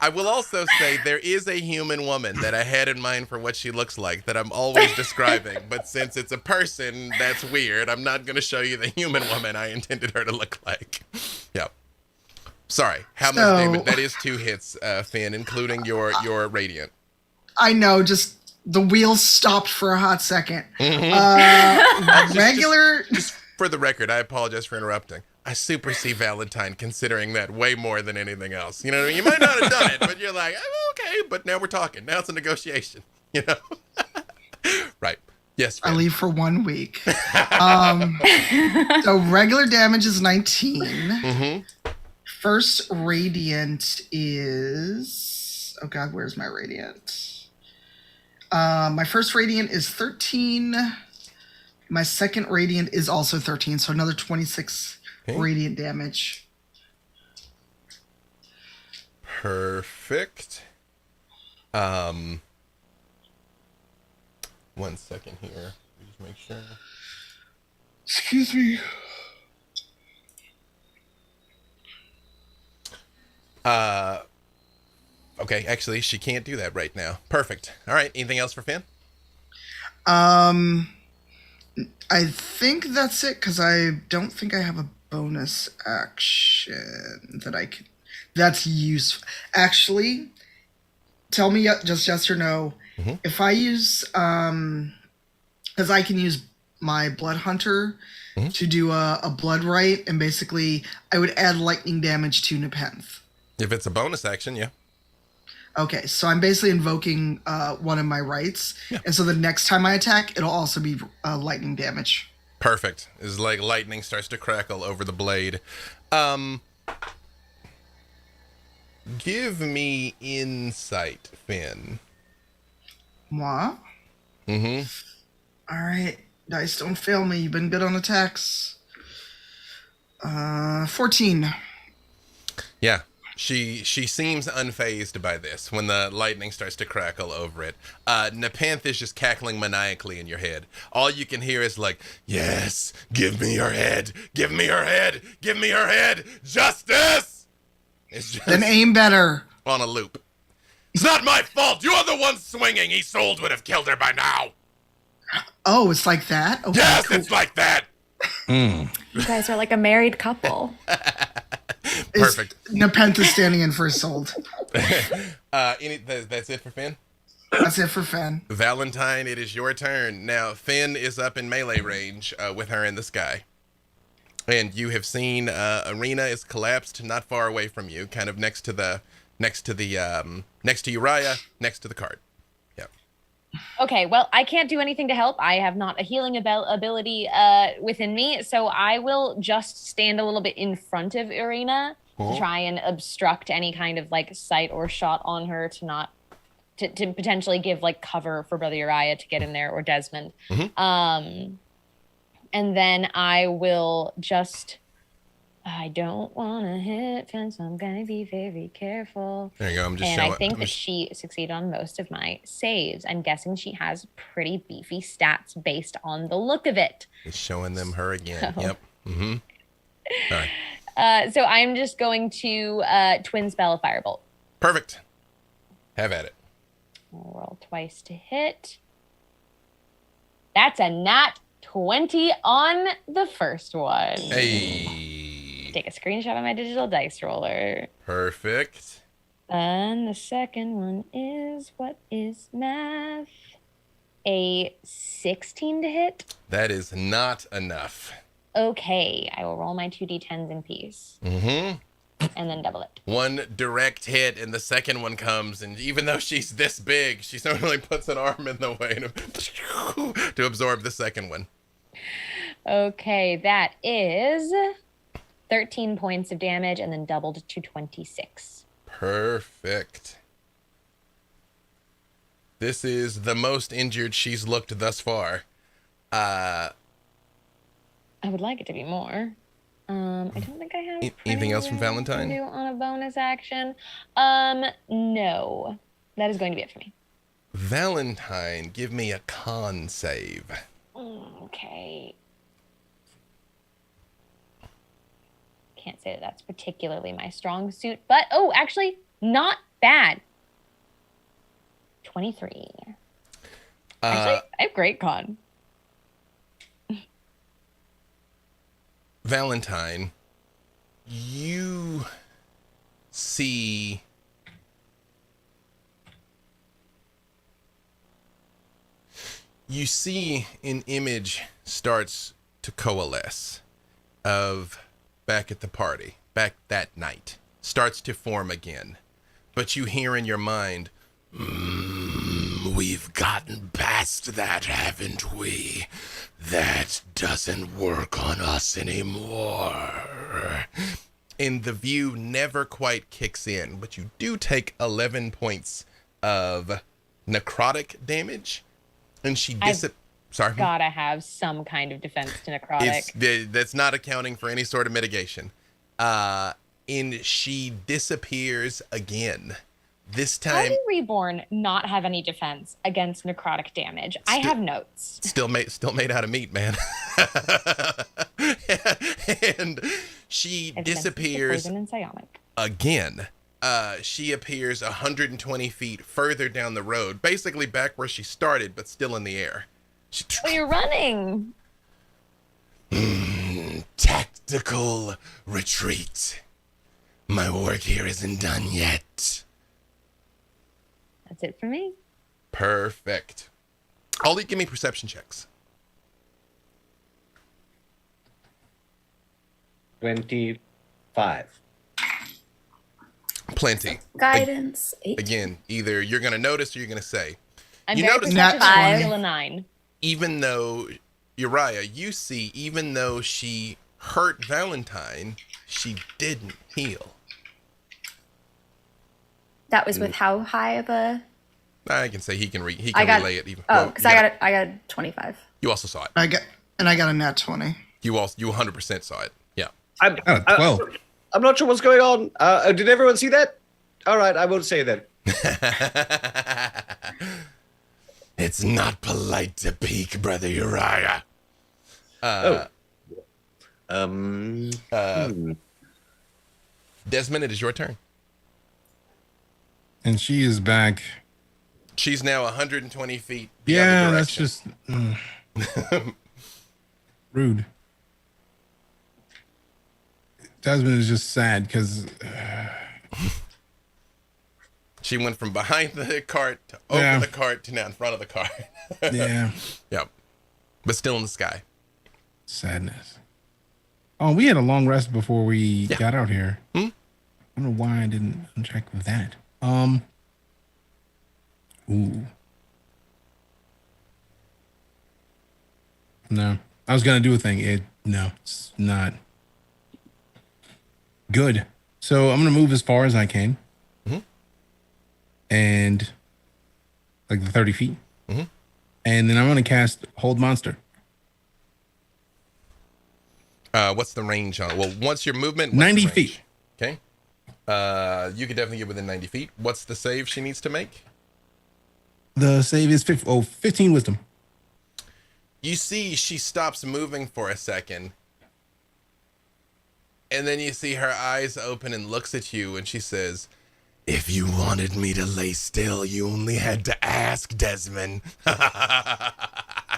I will also say there is a human woman that I had in mind for what she looks like that I'm always describing, but since it's a person, that's weird. I'm not going to show you the human woman I intended her to look like. Yep. Sorry. How much damage? That is 2 hits, Finn, including your radiant. I know, just the wheels stopped for a hot second. Regular. Just for the record, I apologize for interrupting. I super see Valentine considering that way more than anything else. You know what I mean? You might not have done it, but you're like, oh, okay, but now we're talking. Now it's a negotiation, you know? Right. Yes, I Finn. leave for 1 week. So regular damage is 19. Mm-hmm. First radiant is... Oh god, where's my radiant? My first radiant is 13. My second radiant is also 13, so another 26 radiant damage. Perfect. 1 second here. Just make sure. Excuse me. Okay, actually, she can't do that right now. Perfect. All right, anything else for Finn? I think that's it, because I don't think I have a bonus action that I could... That's useful. Actually, tell me just yes or no. Mm-hmm. If I use... Because I can use my Blood Hunter to do a Blood Rite, and basically I would add lightning damage to Nepenthe. If it's a bonus action, yeah. Okay, so I'm basically invoking one of my rights, and so the next time I attack, it'll also be lightning damage. Perfect. It's like lightning starts to crackle over the blade. Give me insight, Finn. Moi? Mm-hmm. All right, dice don't fail me. You've been good on attacks. 14. Yeah. She seems unfazed by this when the lightning starts to crackle over it. Nepenthe is just cackling maniacally in your head. All you can hear is like, yes, give me your head, give me your head, give me your head, justice! It's just Then aim better. on a loop. It's not my fault. You're the one swinging. Isolde would have killed her by now. Oh, it's like that? Okay, Yes, cool. it's like that. You guys are like a married couple. Perfect. Nepenthe standing in for Isolde. That's it for Finn? That's it for Finn. Valentine, it is your turn. Now, Finn is up in melee range with her in the sky. And you have seen Arena is collapsed not far away from you, kind of next to Uriah, next to the cart. Yeah. Okay, well, I can't do anything to help. I have not a healing ability within me, so I will just stand a little bit in front of Irina to try and obstruct any kind of like sight or shot on her to potentially give like cover for Brother Uriah to get in there, or Desmond. And then I will just, I don't want to hit Finn, so I'm going to be very careful. There you go. I'm just and showing. I think that she succeeded on most of my saves. I'm guessing she has pretty beefy stats based on the look of it. Just showing them her again. Yep. All right. So I'm just going to twin spell a firebolt. Perfect. Have at it. I'll roll twice to hit. That's a nat 20 on the first one. Hey. Take a screenshot of my digital dice roller. Perfect. And the second one is, what is math? A 16 to hit. That is not enough. Okay, I will roll my 2d10s in peace. And then double it. One direct hit, and the second one comes, and even though she's this big, she suddenly puts an arm in the way to absorb the second one. Okay, that is 13 points of damage, and then doubled to 26. Perfect. This is the most injured she's looked thus far. I would like it to be more. I don't think I have anything else from anything Valentine? to do on a bonus action. No. That is going to be it for me. Valentine, give me a con save. Okay. Can't say that that's particularly my strong suit, but actually, not bad. 23. Actually, I have great con. Valentine, you see an image starts to coalesce of back at the party, back that night, starts to form again. But you hear in your mind, we've gotten past that, haven't we? That doesn't work on us anymore. And the view never quite kicks in, but you do take 11 points of necrotic damage. And she Sorry? Gotta have some kind of defense to necrotic. That's not accounting for any sort of mitigation. And she disappears again. This How time, do Reborn not have any defense against necrotic damage? I have notes. still made out of meat, man. And she disappears Poison and psionic. again. She appears 120 feet further down the road, basically back where she started, but still in the air. Oh, you're running. Tactical retreat. My work here isn't done yet. That's it for me. Perfect. Ollie, give me perception checks. 25. Plenty. Guidance. 8. Again, either you're going to notice or you're going to say. I'm You very notice- perceptive. Nat I'm 20. still a 9. Even though, Uriah, you see, even though she hurt Valentine, she didn't heal. That was with how high of a? I can say he can relay it even. Oh, well, because you I gotta- got a 25. You also saw it. I got a nat 20. You 100% saw it. Yeah. I'm, Got a 12. I'm not sure what's going on. Did everyone see that? All right, I won't say that. It's not polite to peek, Brother Uriah. Hmm. Desmond, it is your turn. And she is back. She's now 120 feet. The Yeah, other that's direction. just rude. Desmond is just sad because She went from behind the cart to over the cart to now in front of the cart. yeah, Yep. But still in the sky. sadness. Oh, we had a long rest before we got out here. I don't know why I didn't check that. Ooh. No, I was gonna do a thing. No, it's not good. So I'm gonna move as far as I can, and like the 30 feet, and then I'm gonna cast Hold Monster. What's the range on it? Well, once your movement, 90 feet. Okay. You could definitely get within 90 feet. What's the save she needs to make? The save is 15 wisdom. You see she stops moving for a second. And then you see her eyes open and looks at you and she says, "If you wanted me to lay still, you only had to ask, Desmond." I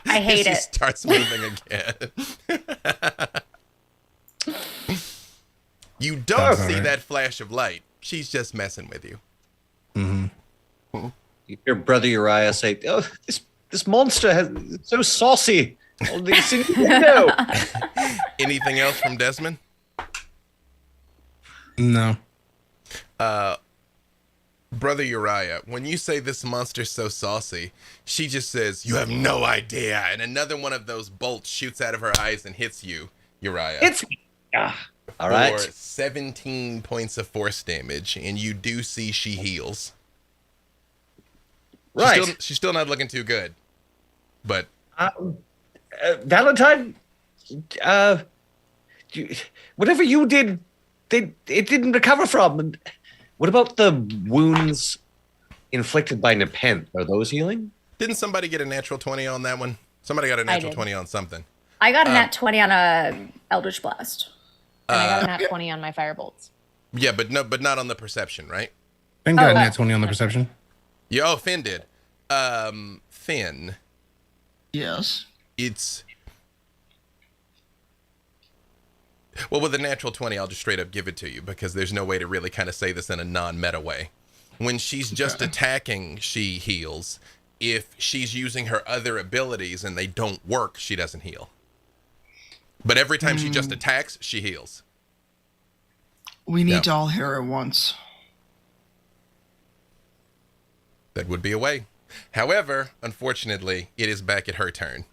hate She it. starts moving again. You don't see that flash of light. She's just messing with you. Your brother Uriah say, "Oh, this monster is so saucy." Oh, this innuendo. Anything else from Desmond? No. Brother Uriah, when you say this monster's so saucy, she just says, "You have no idea." And another one of those bolts shoots out of her eyes and hits you, Uriah. It's all right. For 17 points of force damage, and you do see she heals. Right. She's still not looking too good. But Valentine, whatever you did, it didn't recover from. And what about the wounds inflicted by Nepenthe? Are those healing? didn't somebody get a natural 20 on that one? Somebody got a natural did. 20 on something. I got a nat 20 on a Eldritch Blast. And I got a nat 20 on my firebolts. Yeah, but not on the perception, right? Ben got a nat 20 on the perception. Yeah, oh, Finn did. Finn, Yes. it's... Well, with a natural 20, I'll just straight up give it to you because there's no way to really kind of say this in a non-meta way. When she's just attacking, she heals. If she's using her other abilities and they don't work, she doesn't heal. But every time she just attacks, she heals. We need Yeah. to all hear it once. That would be a way. However, unfortunately, it is back at her turn.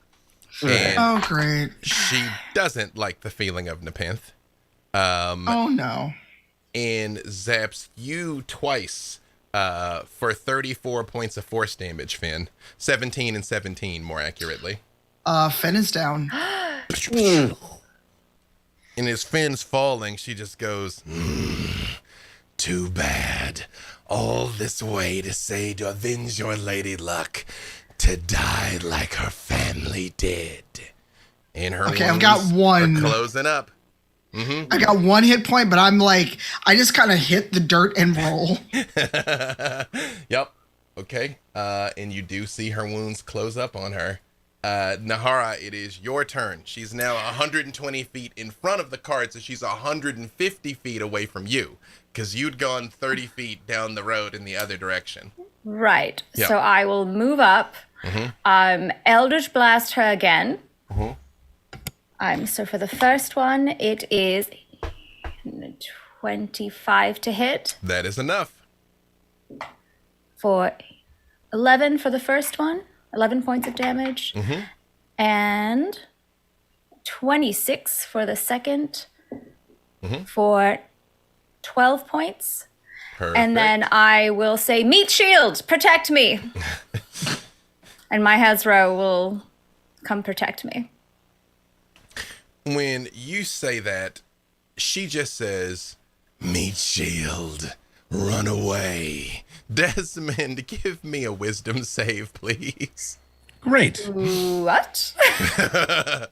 And Oh, great. she doesn't like the feeling of Nepenthe. Oh, no. And zaps you twice for 34 points of force damage, Finn. 17 and 17, more accurately. Finn is down. And as Finn's falling, she just goes, "Too bad. All this way to say to avenge your lady luck, to die like her family did." And her Okay, I've got wounds one. are closing up. I got one hit point, but I'm like, I just kind of hit the dirt and roll. Yep. Okay. And you do see her wounds close up on her. Nahara, it is your turn. She's now 120 feet in front of the cart, so she's 150 feet away from you, because you'd gone 30 feet down the road in the other direction. Right. Yeah. So I will move up. Eldritch Blast her again. So for the first one, it is 25 to hit. That is enough. For 11 for the first one, 11 points of damage. And 26 for the second, for 12 points. Perfect. And then I will say, "Meat shield, protect me." And my Hezro will come protect me. When you say that, she just says, "Meat shield, run away." Desmond, give me a wisdom save, please. Great. What? I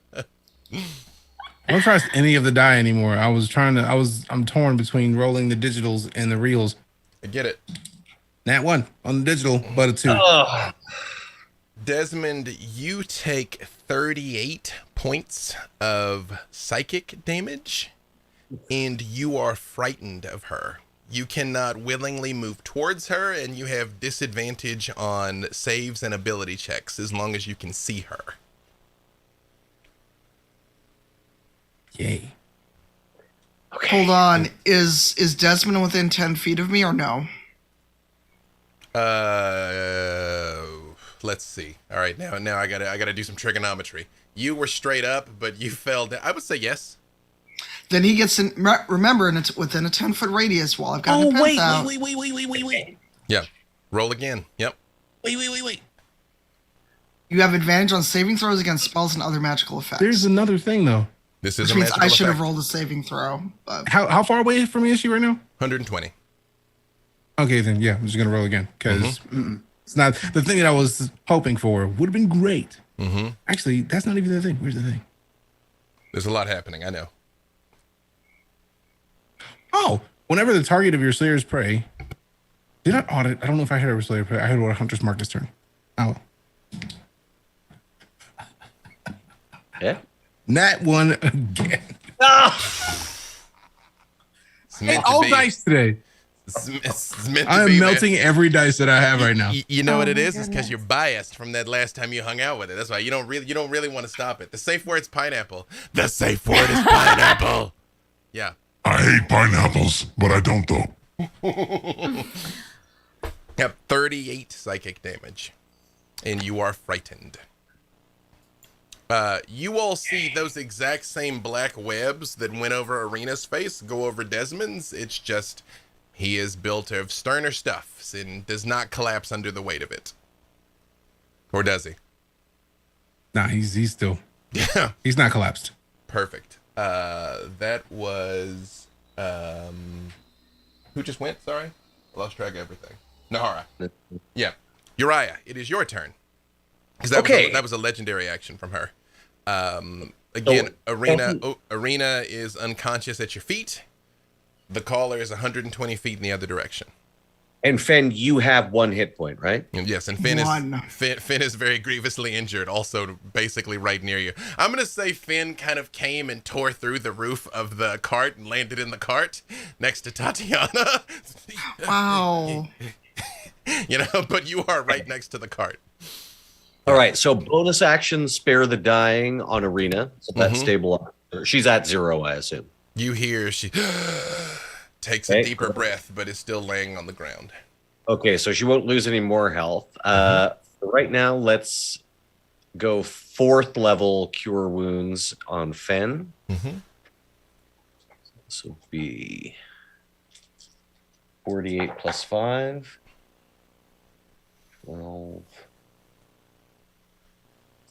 don't trust any of the die anymore. I'm torn between rolling the digitals and the reals. I get it. Nat 1 on the digital, but a 2. Oh, Desmond, you take 38 points of psychic damage, and you are frightened of her. You cannot willingly move towards her, and you have disadvantage on saves and ability checks as long as you can see her. Yay. okay. Hold on. Is Desmond within 10 feet of me or no? Let's see. All right, now I gotta do some trigonometry. You were straight up, but you fell down. I would say yes. Then he gets in. Remember, and it's within a 10-foot radius while I've got an defense out. Wait. Yeah. Roll again. Yep. Wait. You have advantage on saving throws against spells and other magical effects. There's another thing, though. This is which a means magical I should have effect. rolled a saving throw. But How far away from me is she right now? 120. Okay, then, yeah, I'm just going to roll again. Because it's not the thing that I was hoping for. Would have been great. Mm-hmm. Actually, that's not even the thing. Where's the thing? There's a lot happening. I know. Oh, whenever the target of your Slayer's Prey. Did I audit? I don't know if I had a Slayer's Prey. I had what Hunter's Mark this turn. Oh. Yeah. Nat 1 again. Ah! It's meant to All be. dice today. It's meant to I be, am man. melting every dice that I have right now. You know what it my is? It's because goodness. you're biased from that last time you hung out with it. That's why you don't really want to stop it. The safe word's pineapple. The safe word is pineapple. Yeah. I hate pineapples, but I don't though. Yep. 38 psychic damage, and you are frightened. You all see those exact same black webs that went over Arena's face go over Desmond's. It's just he is built of sterner stuff and does not collapse under the weight of it. Or does he? Nah, he's still. Yeah. He's not collapsed. Perfect. That was who just went? Sorry, I lost track of everything. Nahara. Yeah, Uriah. It is your turn. Because that was a legendary action from her. Again, Arena is unconscious at your feet. The caller is 120 feet in the other direction. And Fen, you have 1 hit point, right? And yes, and Finn One. Finn is very grievously injured, also basically right near you. I'm gonna say Finn kind of came and tore through the roof of the cart and landed in the cart next to Tatiana. wow. You know, but you are right next to the cart. All right. So bonus action, spare the dying on Arena. So that's stable. She's at 0, I assume. You hear she takes a deeper breath, but is still laying on the ground. Okay, so she won't lose any more health. Right now, let's go 4th level Cure Wounds on Fen. Mm-hmm. This will be 48 plus 5. 12.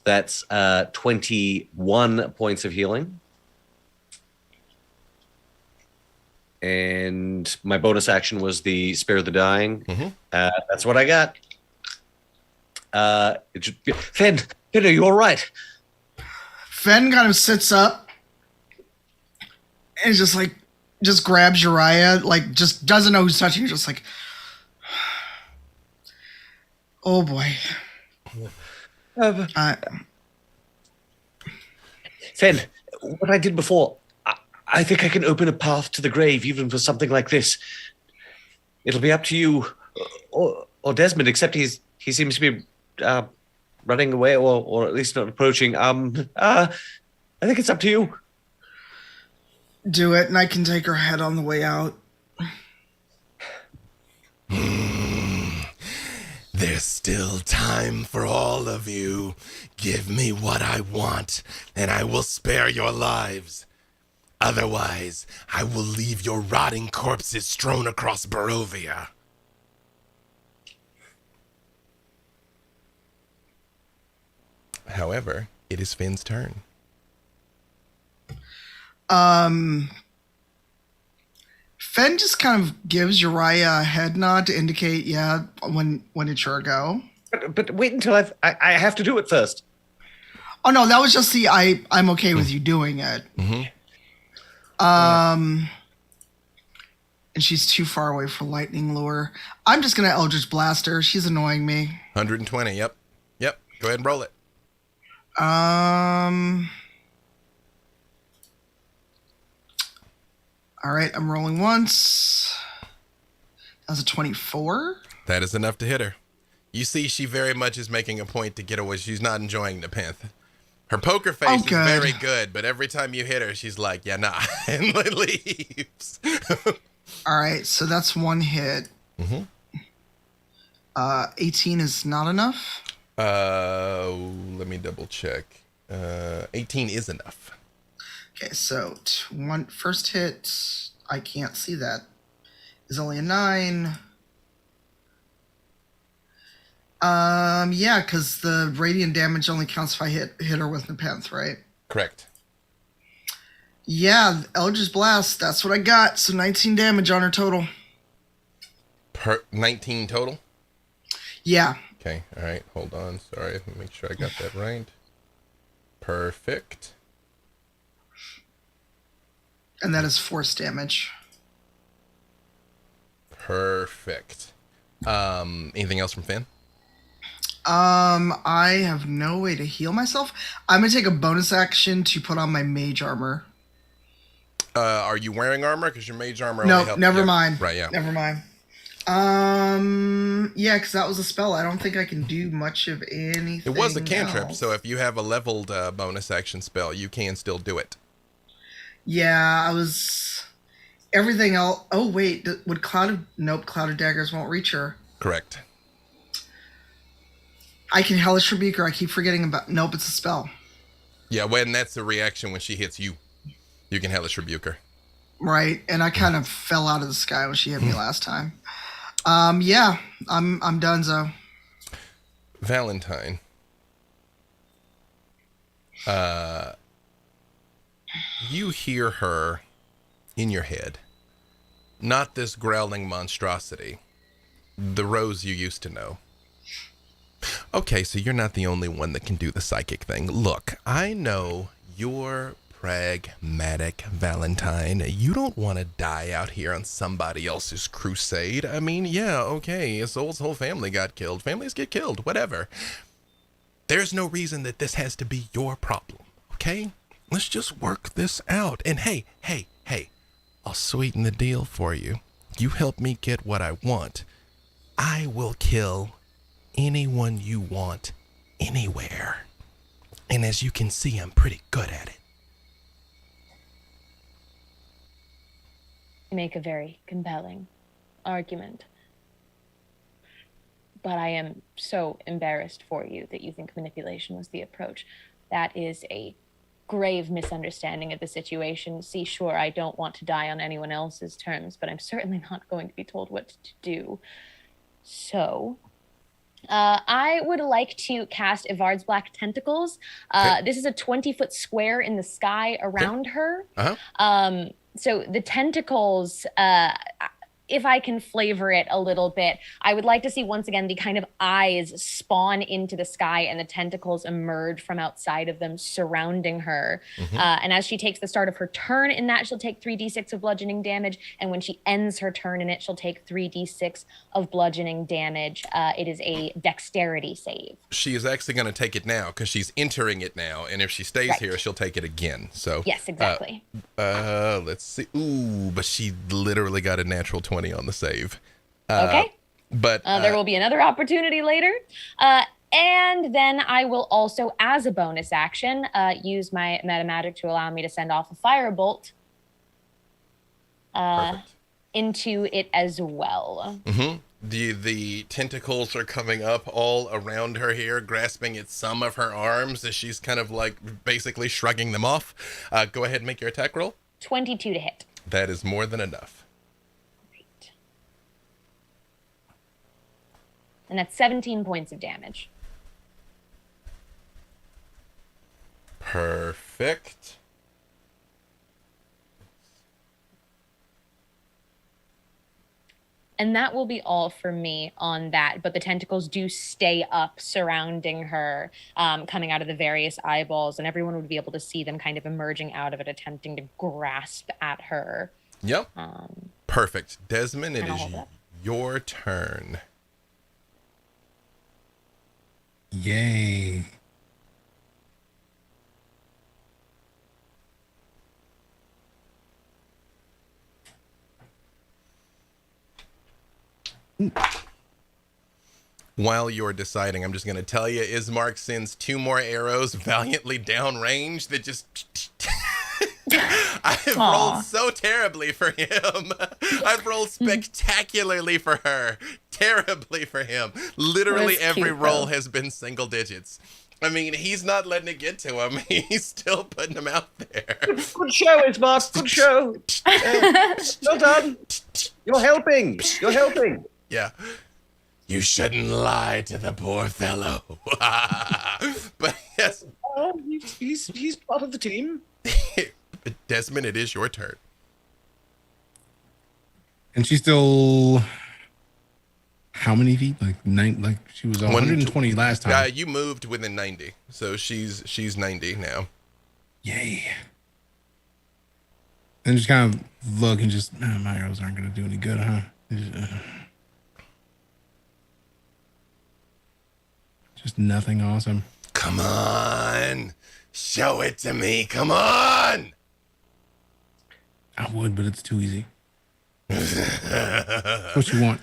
That's 21 points of healing. And my bonus action was the Spare the Dying. Mm-hmm. That's what I got. Fen, are you all right? Fen kind of sits up and just grabs Uriah, just doesn't know who's touching her, just like, oh boy. Fen, what I did before, I think I can open a path to the grave even for something like this. It'll be up to you or Desmond, except he seems to be running away or at least not approaching. I think it's up to you. Do it, and I can take her head on the way out. There's still time for all of you. Give me what I want, and I will spare your lives. Otherwise, I will leave your rotting corpses strewn across Barovia. However, it is Finn's turn. Fen just kind of gives Uriah a head nod to indicate, yeah, when it's your go. But wait until I have to do it first. Oh no, that was just I'm okay with you doing it. Mm-hmm. and she's too far away for lightning lure. I'm just gonna Eldritch Blast her. She's annoying me. 120. Yep. Go ahead and roll it. All right, I'm rolling once. That was a 24. That is enough to hit her. You see, she very much is making a point to get away. She's not enjoying the pinch. Her poker face is very good, but every time you hit her, she's like, yeah, nah, and leaves. All right, so that's one hit. 18 is not enough. Let me double check. 18 is enough. Okay, so first hit, I can't see that, is only a 9. Yeah, because the radiant damage only counts if I hit her with Nepenthe, right? Correct. Yeah, Eldritch Blast, that's what I got. So 19 damage on her total. 19 total? Yeah. Okay, all right, hold on. Sorry, let me make sure I got that right. Perfect. And that is force damage. Perfect. Anything else from Finn? I have no way to heal myself. I'm gonna take a bonus action to put on my mage armor. Are you wearing armor? Because your mage armor No, only helps. never mind. Right, yeah. Never mind. Yeah, because that was a spell. I don't think I can do much of anything. It was a cantrip, else. so if you have a leveled bonus action spell, you can still do it. Yeah, I was... Everything else... Oh, wait. Would Nope, Cloud of Daggers won't reach her. Correct. I can Hellish Rebuke her. I keep forgetting about... Nope, it's a spell. Yeah, when that's the reaction when she hits you. You can Hellish Rebuke her. Right, and I kind of fell out of the sky when she hit me last time. Yeah, I'm donezo. Valentine. You hear her in your head. Not this growling monstrosity. The Rose you used to know. Okay, so you're not the only one that can do the psychic thing. Look, I know you're pragmatic, Valentine. You don't want to die out here on somebody else's crusade. I mean, yeah, okay, Soul's whole family got killed. Families get killed, whatever. There's no reason that this has to be your problem, okay? Let's just work this out. And hey, I'll sweeten the deal for you. You help me get what I want. I will kill anyone you want, anywhere. And as you can see, I'm pretty good at it. You make a very compelling argument. But I am so embarrassed for you that you think manipulation was the approach. That is a grave misunderstanding of the situation. See, sure, I don't want to die on anyone else's terms, but I'm certainly not going to be told what to do. So, I would like to cast Ivard's Black Tentacles. Okay. This is a 20-foot square in the sky around her. Uh-huh. So the tentacles, if I can flavor it a little bit, I would like to see once again the kind of eyes spawn into the sky and the tentacles emerge from outside of them, surrounding her. And as she takes the start of her turn in that, she'll take 3d6 of bludgeoning damage. And when she ends her turn in it, she'll take 3d6 of bludgeoning damage. It is a dexterity save. She is actually going to take it now because she's entering it now. And if she stays Right. here, she'll take it again. So Yes, exactly. let's see. Ooh, but she literally got a natural 20 on the save. Okay. But There will be another opportunity later. And then I will also, as a bonus action, use my metamagic to allow me to send off a firebolt perfect. into it as well. The tentacles are coming up all around her here, grasping at some of her arms as she's kind of like basically shrugging them off. Go ahead and make your attack roll. 22 to hit. That is more than enough. Great. And that's 17 points of damage. Perfect. And that will be all for me on that. But the tentacles do stay up surrounding her, coming out of the various eyeballs, and everyone would be able to see them kind of emerging out of it, attempting to grasp at her. Yep. Perfect. Desmond, it And I'll is hold up. your turn. Yay. While you're deciding, I'm just going to tell you, Ismark sends 2 more arrows valiantly downrange that just... I've rolled so terribly for him. I've rolled spectacularly for her. Terribly for him. Literally That's every cute, roll though. has been single digits. I mean, he's not letting it get to him. He's still putting them out there. Good show, it's Mark. Good show. Well done. You're helping. You're helping. Yeah. You shouldn't lie to the poor fellow. But yes, Oh, he's part of the team. Desmond, it is your turn. And she's still how many feet? Like like she was 120 last time. You moved within 90, so she's 90 now. Yay. And just kind of look and just, my arrows aren't going to do any good, huh? Just nothing awesome. Come on, show it to me. Come on. I would, but it's too easy. What you want?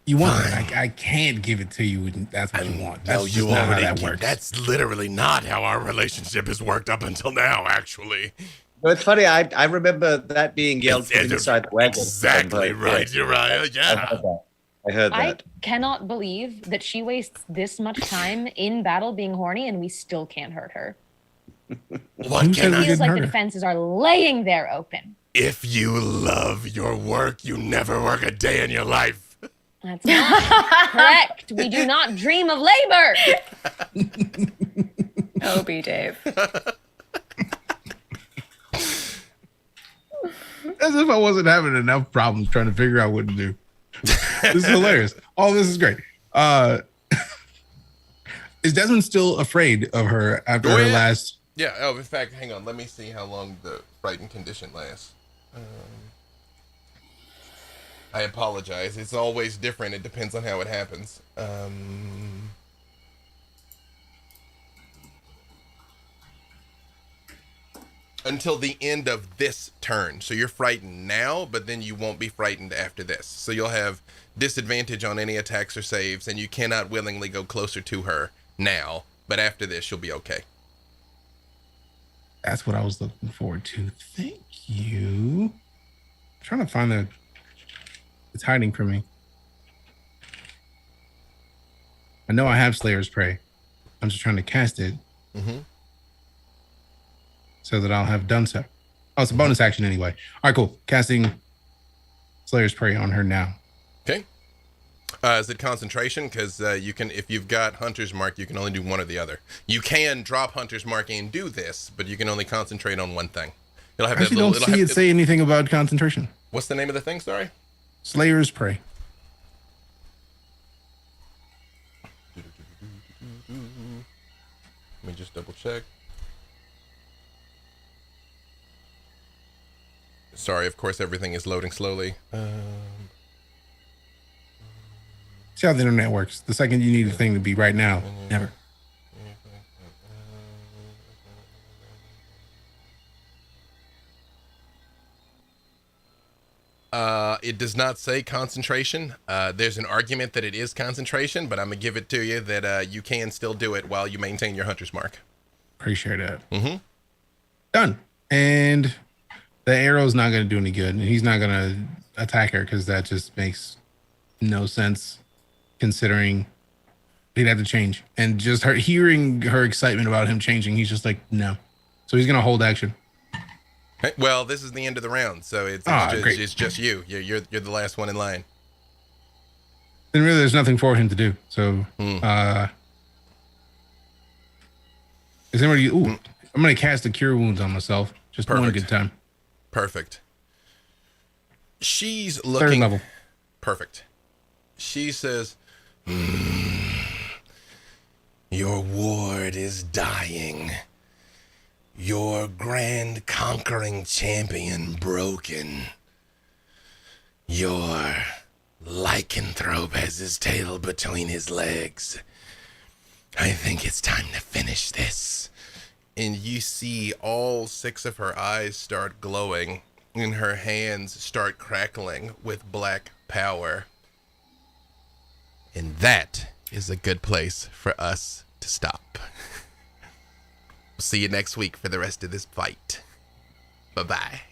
You want it. I can't give it to you. And that's what you want. That's just not how that works. That's literally not how our relationship has worked up until now, actually. No, it's funny. I remember that being yelled from inside the wagon. Exactly right, Uriah. Yeah. I heard I that. cannot believe that she wastes this much time in battle being horny and we still can't hurt her. What Who can said we I? It feels didn't like hurt the her? defenses are laying there open. If you love your work, you never work a day in your life. That's not correct. We do not dream of labor. Oh, B Dave. As if I wasn't having enough problems trying to figure out what to do. This is hilarious. All this is great. Is Desmond still afraid of her after her last? Yeah. Oh, in fact, hang on. Let me see how long the frightened condition lasts. I apologize. It's always different. It depends on how it happens. Until the end of this turn. So you're frightened now, but then you won't be frightened after this. So you'll have disadvantage on any attacks or saves, and you cannot willingly go closer to her now. But after this, you'll be okay. That's what I was looking forward to. Thank you. I'm trying to find the. It's hiding from me. I know I have Slayer's Prey. I'm just trying to cast it so that I'll have done so. Oh, it's a bonus action anyway. All right, cool. Casting Slayer's Prey on her now. Okay. Is it concentration? Because you can, if you've got Hunter's Mark, you can only do one or the other. You can drop Hunter's Mark and do this, but you can only concentrate on one thing. It'll have I actually don't see it say anything about concentration. What's the name of the thing? Sorry. Slayer's Prey. Let me just double check. Sorry, of course, everything is loading slowly. See how the internet works. The second you need a thing to be right now, never. It does not say concentration. There's an argument that it is concentration, but I'm going to give it to you that you can still do it while you maintain your Hunter's Mark. Appreciate that. Mm-hmm. Done. And the arrow's not going to do any good. And he's not going to attack her because that just makes no sense considering he'd have to change. And just her hearing her excitement about him changing, he's just like, no. So he's going to hold action. Okay, well, this is the end of the round, so it's just you. You're the last one in line. Then really there's nothing for him to do. So is anybody I'm gonna cast a cure wounds on myself. Just one Perfect. good time. Perfect. She's Third looking level. perfect. She says, your ward is dying. Your grand conquering champion broken. Your lycanthrope has his tail between his legs. I think it's time to finish this. And you see all 6 of her eyes start glowing and her hands start crackling with black power. And that is a good place for us to stop. We'll see you next week for the rest of this fight. Bye-bye.